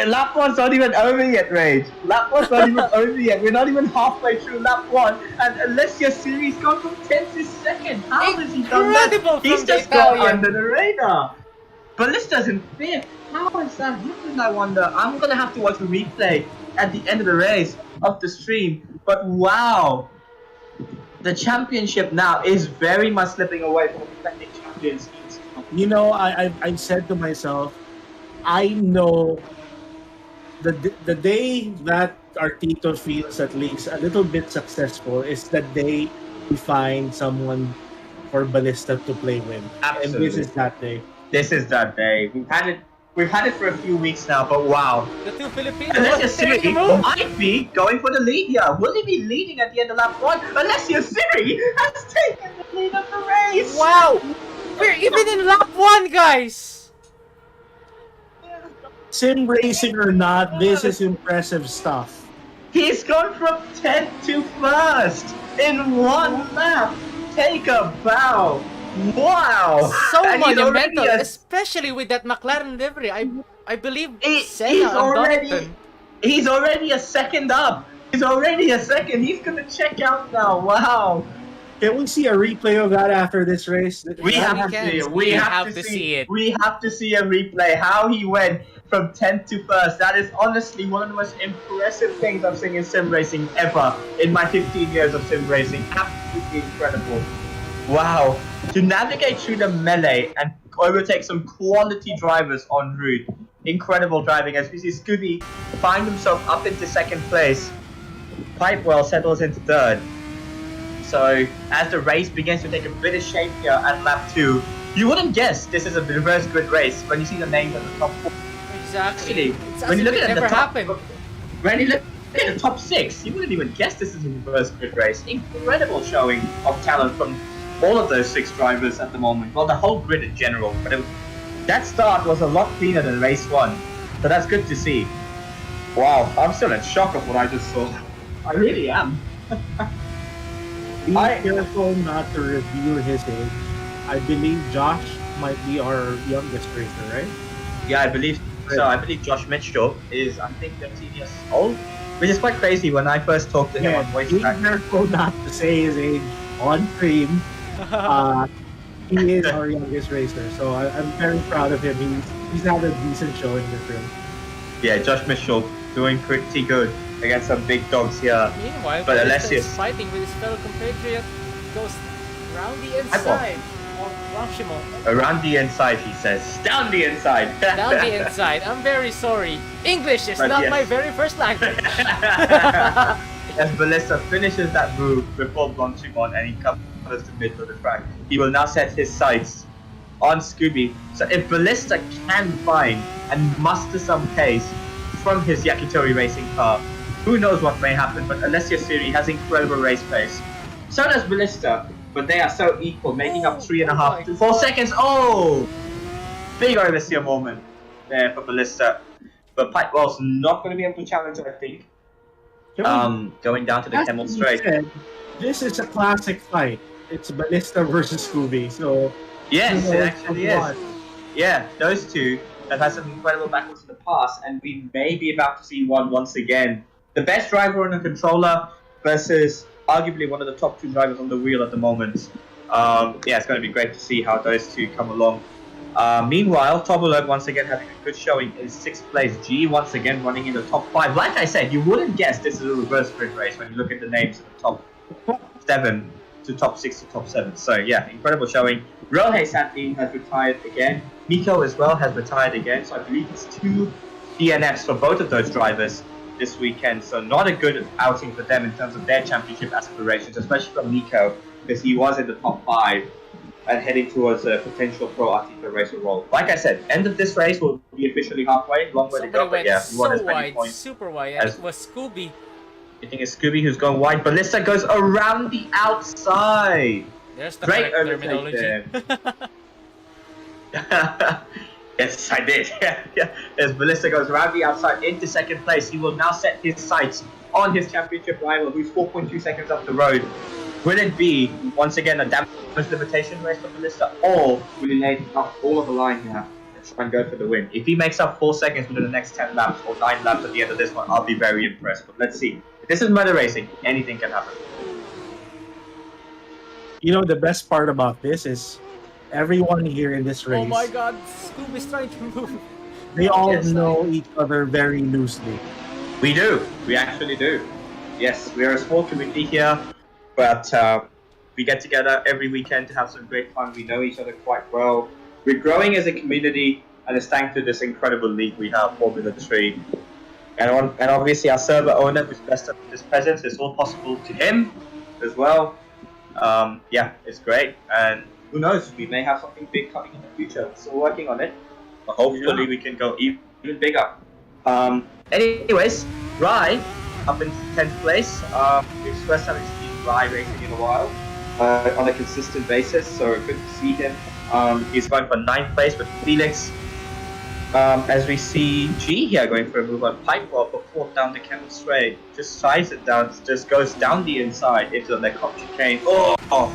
Lap 1's not even over yet, Rage. Lap 1's not even over yet. We're not even halfway through lap 1, and Alessia Siri's gone from 10th to 2nd. How has he done that? He's just got under the radar. Ballista's in 5th. How is that happening, I wonder? I'm gonna have to watch a replay at the end of the race of the stream. But wow, the championship now is very much slipping away from the defending champions. You know, I've said to myself, I know the day that Artito feels at least a little bit successful is the day we find someone for Ballista to play with. Absolutely. And this is that day. This is that day. We've had it for a few weeks now, but wow. The two Filipinos. Alessia Siri might be going for the lead here. Will he be leading at the end of lap 1? Alessia Siri has taken the lead of the race. Wow! We're even in lap 1, guys! Sim racing or not, this is impressive stuff. He's gone from 10th to 1st in 1 lap. Take a bow. Wow! So And he's monumental, already especially with that McLaren livery. I believe he's Senna and already Donington. he's already a 2nd up. He's already a 2nd. He's gonna check out now. Wow. Can we see a replay of that after this race? We have to see it. We have to see it. We have to see a replay. How he went from 10th to 1st. That is honestly one of the most impressive things I've seen in sim racing ever in my 15 years of sim racing. Absolutely incredible. Wow. To navigate through the melee and overtake some quality drivers en route. Incredible driving as we see Scooby find himself up into 2nd place. Pipewell settles into 3rd. So as the race begins to take a bit of shape here at lap 2, you wouldn't guess this is a reverse grid race when you see the names at the top 4. Exactly. Actually, when you look at the top, when you look at the top 6, you wouldn't even guess this is a reverse grid race. Incredible showing of talent from all of those 6 drivers at the moment. Well, the whole grid in general. But that start was a lot cleaner than race 1, so that's good to see. Wow, I'm still in shock of what I just saw. I really am. Be careful not to reveal his age. I believe Josh might be our youngest racer, right? Yeah, I believe so. I believe Josh Mitchell is, I think, 13 years old, which is quite crazy when I first talked to him on voice be track. careful not to say his age on stream. He is our youngest racer, so I'm very proud of him. He's had a decent showing this race. Yeah, Josh Mitchell doing pretty good against some big dogs here. Meanwhile, but Balista is Alessius fighting with his fellow compatriot. Goes around the inside. around the inside, he says. Down the inside. Down the inside. I'm very sorry. English is But not yes. my very first language. As Balista finishes that move before launching on and he covers the middle of the track, he will now set his sights on Scooby. So if Ballista can find and muster some pace from his Yakitori racing car, who knows what may happen, but Alessia Siri has incredible race pace. So does Ballista, but they are so equal, making up 3.5 to 4 seconds. Oh! Big oversteer moment there for Ballista. But Pipewell's not going to be able to challenge, I think. Going down to the Camel Straight. This is a classic fight. it's Ballista versus Scooby. So Yes, who it knows actually who is. won? Yeah, those two have had some incredible battles in the past, and we may be about to see one once again. The best driver on a controller versus arguably one of the top two drivers on the wheel at the moment. Yeah, it's going to be great to see how those two come along. Meanwhile, Top Alert once again having a good showing in 6th place. G once again running in the top 5. Like I said, you wouldn't guess this is a reverse sprint race when you look at the names in the top 7 to top 6 to top 7. So yeah, incredible showing. Rohei sadly has retired again. Miko as well has retired again. So I believe it's 2 DNFs for both of those drivers this weekend. So not a good outing for them in terms of their championship aspirations, especially for Miko, because he was in the top 5 and heading towards a potential pro Artito racer role. Like I said, end of this race will be officially halfway. Long way to go, but yeah, we won as many points. Super wide. I think it was Scooby. I think it's Scooby who's going wide. Ballista goes around the outside. There's the Great correct overtake terminology. there. Yes, I did. Yeah. As Ballista goes around the outside into 2nd place, he will now set his sights on his championship rival, who's 4.2 seconds up the road. Will it be, once again, a damage limitation race for Ballista, or will he lay up all of the line here and try and go for the win? If he makes up 4 seconds within the next 10 laps or 9 laps at the end of this one, I'll be very impressed. But let's see. If this is murder racing, anything can happen. You know, the best part about this is everyone here in this race, Oh my god, Scooby's trying to move. they all know each other very loosely. We do. We actually do. Yes, we are a small community here, but we get together every weekend to have some great fun. We know each other quite well. We're growing as a community, and it's thanks to this incredible league we have, Formula 3. And obviously our server owner who's blessed us with this presence, it's all possible to him as well. Yeah, it's great. And who knows, we may have something big coming in the future. Still working on it. But hopefully we can go even bigger. Anyways, Rai up in 10th place. It's the first time we've seen Rai racing in a while on a consistent basis, so good to see him. He's going for 9th place with Felix. As we see G here going for a move on pipe wall for 4th down the Camel Straight. Just sides it down, just goes down the inside into the cop chicane. Oh!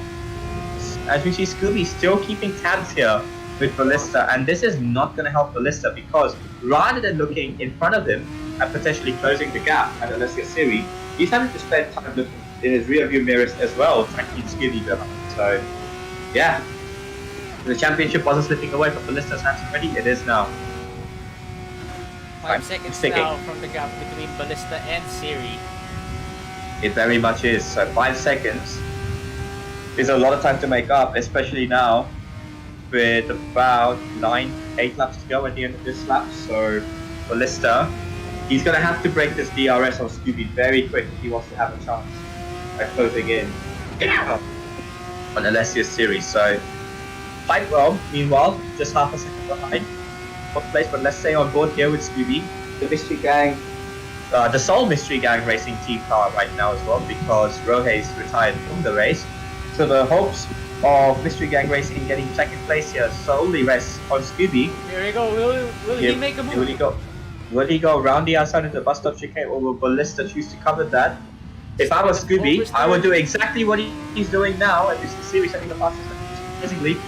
As we see Scooby still keeping tabs here with Ballista, and this is not going to help Ballista because rather than looking in front of him and potentially closing the gap at Alessia Siri, he's having to spend time looking in his rear view mirrors as well, trying to keep Scooby behind. So, yeah, the championship wasn't slipping away from Ballista's hands already. It is now. 5 seconds now from the gap between Ballista and Siri. It very much is. So 5 seconds is a lot of time to make up, especially now with about 8 laps to go at the end of this lap. So Ballista, he's going to have to break this DRS on Scooby very quick if he wants to have a chance at closing in on Alessia's series. So quite well, meanwhile, just half a second behind. Place, but let's stay on board here with Scooby, the Mystery Gang, the sole Mystery Gang racing team car right now as well, because Rohei's retired from the race. So the hopes of Mystery Gang Racing getting 2nd place here solely rests on Scooby. Here we go. Will he make a move? Will he go around the outside of the bus stop chicane, or will Ballista choose to cover that? If I was Scooby, I would do exactly what he's doing now, and this is the series setting the fastest. Basically,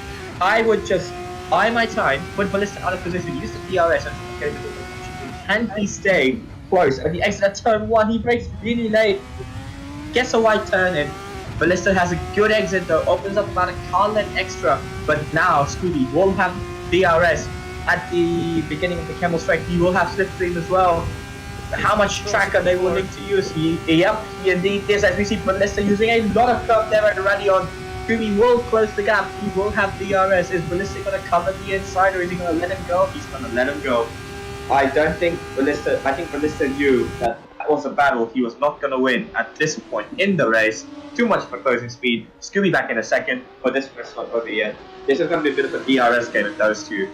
I would just buy my time, put Ballista out of position, use the DRS, and get into the position. Can he stay close? At the exit at turn 1, he breaks really late, gets a wide turn in. Ballista has a good exit though, opens up about a car length extra, but now Scooby will have DRS at the beginning of the Camel Strike. He will have Slipstream as well. How much track are they willing to use? He indeed is, as we see Ballista using a lot of curve there at Radion. Scooby will close the gap. He will have DRS. Is Ballista going to cover the inside, or is he going to let him go? He's going to let him go. I think Ballista knew that was a battle he was not going to win at this point in the race. Too much for closing speed. Scooby back in a second, but this race not over yet. This is going to be a bit of a DRS game if those two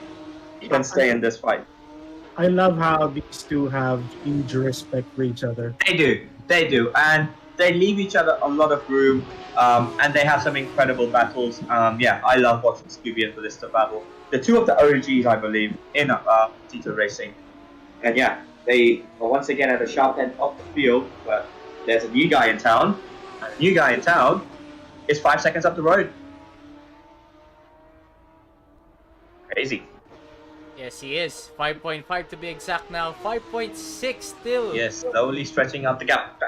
can stay in this fight. I love how these two have huge respect for each other. They do, and they leave each other a lot of room, and they have some incredible battles. Yeah, I love watching Scooby and Ballista battle. The two of the OGs, I believe, in Artito racing. And yeah, they are once again at the sharp end of the field, but there's a new guy in town. And the new guy in town is 5 seconds up the road. Crazy. Yes, he is. 5.5 to be exact now. 5.6 still. Yes, slowly stretching out the gap.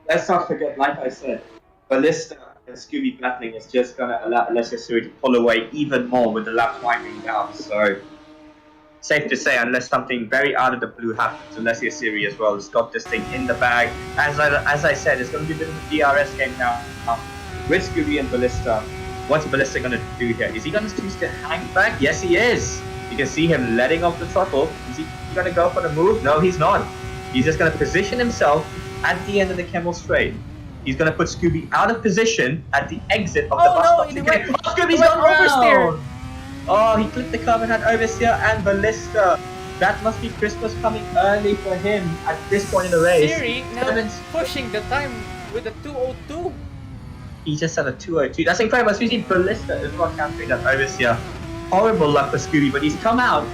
Let's not forget, like I said, Ballista and Scooby battling is just going to allow Alessio Siri to pull away even more with the laps winding down. So, safe to say, unless something very out of the blue happens, Alessio Siri as well has got this thing in the bag. As I said, it's going to be a bit of a DRS game now with Scooby and Ballista. What's Ballista going to do here? Is he going to choose to hang back? Yes, he is. You can see him letting off the throttle. Is he going to go for the move? No, he's not. He's just going to position himself at the end of the Camel Straight. He's going to put Scooby out of position at the exit of the bus stop. Scooby's gone oversteer. Oh, he clipped the curb and had oversteer and Ballista. That must be Christmas coming early for him at this point in the race. Siri now pushing the time with a 2:02. He just had a 2:02. That's incredible. So you see Ballista is not countering that oversteer. Horrible luck for Scooby, but he's come out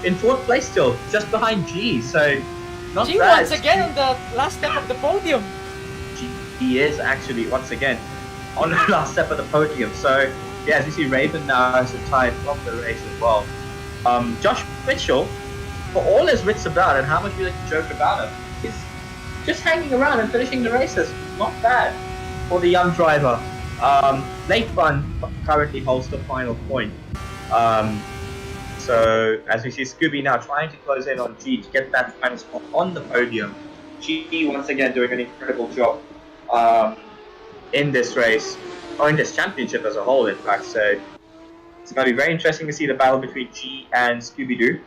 in 4th place still, just behind G. So not G bad. once again on the last step of the podium. He is actually once again on the last step of the podium. So yeah, as you see, Raven now has retired from the race as well. Josh Mitchell, for all his wits about and how much we like to joke about him, is just hanging around and finishing the races. Not bad for the young driver. Late Fun currently holds the final point. So as we see Scooby now trying to close in on G to get that final spot on the podium. G once again doing an incredible job in this race, or in this championship as a whole in fact. So it's going to be very interesting to see the battle between G and Scooby-Doo.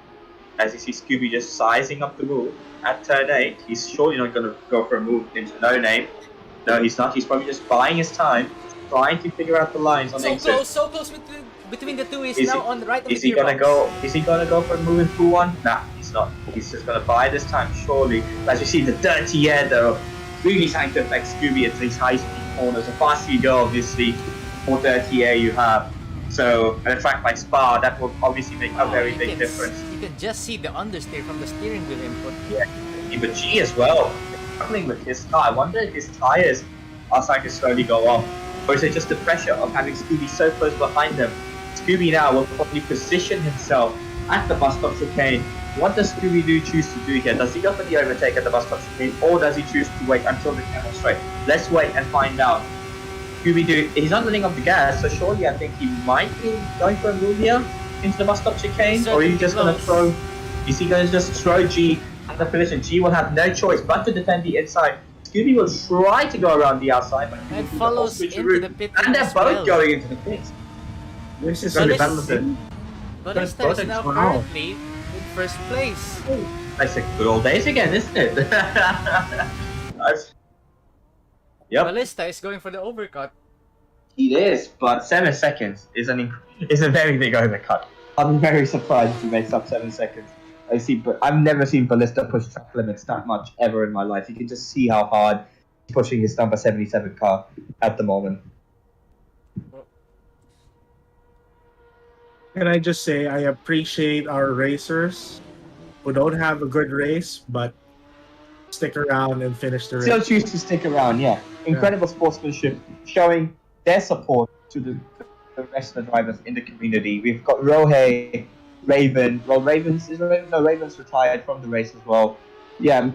As you see Scooby just sizing up the move at turn 8. He's surely not going to go for a move into No Name. No, he's not. He's probably just buying his time, trying to figure out the lines on the exit. So close between the two. He's now on the right of the Is he gonna go? Is he gonna go for a move in 2-1? Nah, he's not. He's just gonna buy this time, surely. As you see, the dirty air though, really starting to affect Scooby at these high-speed corners. The faster you go, obviously, more dirty air you have. So, at a track like Spa, that will obviously make a very big difference. You can just see the understeer from the steering wheel input. Yeah, but G as well, struggling with his car. I wonder if his tires are starting to slowly go off, or is it just the pressure of having Scooby so close behind him? Scooby now will probably position himself at the bus stop chicane. What does Scooby-Doo choose to do here? Does he go for the overtake at the bus stop chicane, or does he choose to wait until the Camel Straight? Let's wait and find out. Scooby-Doo, he's not letting off the gas, so surely I think he might be going for a move here into the bus stop chicane, or are you just going to throw? Is he going to just throw G at the position? G will have no choice but to defend the inside. Scooby will try to go around the outside, but and follows into the pit. And they're both going into the pit. This is going to be balanced. Ballista is now currently in first place. That's the good old days again, isn't it? Yep. Ballista is going for the overcut. It is, but 7 seconds is a very big overcut. I'm very surprised he makes up 7 seconds. But I've never seen Ballista push track limits that much ever in my life. You can just see how hard he's pushing his number 77 car at the moment. Can I just say I appreciate our racers who don't have a good race but stick around and finish the race. Still choose to stick around, yeah. Incredible sportsmanship, showing their support to the rest of the drivers in the community. We've got Rohei, Raven. Well, Raven's retired from the race as well. Yeah,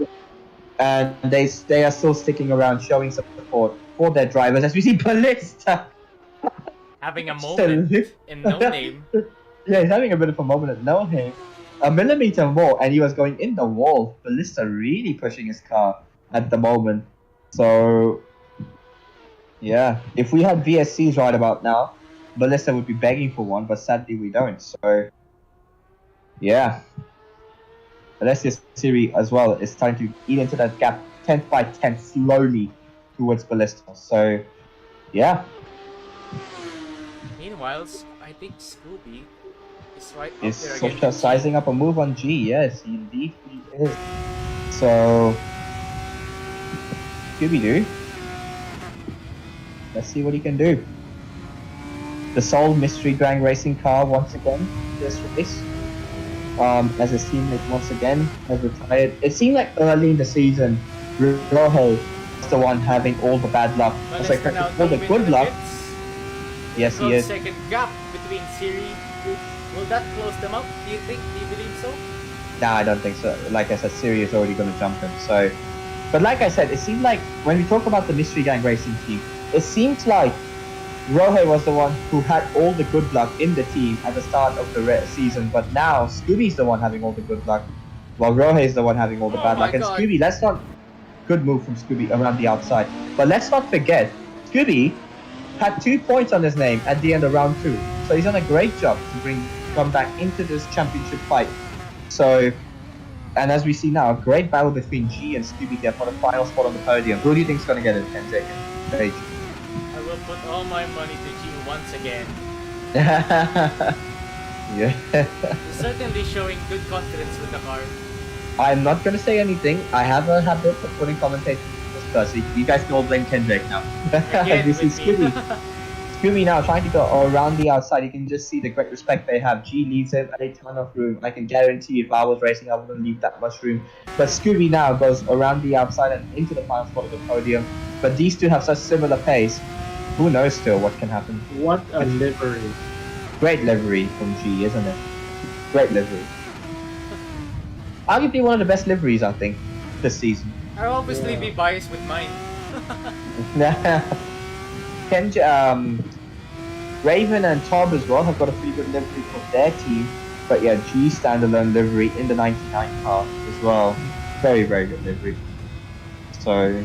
and they are still sticking around, showing some support for their drivers. As we see Ballista having a moment in No Name. Yeah, he's having a bit of a moment at No Name. A millimeter more, and he was going in the wall. Ballista really pushing his car at the moment. So, yeah, if we had VSCs right about now, Ballista would be begging for one, but sadly we don't. So, yeah. Alessio Siri as well is starting to eat into that gap 10th by 10th slowly towards Ballista. So, yeah. Meanwhile, I think Scooby is right up Is there again. sizing up a move on G. Yes, indeed he is. So, Scooby-Doo. Let's see what he can do. The sole Mystery Drang racing car once again this race. As his teammate once again has retired. It seemed like early in the season, Rojo was the one having all the bad luck. All the good luck. Yes, he is. Second gap between Siri. Will that close them up? Do you think? Do you believe so? Nah, I don't think so. Like I said, Siri is already going to jump him. So, but like I said, it seemed like when we talk about the Mystery Gang Racing team, it seemed like Rohe was the one who had all the good luck in the team at the start of the season, but now Scooby's the one having all the good luck, while Rohe is the one having all the bad luck. And God. Scooby, let's not... Good move from Scooby around the outside. But let's not forget, Scooby had 2 points on his name at the end of round 2. So he's done a great job to come back into this championship fight. So, and as we see now, a great battle between G and Scooby here for the final spot on the podium. Who do you think is going to get it, Kenzie? Paige. I will put all my money to G once again. Yeah. He's certainly showing good confidence with the car. I'm not going to say anything. I have a habit of putting commentators first. You guys can all blame Kendrick now. This is Scooby. Scooby now trying to go around the outside. You can just see the great respect they have. G leaves him a ton of room. I can guarantee if I was racing, I wouldn't leave that much room. But Scooby now goes around the outside and into the final spot of the podium. But these two have such similar pace. Who knows still what can happen? What a livery. Great livery from G, isn't it? Great livery. Arguably one of the best liveries, I think, this season. I'll obviously be biased with mine. Raven and Tob as well have got a pretty good livery for their team. But yeah, G standalone livery in the 99 car as well. Very, very good livery. So,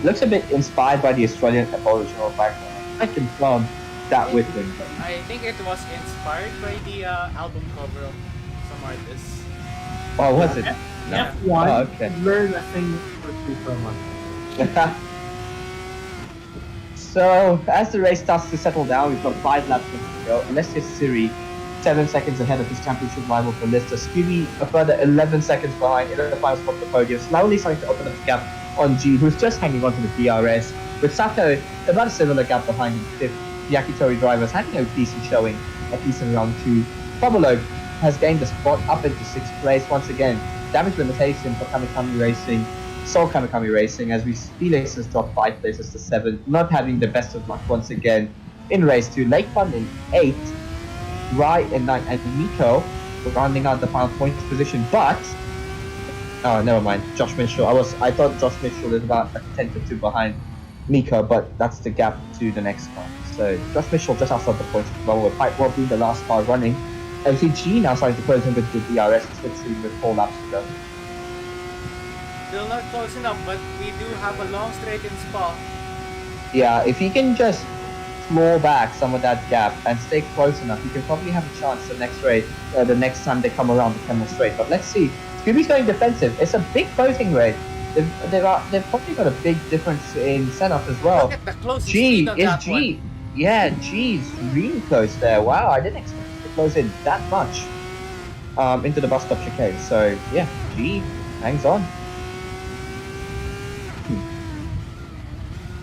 looks a bit inspired by the Australian Aboriginal background. I confirm that with him. I think it was inspired by the album cover of some artists. Oh, was it? F1, Oh, okay. learn a thing or two per month. So, as the race starts to settle down, we've got 5 laps left to go. Alessio Siri, 7 seconds ahead of his championship rival for Lister. Scooby, a further 11 seconds behind in the final spot of the podium, slowly starting to open up the gap on G, who's just hanging on to the DRS. With Sato, about a similar gap behind him, fifth. Yakitori drivers having a decent showing, at least in round 2. Pablo has gained the spot up into 6th place once again. Damage limitation for Kamikami Racing, Soul Kamikami Racing, as we Felix has dropped 5 places to 7, not having the best of luck once again in race 2. Lake Fun in 8th, Rai in 9th, and Nico rounding out the final points position, but oh, never mind. Josh Mitchell. I thought Josh Mitchell is about a tenth or 2 behind Nico, but that's the gap to the next car. So Josh Mitchell just outside the points as well, with Pipe Rob being the last car running. And see G now starting to close in with the DRS, literally with 4 laps to go. Still not close enough, but we do have a long straight in Spa. Yeah, if he can just claw back some of that gap and stay close enough, he can probably have a chance the next race, the next time they come around the Camel Straight. But let's see. Scooby's going defensive. It's a big closing rate. They've probably got a big difference in setup as well. Look at the closing G speed on is that G. one. Yeah, G's really close there. Wow, I didn't expect it to close in that much into the bus stop chicane. So yeah, G hangs on.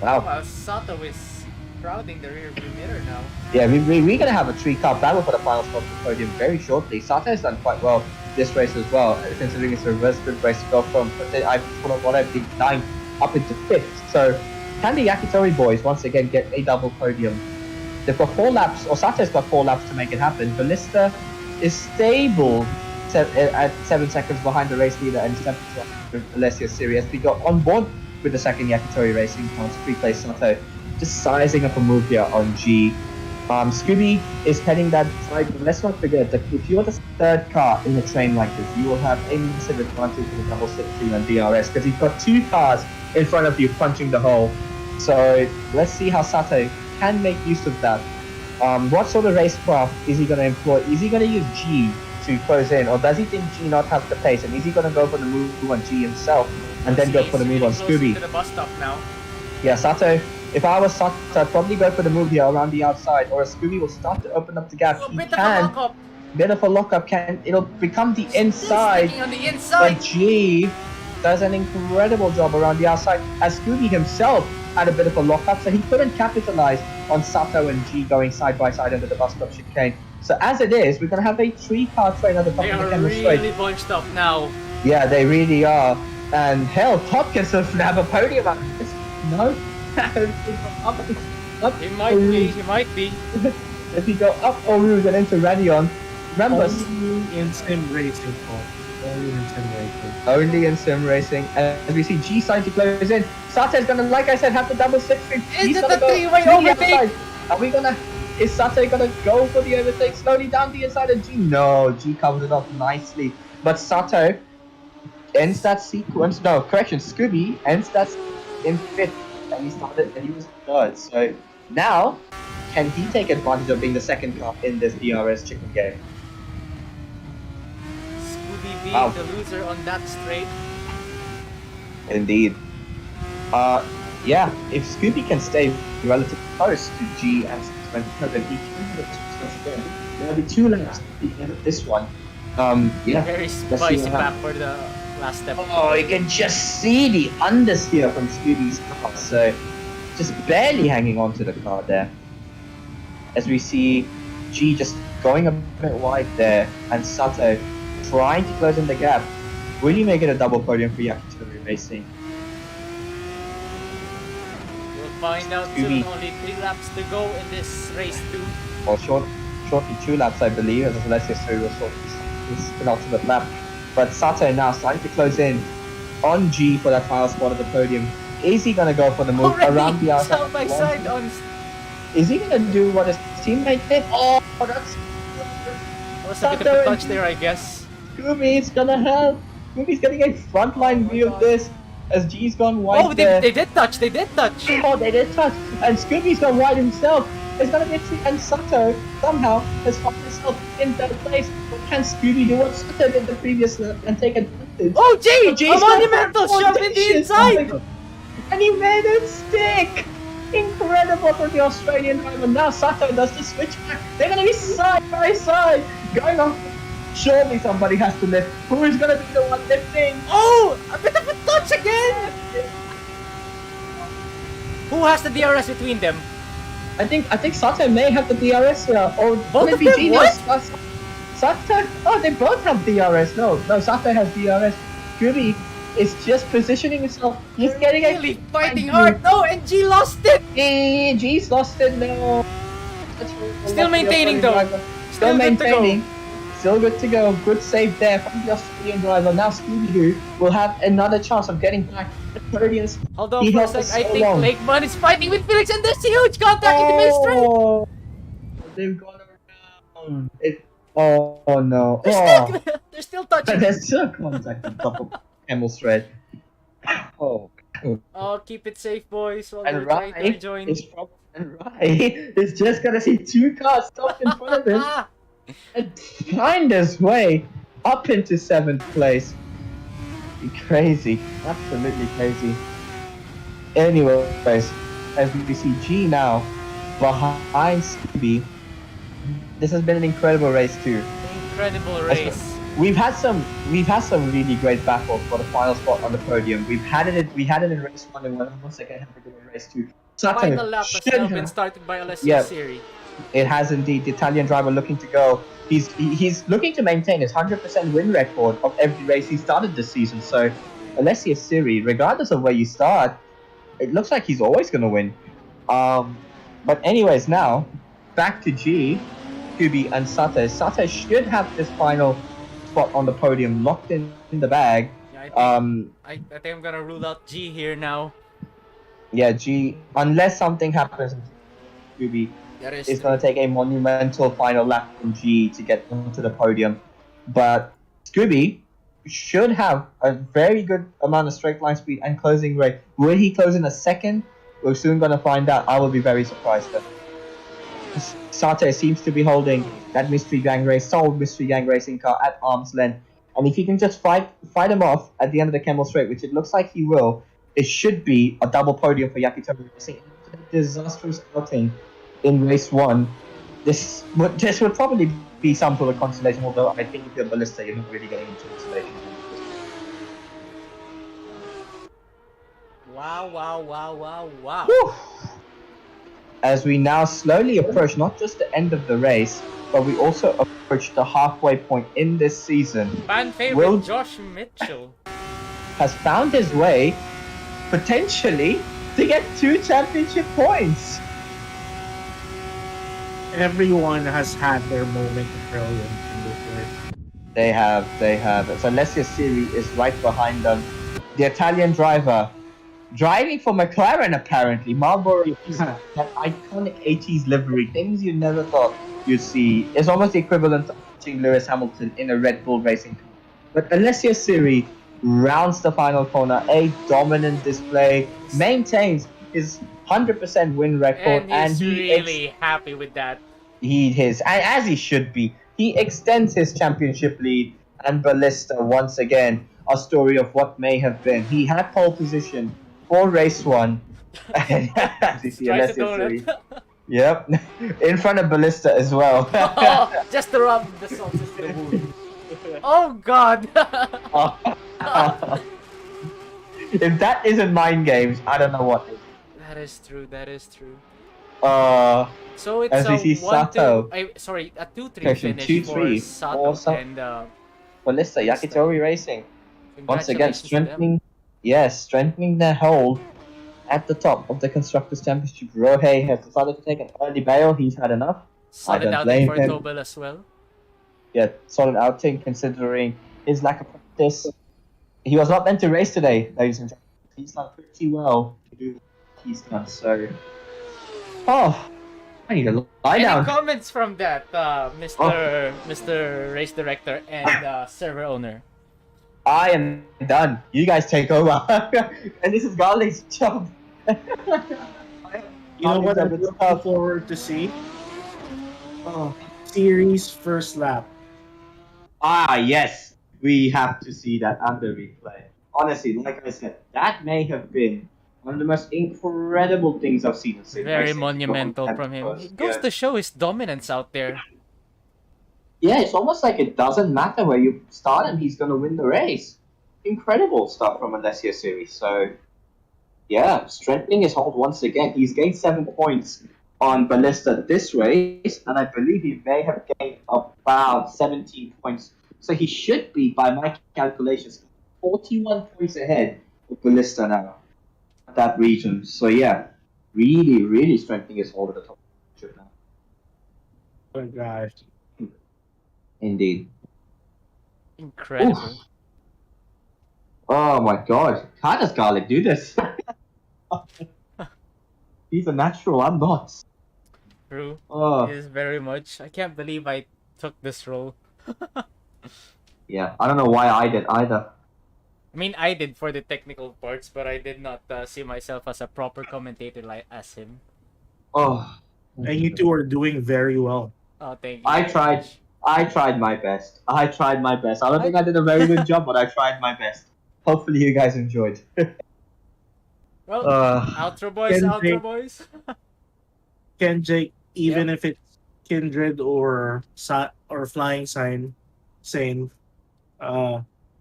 Wow. Sato is crowding the rear view mirror now. Yeah, we're gonna have a 3-car battle for the final spot of the podium very shortly. Sato has done quite well this race as well, considering it's a reverse sprint race to go from what I think 9th up into 5th. So can the Yakitori boys once again get a double podium? They've got 4 laps, or Sato's got 4 laps to make it happen. Ballista is stable at 7 seconds behind the race leader and 7 with Alessio Siri as we got on board with the second Yakitori Racing car to 3 place Sato. Just sizing up a move here on G. Scooby is heading that side, but let's not forget that if you're the 3rd car in a train like this, you will have a massive advantage in the double slipstream and DRS because you've got 2 cars in front of you punching the hole. So let's see how Sato can make use of that. What sort of racecraft is he going to employ? Is he going to use G to close in, or does he think G not have the pace? And is he going to go for the move on G himself and then go for the move on Scooby? To the bus stop now. Yeah, Sato. If I was Sato, I'd probably go for the move here around the outside, or a Scooby will start to open up the gap. Bit of a lockup can. It'll become the inside. On the inside. But G does an incredible job around the outside. As Scooby himself had a bit of a lockup, so he couldn't capitalize on Sato and G going side by side under the bus stop chicane. So as it is, we're gonna have a 3-car train at the top of the Camel Straight. They are really bunched up now. Yeah, they really are. And hell, Top can have a podium at this. No. up. He might be. He might be. If he go up Oruz and into Radion, remember, Only in sim racing, Paul. Only in sim racing. only in sim racing. And as we see G starting to close in, Sateh's gonna, like I said, have the double 6-3. Is it the three-way overtake? Are we gonna? Is Sateh gonna go for the overtake slowly down the inside of G? No, G covers it off nicely. But Sateh ends that sequence. No, correction. Scooby ends that in 5th, and he was 3rd. So now, can he take advantage of being the second car in this DRS chicken game? Scooby being Wow. the loser on that straight. Indeed. Yeah, if Scooby can stay relatively close to G and then he can have a again. There'll be 2 laps at the end of this one. Yeah. Very let's see spicy what back happens. for the last step. Oh, you can just see the understeer from Scooby's car, so just barely hanging on to the car there. As we see G just going a bit wide there, and Sato trying to close in the gap. Will you make it a double podium for Yakitori Racing? We'll find out Scooby. soon. Only 3 laps to go in this race 2. Well, shortly 2 laps, I believe, as Alessia Suri will sort his penultimate lap. But Sato now starting to close in on G for that final spot of the podium. Is he going to go for the move around the outside? Side by side on. Is he going to do what his teammate did? Oh, that's... Was a bit of a touch there, I guess. Scooby's going to help. Scooby's getting a frontline view of this as G's gone wide. Oh, there. they did touch. They did touch. Oh, they did touch. And Scooby's gone wide himself. It's going to be a treat. And Sato somehow has found himself in 3rd place. But can Scooby do what Sato did the previous lap and take advantage? Oh, G! G's A monumental shove in the inside! And he made it stick! Incredible for the Australian driver. Now Sato does the switch back. They're going to be side by side. Going on. Surely somebody has to lift. Who is going to be the one lifting? Oh! A bit of a touch again! Who has the DRS between them? I think Sato may have the DRS here. Or Both of maybe them? Genius. What? Sato? Oh, they both have DRS. No, Sato has DRS. Scooby is just positioning himself. He's getting Really fighting hard. No, and G lost it! G's lost it. No. Still maintaining though. Still Still good to go. maintaining. Still good to go. Good save there from the Australian driver. Now Scooby-Doo will have another chance of getting back the podium. Hold on He for a helped sec. us I so think long. Lakeman is fighting with Felix, and there's huge contact in the main straight. Oh, they've gone around. Oh no. They're still touching. There's still contact on top of Camel's thread. Oh. Oh, keep it safe, boys. While And we're trying to Rai rejoin. is is just gonna see 2 cars stopped in front of him and find his way up into 7th place. Crazy. Absolutely crazy. Anyways, as we see G now behind Scooby, this has been an incredible race too. Incredible race. We've had some really great battles for the final spot on the podium. We had it in race 1 and 1 second half of race 2. Final lap has now been started by Alessio Siri. It has indeed. The Italian driver looking to go. He's looking to maintain his 100% win record of every race he started this season. So Alessio Siri, regardless of where you start, it looks like he's always going to win. But anyways, now back to G, Scooby and Sate. Sate should have this final spot on the podium locked in the bag. Yeah, I think I'm gonna rule out G here now. Yeah, G, unless something happens, Scooby is going to take a monumental final lap from G to get onto the podium. But Scooby should have a very good amount of straight line speed and closing rate. Will he close in a second? We're soon going to find out. I will be very surprised though. Sate seems to be holding that Mystery Gang Racing car at arm's length. And if he can just fight him off at the end of the Camel Straight, which it looks like he will, it should be a double podium for Yakitori Racing. Disastrous outing in race 1. This would probably be some sort of consolation, although I think if you're Ballista, you're not really getting into consolation. Wow. Whew. As we now slowly approach not just the end of the race, but we also approach the halfway point in this season. Fan favorite Josh Mitchell has found his way, potentially, to get 2 championship points. everyone has had their moment of brilliance in this race. They have. So Alessio Siri is right behind them. The Italian driver, driving for McLaren apparently. Marlboro is that iconic 80s livery. Things you never thought you'd see. It's almost the equivalent of watching Lewis Hamilton in a Red Bull racing car. But Alessio Siri rounds the final corner. A dominant display. Maintains his 100% win record. And he's really happy with that. He is, and as he should be. He extends his championship lead, and Ballista once again a story of what may have been. He had pole position for race 1. You see Alessio Siri. Yep, in front of Ballista as well. Just to rub the salt into the wound. Oh God! If that isn't mind games, I don't know what is. That is true. That is true. So it's as we see Sato. a 2-3 finish for Sato and Ballista, Yakitori Racing. Once again, Congratulations strengthening their hold at the top of the Constructors' Championship. Rohei has decided to take an early bail. He's had enough. solid outing for Tobel as well. Yeah, solid outing considering his lack of practice. He was not meant to race today, ladies and gentlemen. He's done pretty well to do what he's done, so... Oh, I need to lie down. Any comments from that, Mr. Race Director and server owner? I am done. You guys take over. And this is Garley's job. You know what I'm looking forward to see? Series first lap. Ah, yes. We have to see that under replay. Honestly, like I said, that may have been one of the most incredible things I've seen in sim Very racing. monumental from him. It goes to show his dominance out there. Yeah, it's almost like it doesn't matter where you start him, he's going to win the race. Incredible stuff from Alessio Series. So, yeah, strengthening his hold once again. He's gained 7 points on Ballista this race, and I believe he may have gained about 17 points. So he should be, by my calculations, 41 points ahead of Ballista now at that region. So, yeah, really, really strengthening his hold at the top now. Oh, gosh. Indeed. Incredible. Oof. Oh my god. How does Garlic do this? He's a natural, I'm not. True. Oh. It is very much. I can't believe I took this role. Yeah, I don't know why I did either. I mean, I did for the technical parts, but I did not see myself as a proper commentator like as him. Oh. And you two are doing very well. Oh, thank you. I tried my best. I don't think I did a very good job, but I tried my best. Hopefully you guys enjoyed. Well, outro boys. Ken Jake, even if it's Kindred or Flying Sane,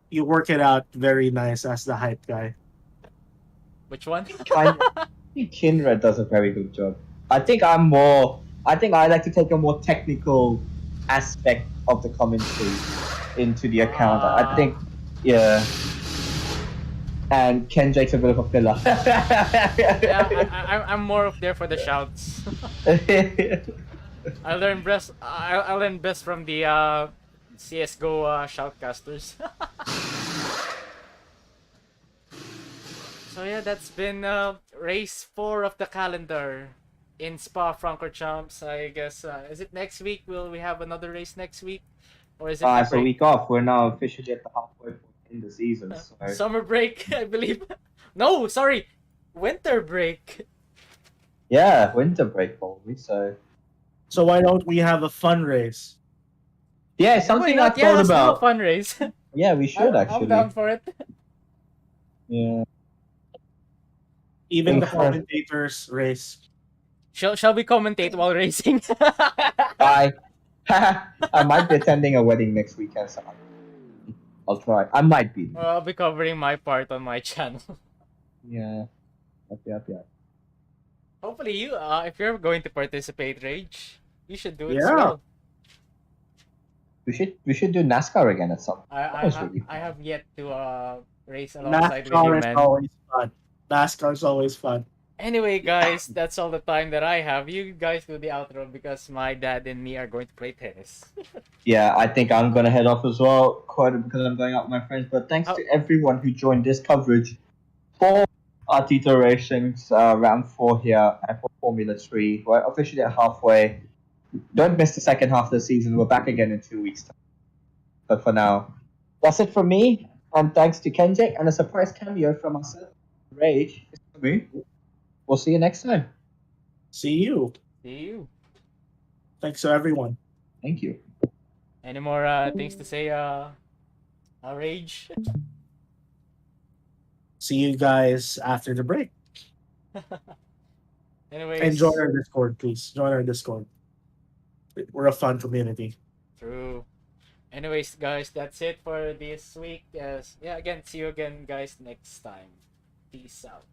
you work it out very nice as the hype guy. Which one? Kindred does a very good job. I think I like to take a more technical aspect of the commentary into the account. I think, yeah. And Ken Jake's a bit of a filler. I'm more of there for the shouts. I learn best from the CS:GO shoutcasters. So yeah, that's been race 4 of the calendar in Spa-Francorchamps. I guess is it next week? Will we have another race next week, or is it? It's a week off. We're now officially at the halfway point in the season. So. Summer break, I believe. No, sorry, winter break. Yeah, winter break probably. So why don't we have a fun race? Yeah, something I thought let's about. do a fun race. Yeah, we should actually. I'm down for it. Yeah. Even the commentators race. Shall we commentate while racing? I might be attending a wedding next weekend, so I'll try. I might be. I'll be covering my part on my channel. Yeah. Yeah. Hopefully you, if you're going to participate, Rage, you should do it as Yeah. well. We should do NASCAR again at some point. I have yet to race alongside with you, NASCAR is man. always fun. NASCAR is always fun. Anyway, guys, that's all the time that I have. You guys do the outro because my dad and me are going to play tennis. Yeah, I think I'm gonna head off as well, quite because I'm going out with my friends. But thanks Oh. to everyone who joined this coverage for Artito Racing's round 4 here at Formula 3. We're officially at halfway. Don't miss the second half of the season. We're back again in 2 weeks' time. But for now, that's it from me. And thanks to Kenjek and a surprise cameo from myself, Rage. We'll see you next time. See you. See you. Thanks to everyone. Thank you. Any more things to say, Rage? See you guys after the break. Anyways. And join our Discord, please. Join our Discord. We're a fun community. True. Anyways, guys, that's it for this week. Yes. Yeah, again, see you again, guys, next time. Peace out.